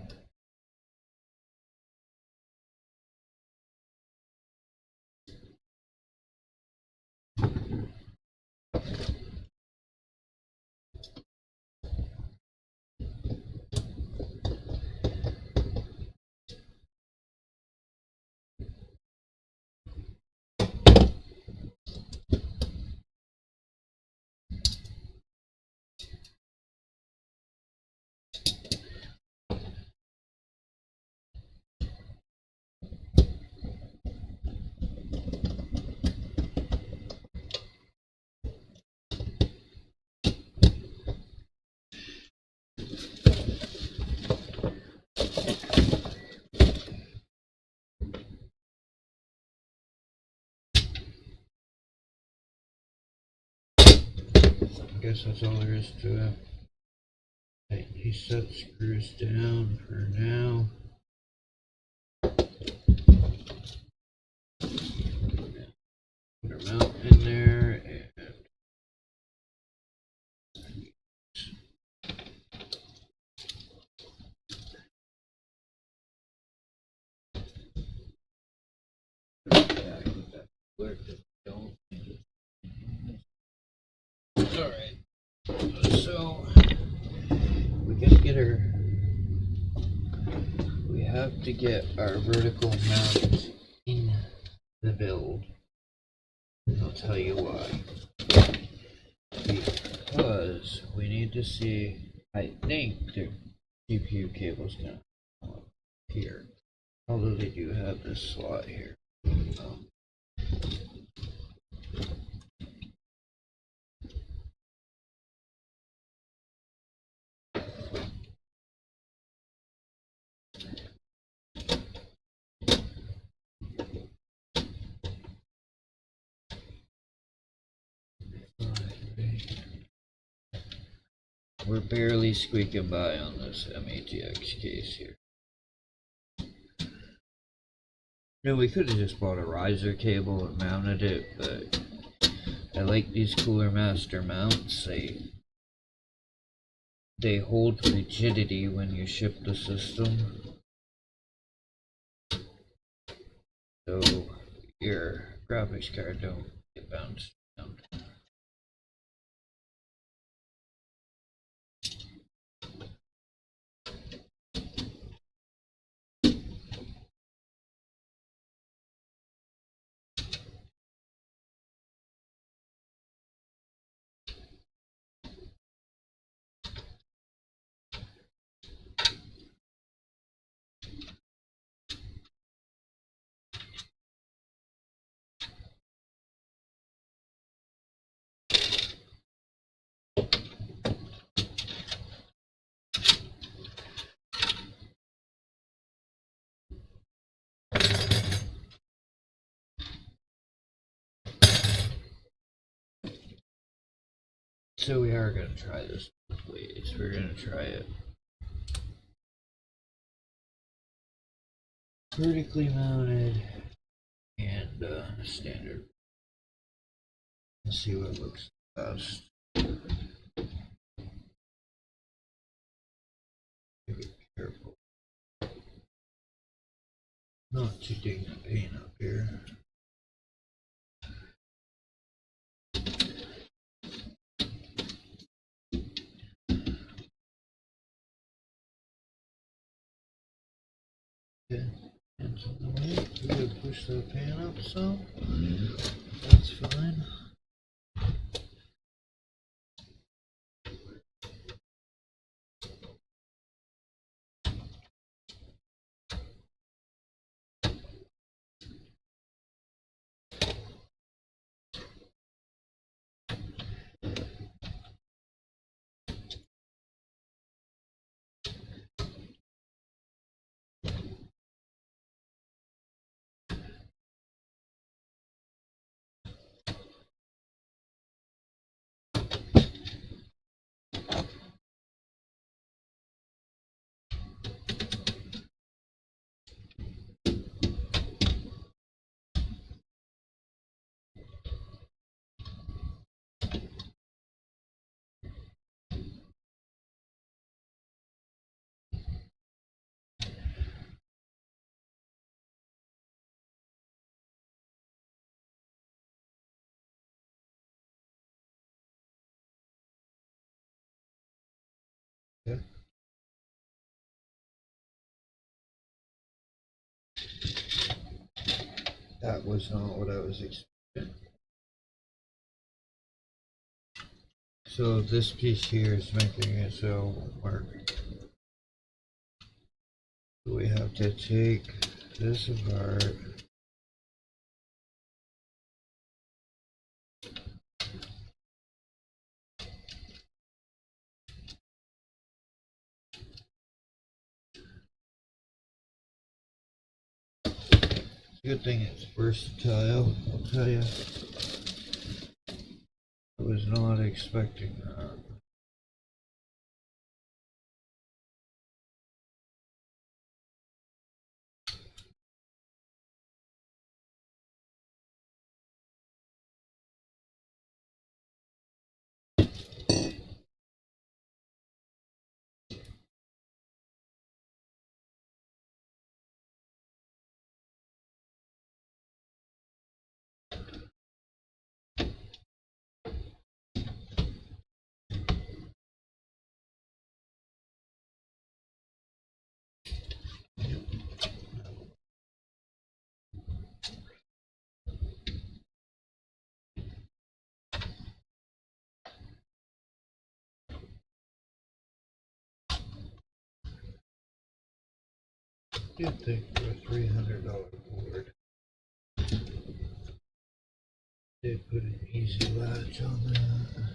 I guess that's all there is to it. Tighten these set screws down for now. Put our mount in there and alright. So we gotta get we have to get our vertical mount in the build. I'll tell you why. Because we need to see, I think the GPU cable's gonna come up here. Although they do have this slot here. We're barely squeaking by on this MATX case here. No, we could have just bought a riser cable and mounted it, but I like these Cooler Master mounts. They hold rigidity when you ship the system. So your graphics card don't get bounced around. So we are going to try this both ways. We're going to try it vertically mounted and standard. Let's see what looks best. Be careful not to dig the paint up here. Okay, and so we're going to push the pan up some. That's fine. Okay. That was not what I was expecting. So this piece here is making it so it won't work. So we have to take this apart. Good thing it's versatile, I'll tell you. I was not expecting that. Good thing for a $300 board. Did put an easy latch on that.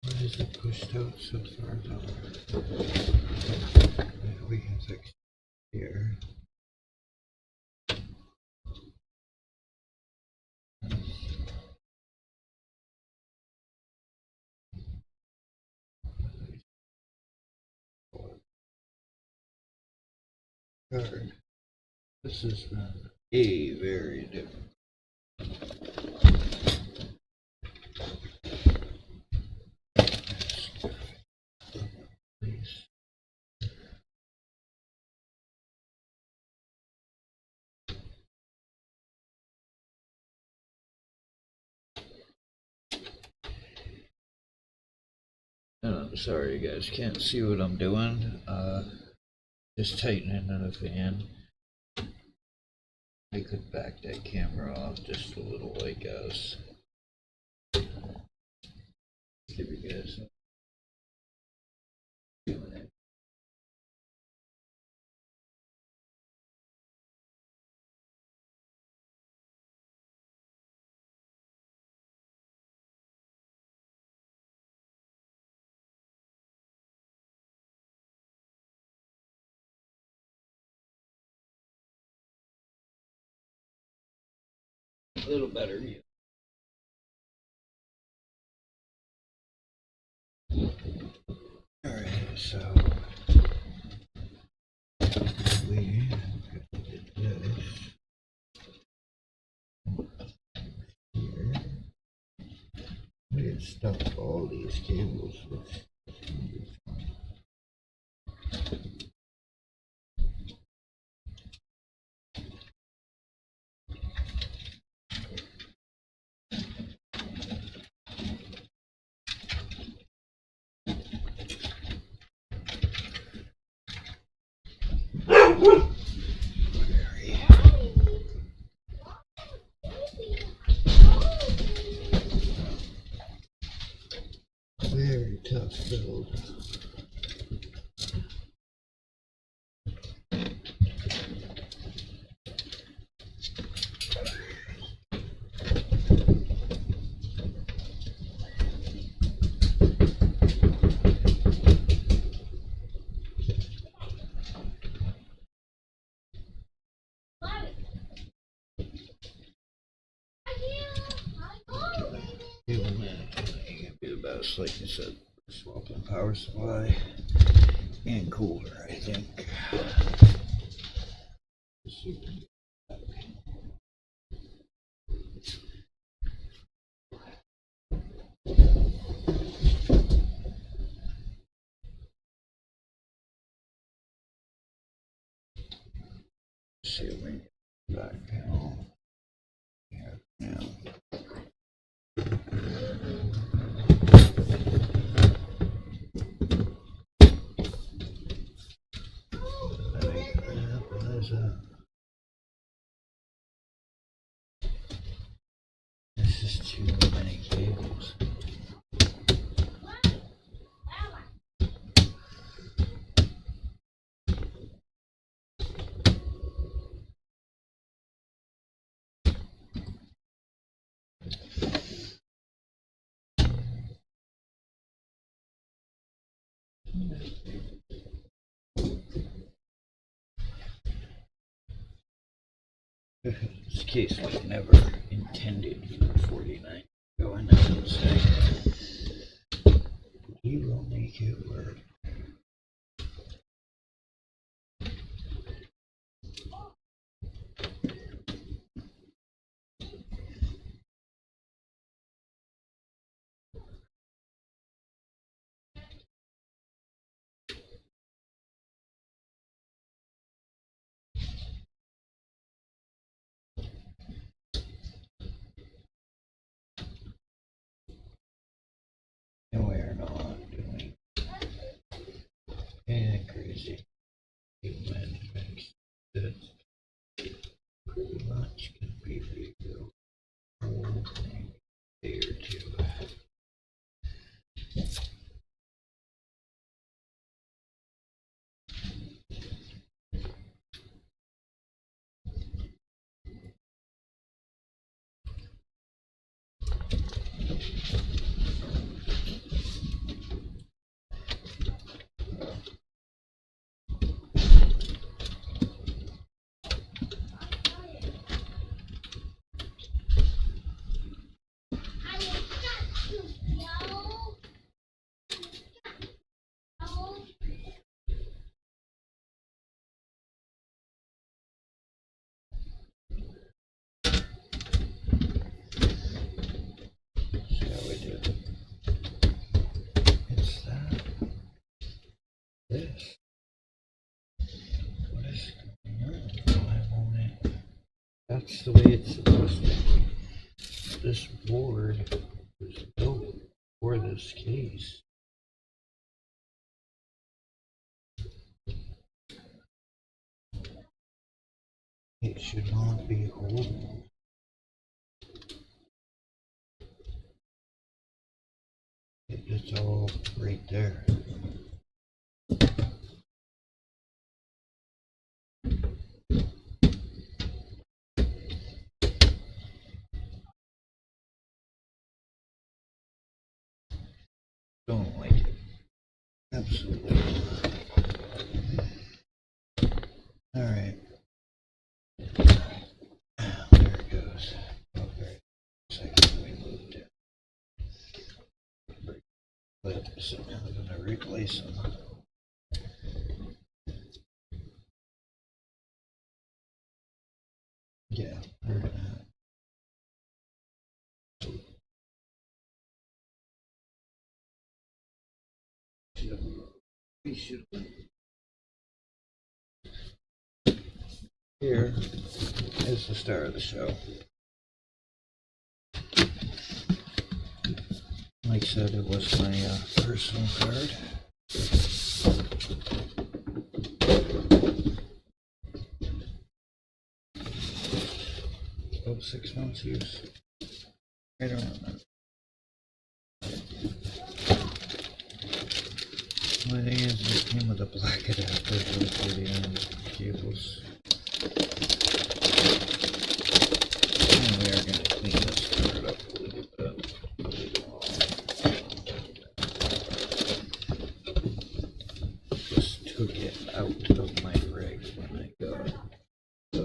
Why is it pushed out so far down? Yeah, we can fix it here. Card. This is a very different. Please. sorry you guys can't see what I'm doing. Just tightening on the fan. I could back that camera off just a little, I guess. Give you guys a few minutes. A little better view. Alright, so we did this here. We had stuck all these cables with very tough build. Cable management ain't gonna be the best, like I said. Swapping power supply and cooler, I think. See if we can get back panel. Yeah. This is too many cables. This case was never intended for 49. Going out and say, he will make it work. And we are not doing anything crazy. Human makes this pretty much can be rebuilt. Whole thing there too. See how we do. It's that. This. What is going on? Why won't it? That's the way it's supposed to be. This board was built for this case. It should not be holding. It's all right there. Don't like it. Absolutely. Alright. There it goes. Okay. Second we moved it. But so now I'm gonna replace them. Yeah, we're gonna we should here is the start of the show. Like I said, it was my personal card. About 6 months use. I don't know. The thing is, it came with a black adapter for the cables. And we are going to clean this card up a little bit. Just took it out of my rig when I got the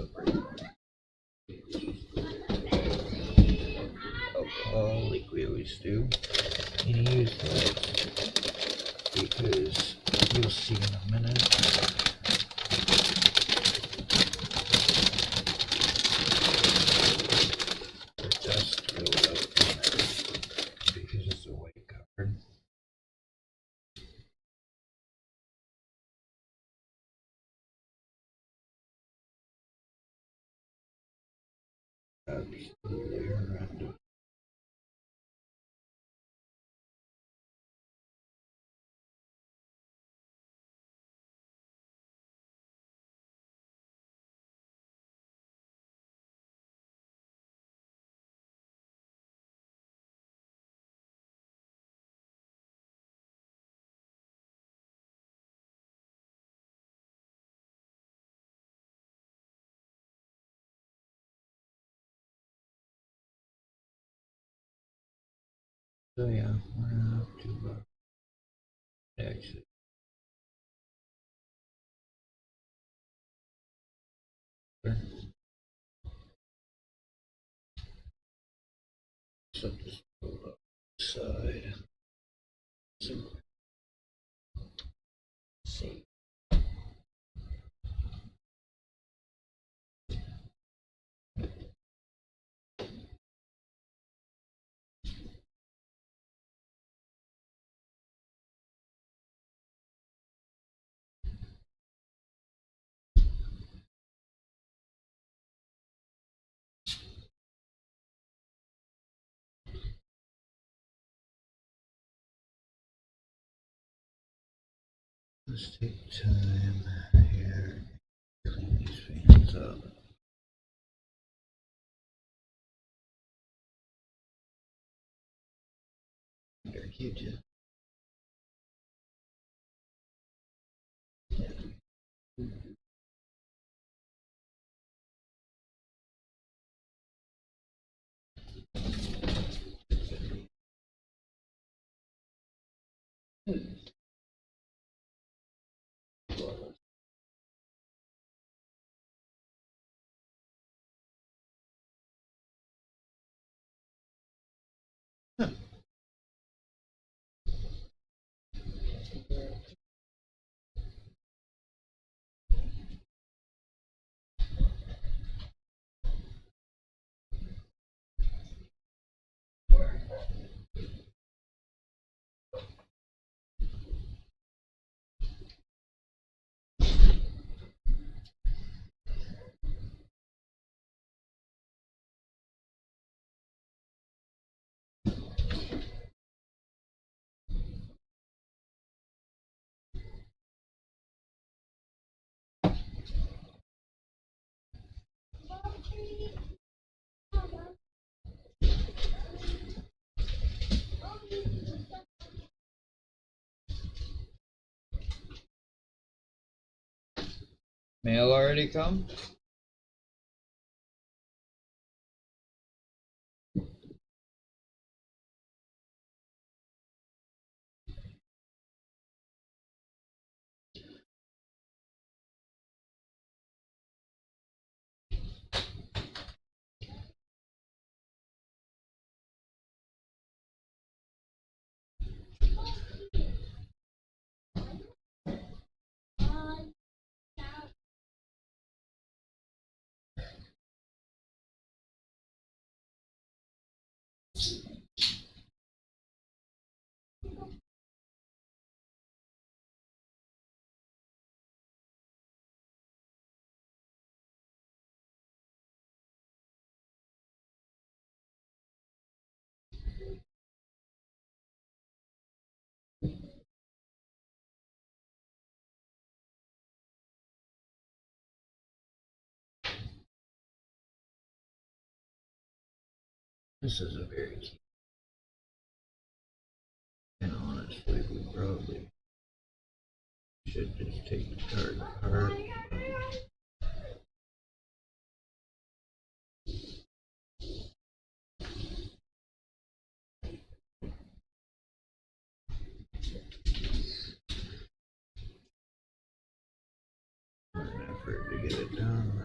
alcohol like we always do. And use that because you'll see in a minute. The dust filled out in there because it's a white card. Absolutely horrendous. So yeah, we're gonna have to exit. So just pull up the side. So see. Let's take time here. Clean these fans up. They're cute. Mail already come? This is a very key. And honestly, we probably should just take the card apart. An effort to get it done.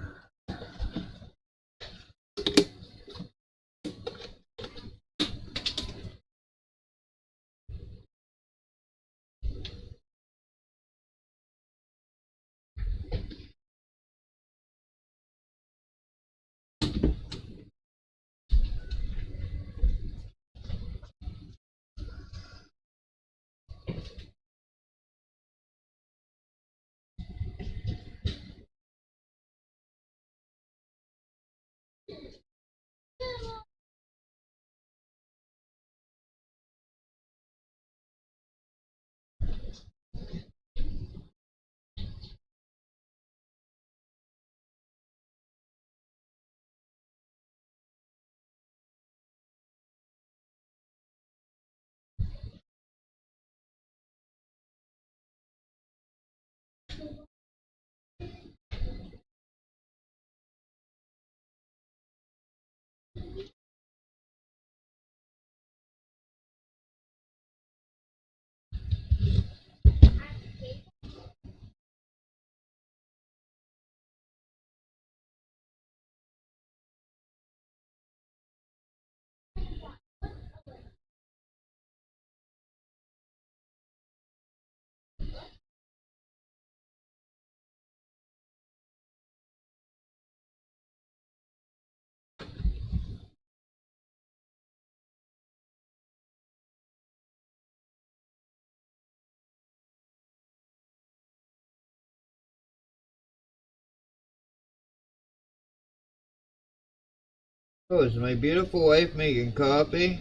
Oh, is my beautiful wife making coffee?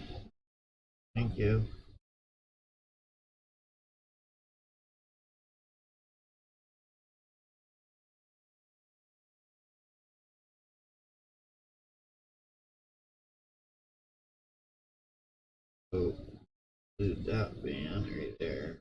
Thank you. Oh, leave that van right there.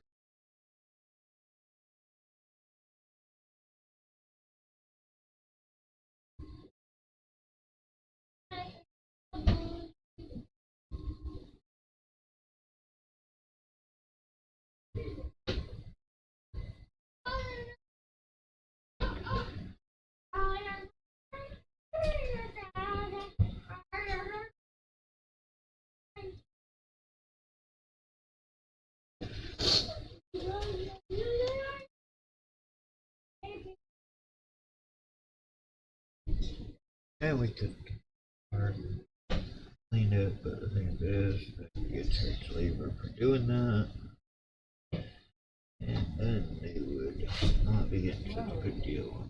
And we could clean it, but the thing is, I could get church labor for doing that. And then they would not be getting such a good deal.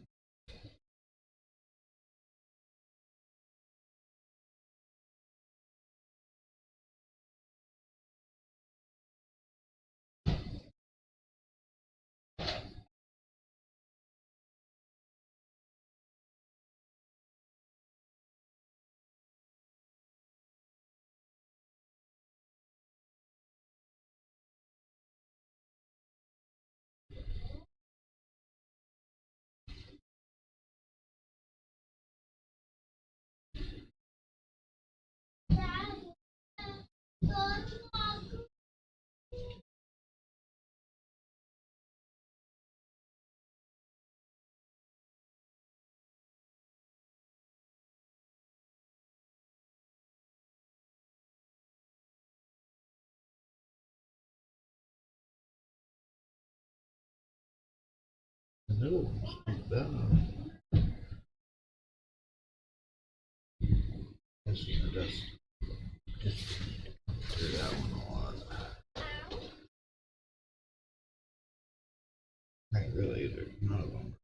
middle one's not bad. This is the best. Just clear that one a lot. Right, really, there's none of them.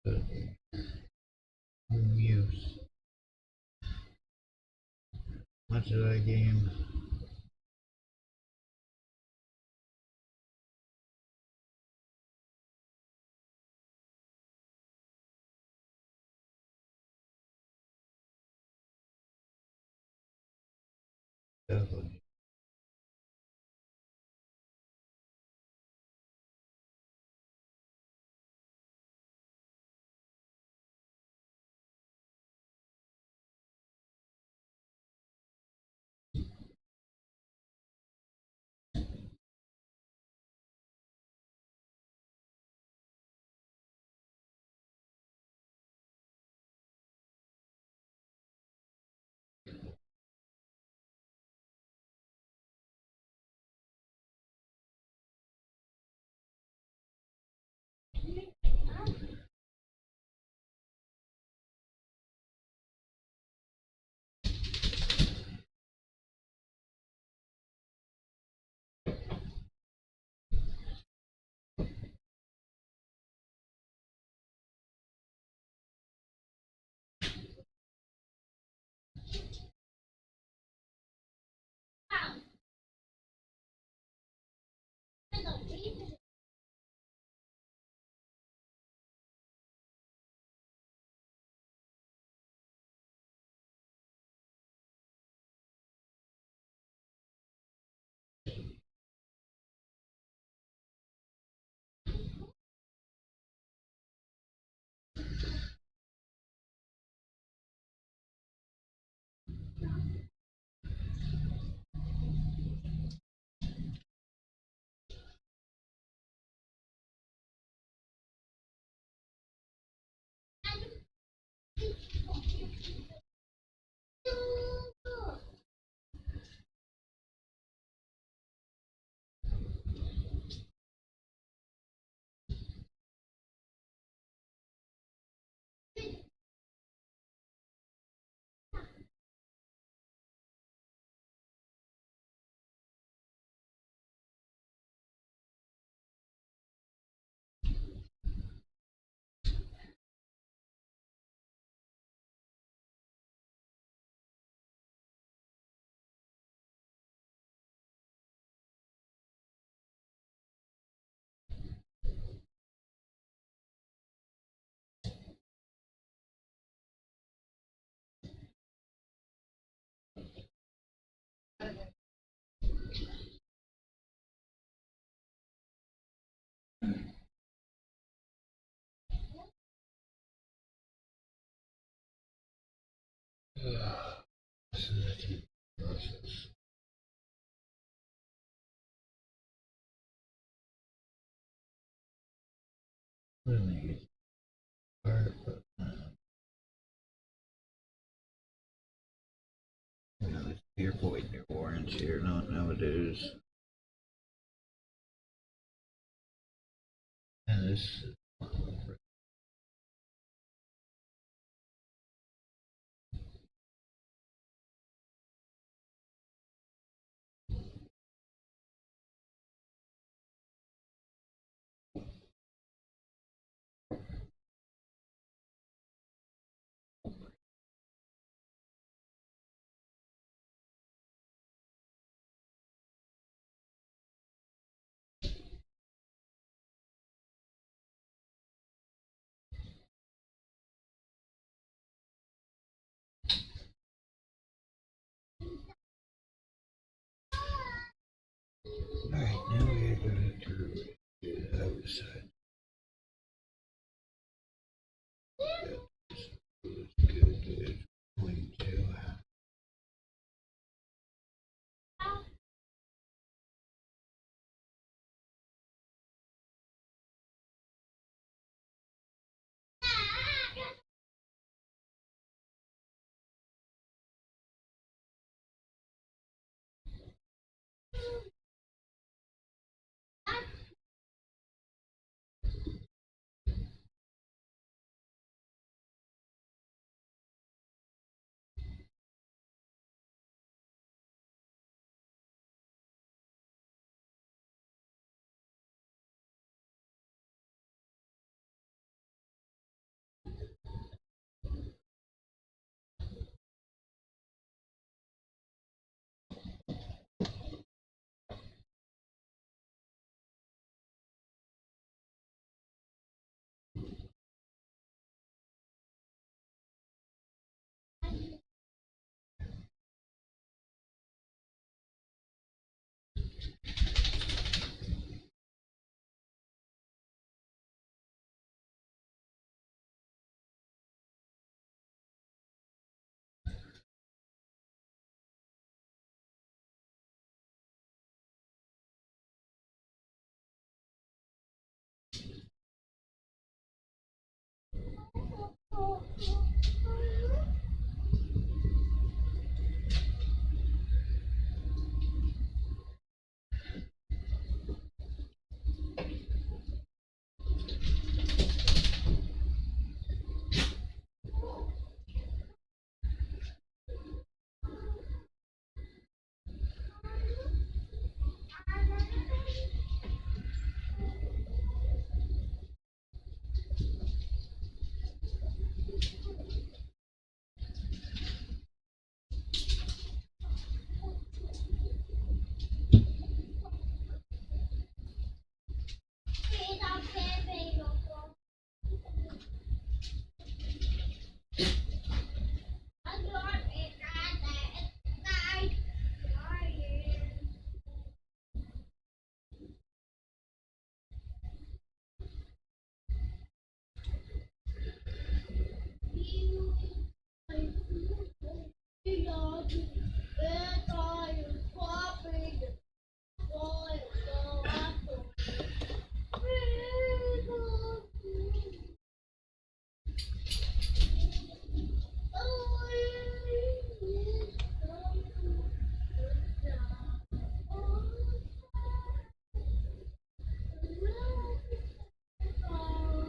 But home use. Much of that game. Definitely. This is a deep process. Really hard, but you know, it's your point, your warranty or not nowadays. And this is alright, now we are going to do the outside. Good. 22.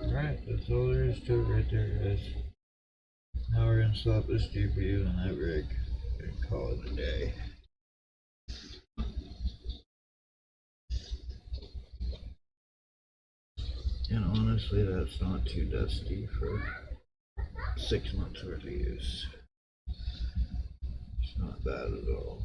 Alright, that's all there is to it right there, guys. Now we're gonna swap this GPU and that rig and call it a day. And honestly, that's not too dusty for 6 months worth of use. It's not bad at all.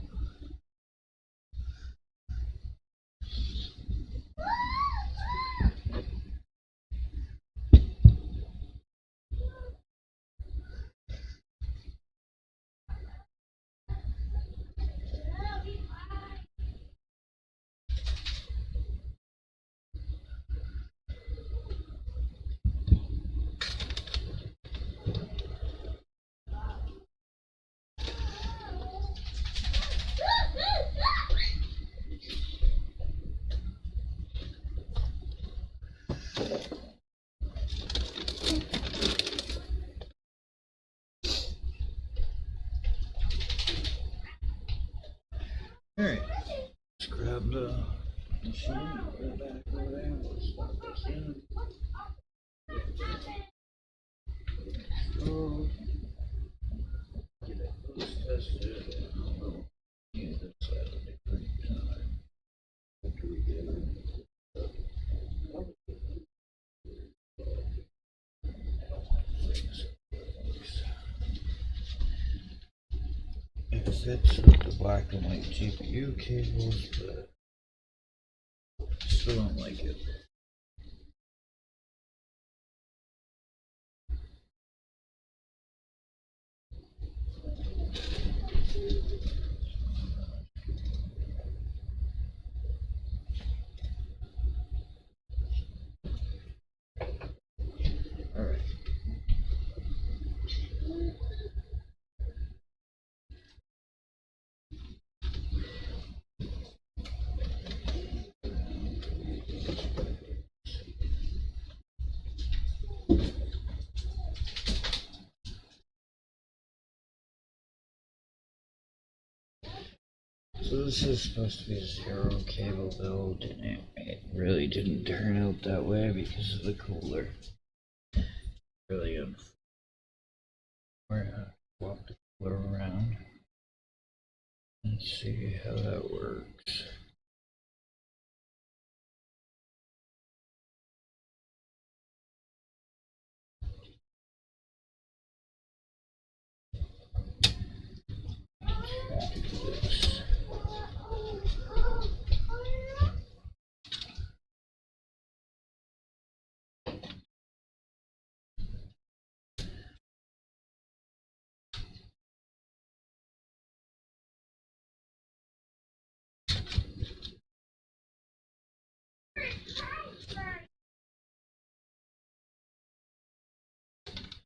Alright, let's grab the machine, put it back over there, and we'll swap this in. So, get it tested, and we'll use this at a different time. After we get it. It fits with the black and white GPU cables, but I still don't like it. Alright. So this is supposed to be a 0 cable build, and it really didn't turn out that way because of the cooler. Really we're gonna swap the cooler around and see how that works.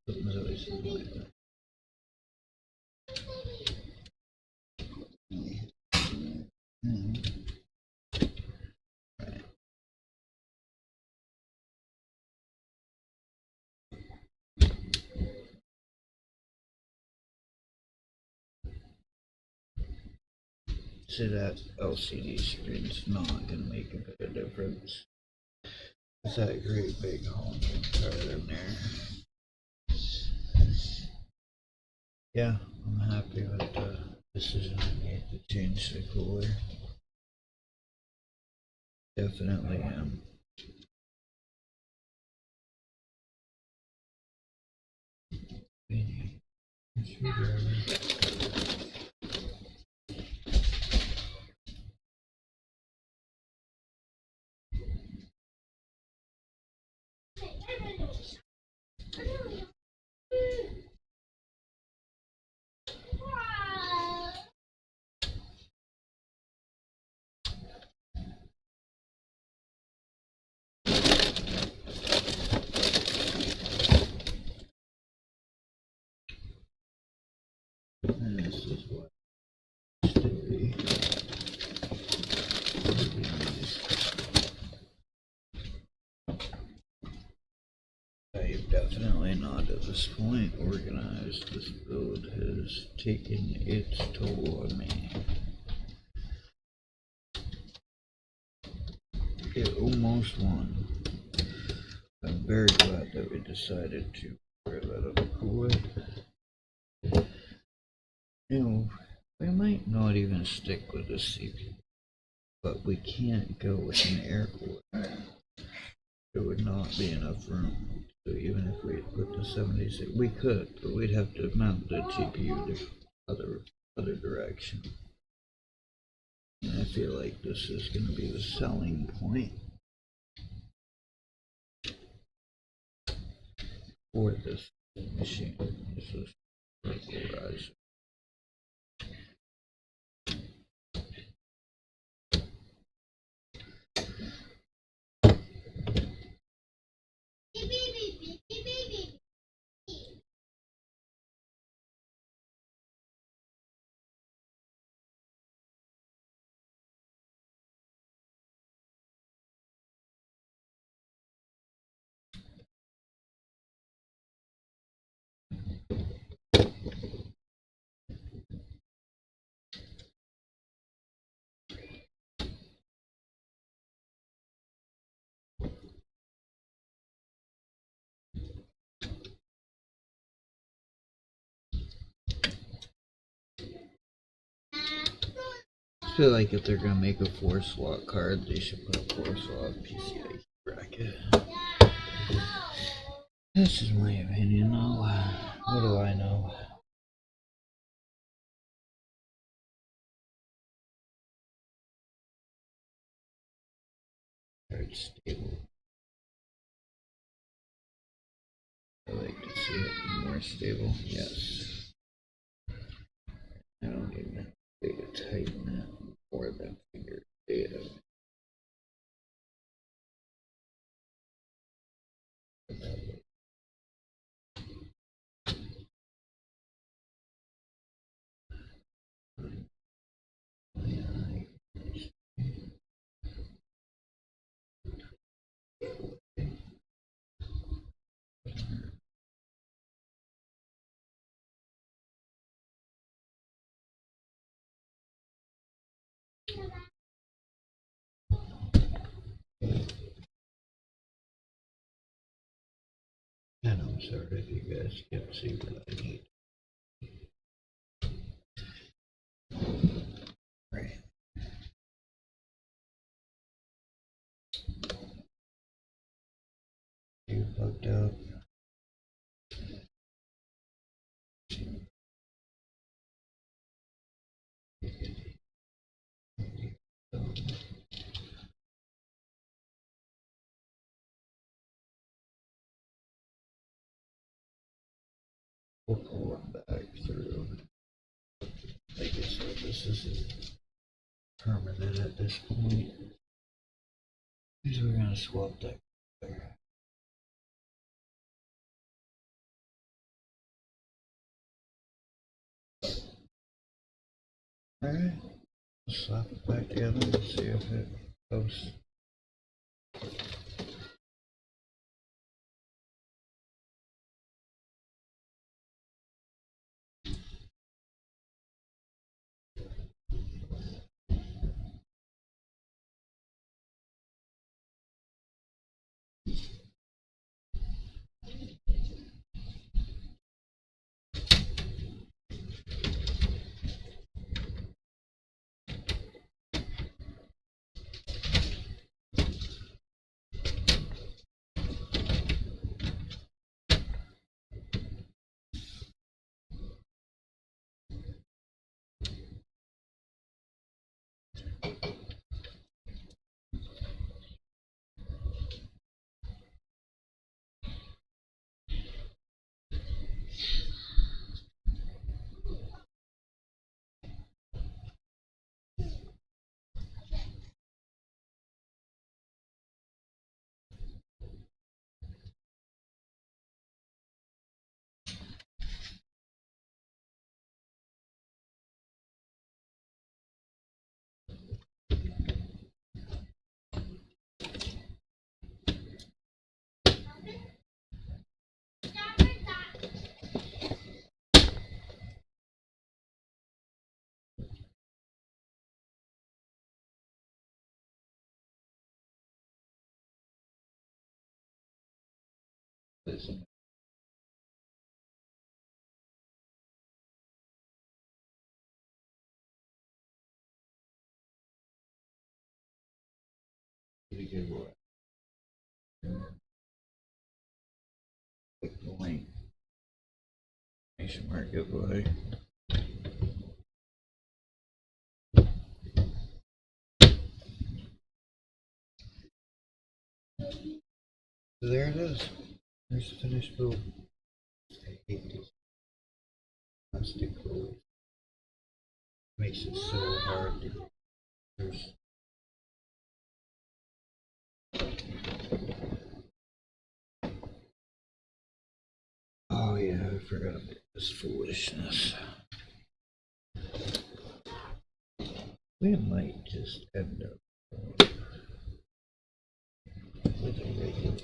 Something's always like that. See, that LCD screen's not gonna make a bit of difference. It's that great big honking card in there. Yeah, I'm happy with the decision I made to change the cooler. Definitely am. And this is what story. I've definitely not at this point organized. This build has taken its toll on me. It almost won. I'm very glad that we decided to wear that up cool. You know, we might not even stick with the CPU, but we can't go with an air cooler. There would not be enough room. So even if we put the 76, we could, but we'd have to mount the GPU the other direction. And I feel like this is going to be the selling point for this machine. This is Ryzen. I feel like if they're gonna make a 4-slot card, they should put a 4-slot PCI bracket. This is my opinion, though. What do I know? It's stable. I like to see it more stable. Yes. I don't even have to tighten it or the figure data. And I'm sorry if you guys can't see what I need. Right. You fucked up. We'll pull it back through. Like I said, this isn't permanent at this point. Because we're gonna swap that color. Alright, slap it back together and see if it goes. Listen. Pretty good work. Click the link. Nation Market Boy. So there it is. There's the finished build. I hate these plastic clothes. Makes it so hard to there's oh yeah, I forgot about this foolishness. We might just end up with a regular.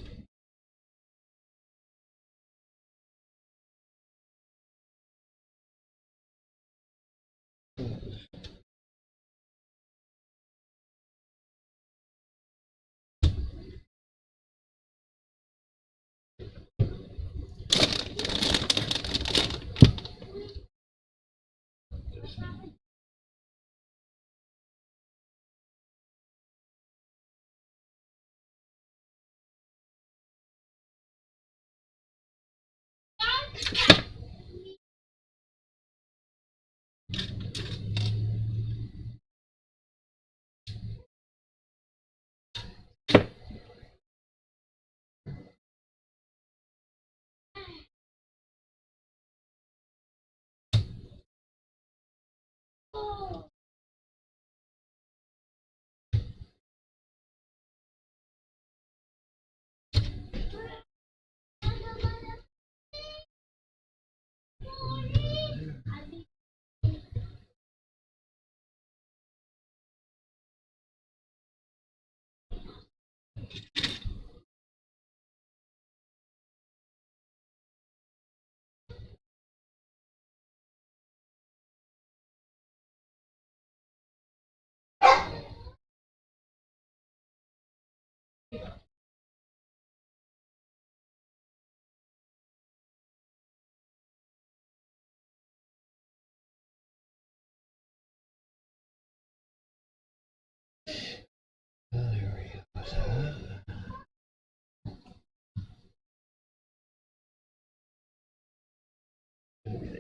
Oh, there we go.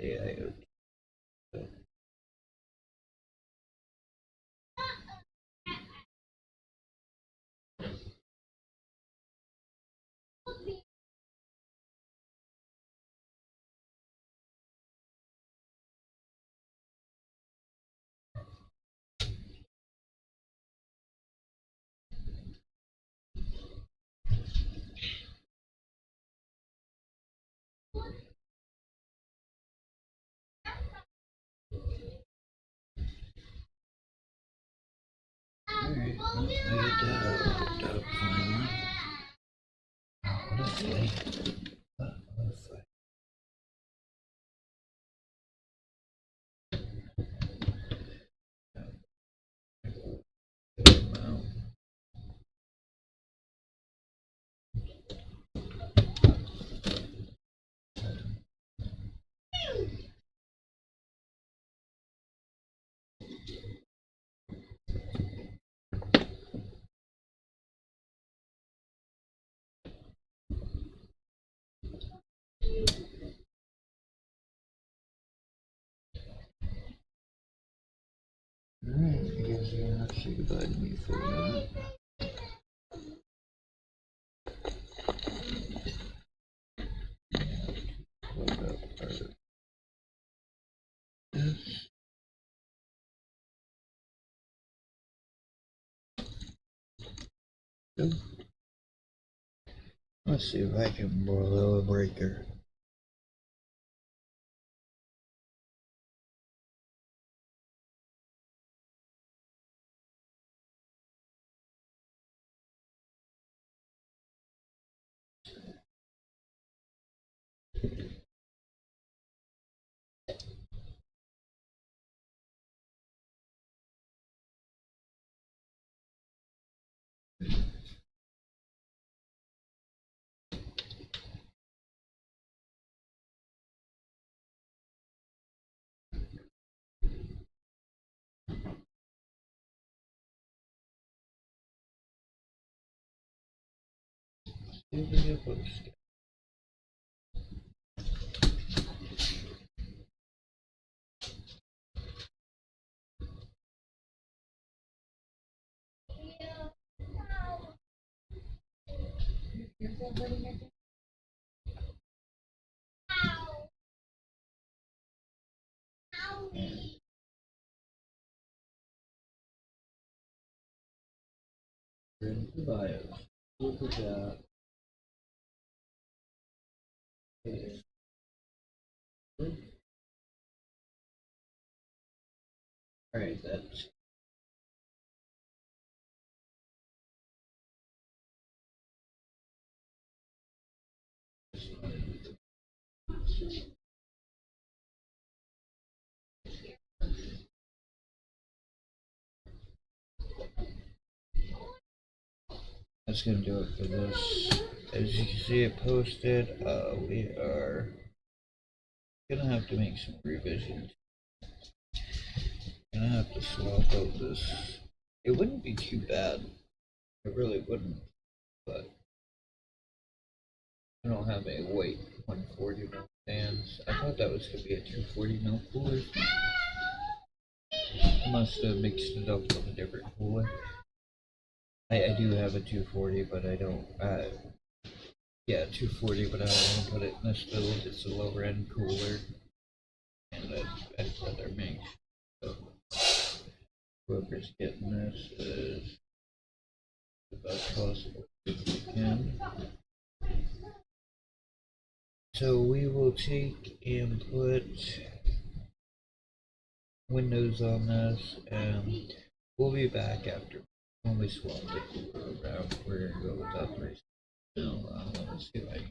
Yeah, alright, well, I get that all hooked up finally. Honestly, honestly. Alright, I guess you're gonna have to say goodbye to me for a minute. Plug up our this. Go. Let's see if I can boil a breaker. Into BIOS. Look at that. Alright, that's gonna do it for this. As you can see it posted, we are gonna have to make some revisions. Gonna have to swap out this. It wouldn't be too bad. It really wouldn't, but I don't have a white 140 mil fans. I thought that was gonna be a 240 mil cooler. I must have mixed it up with a different cooler. I do have a 240, but I don't. Yeah, 240, but I don't want to put it in this build. It's a lower end cooler, and I'd rather make so whoever's getting this is the best possible if we can. So we will take and put Windows on this, and we'll be back after when we swap the cooler around. We're gonna go with that place. Now, let's see if I can.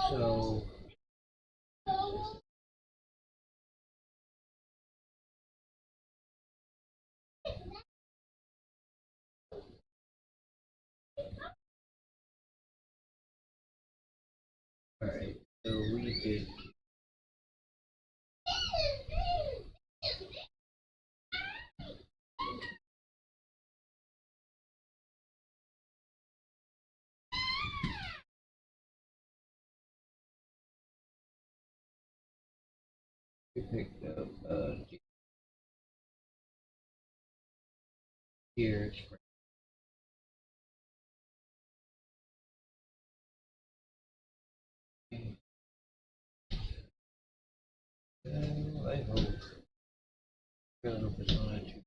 So alright, so we did we picked up gears. I hope. I hope it's not too.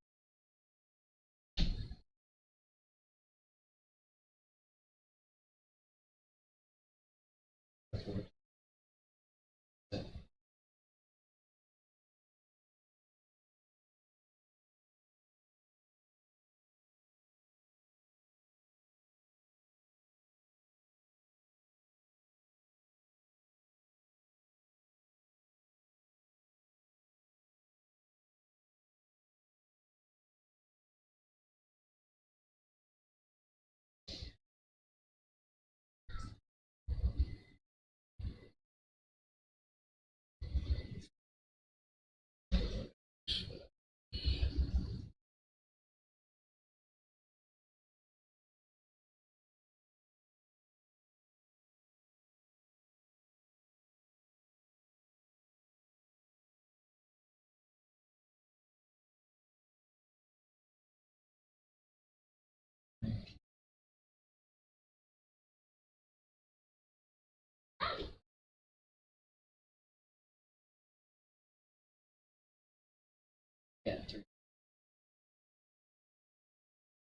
Yeah,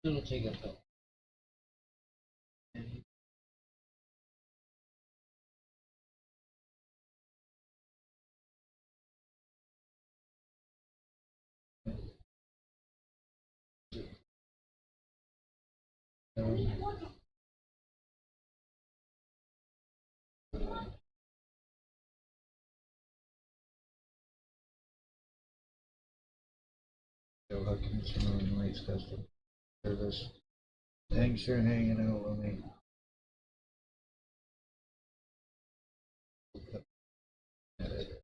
it'll take a couple. Joe Huckins from Northern Lights Customer Service. Thanks for hanging out with me. Edit.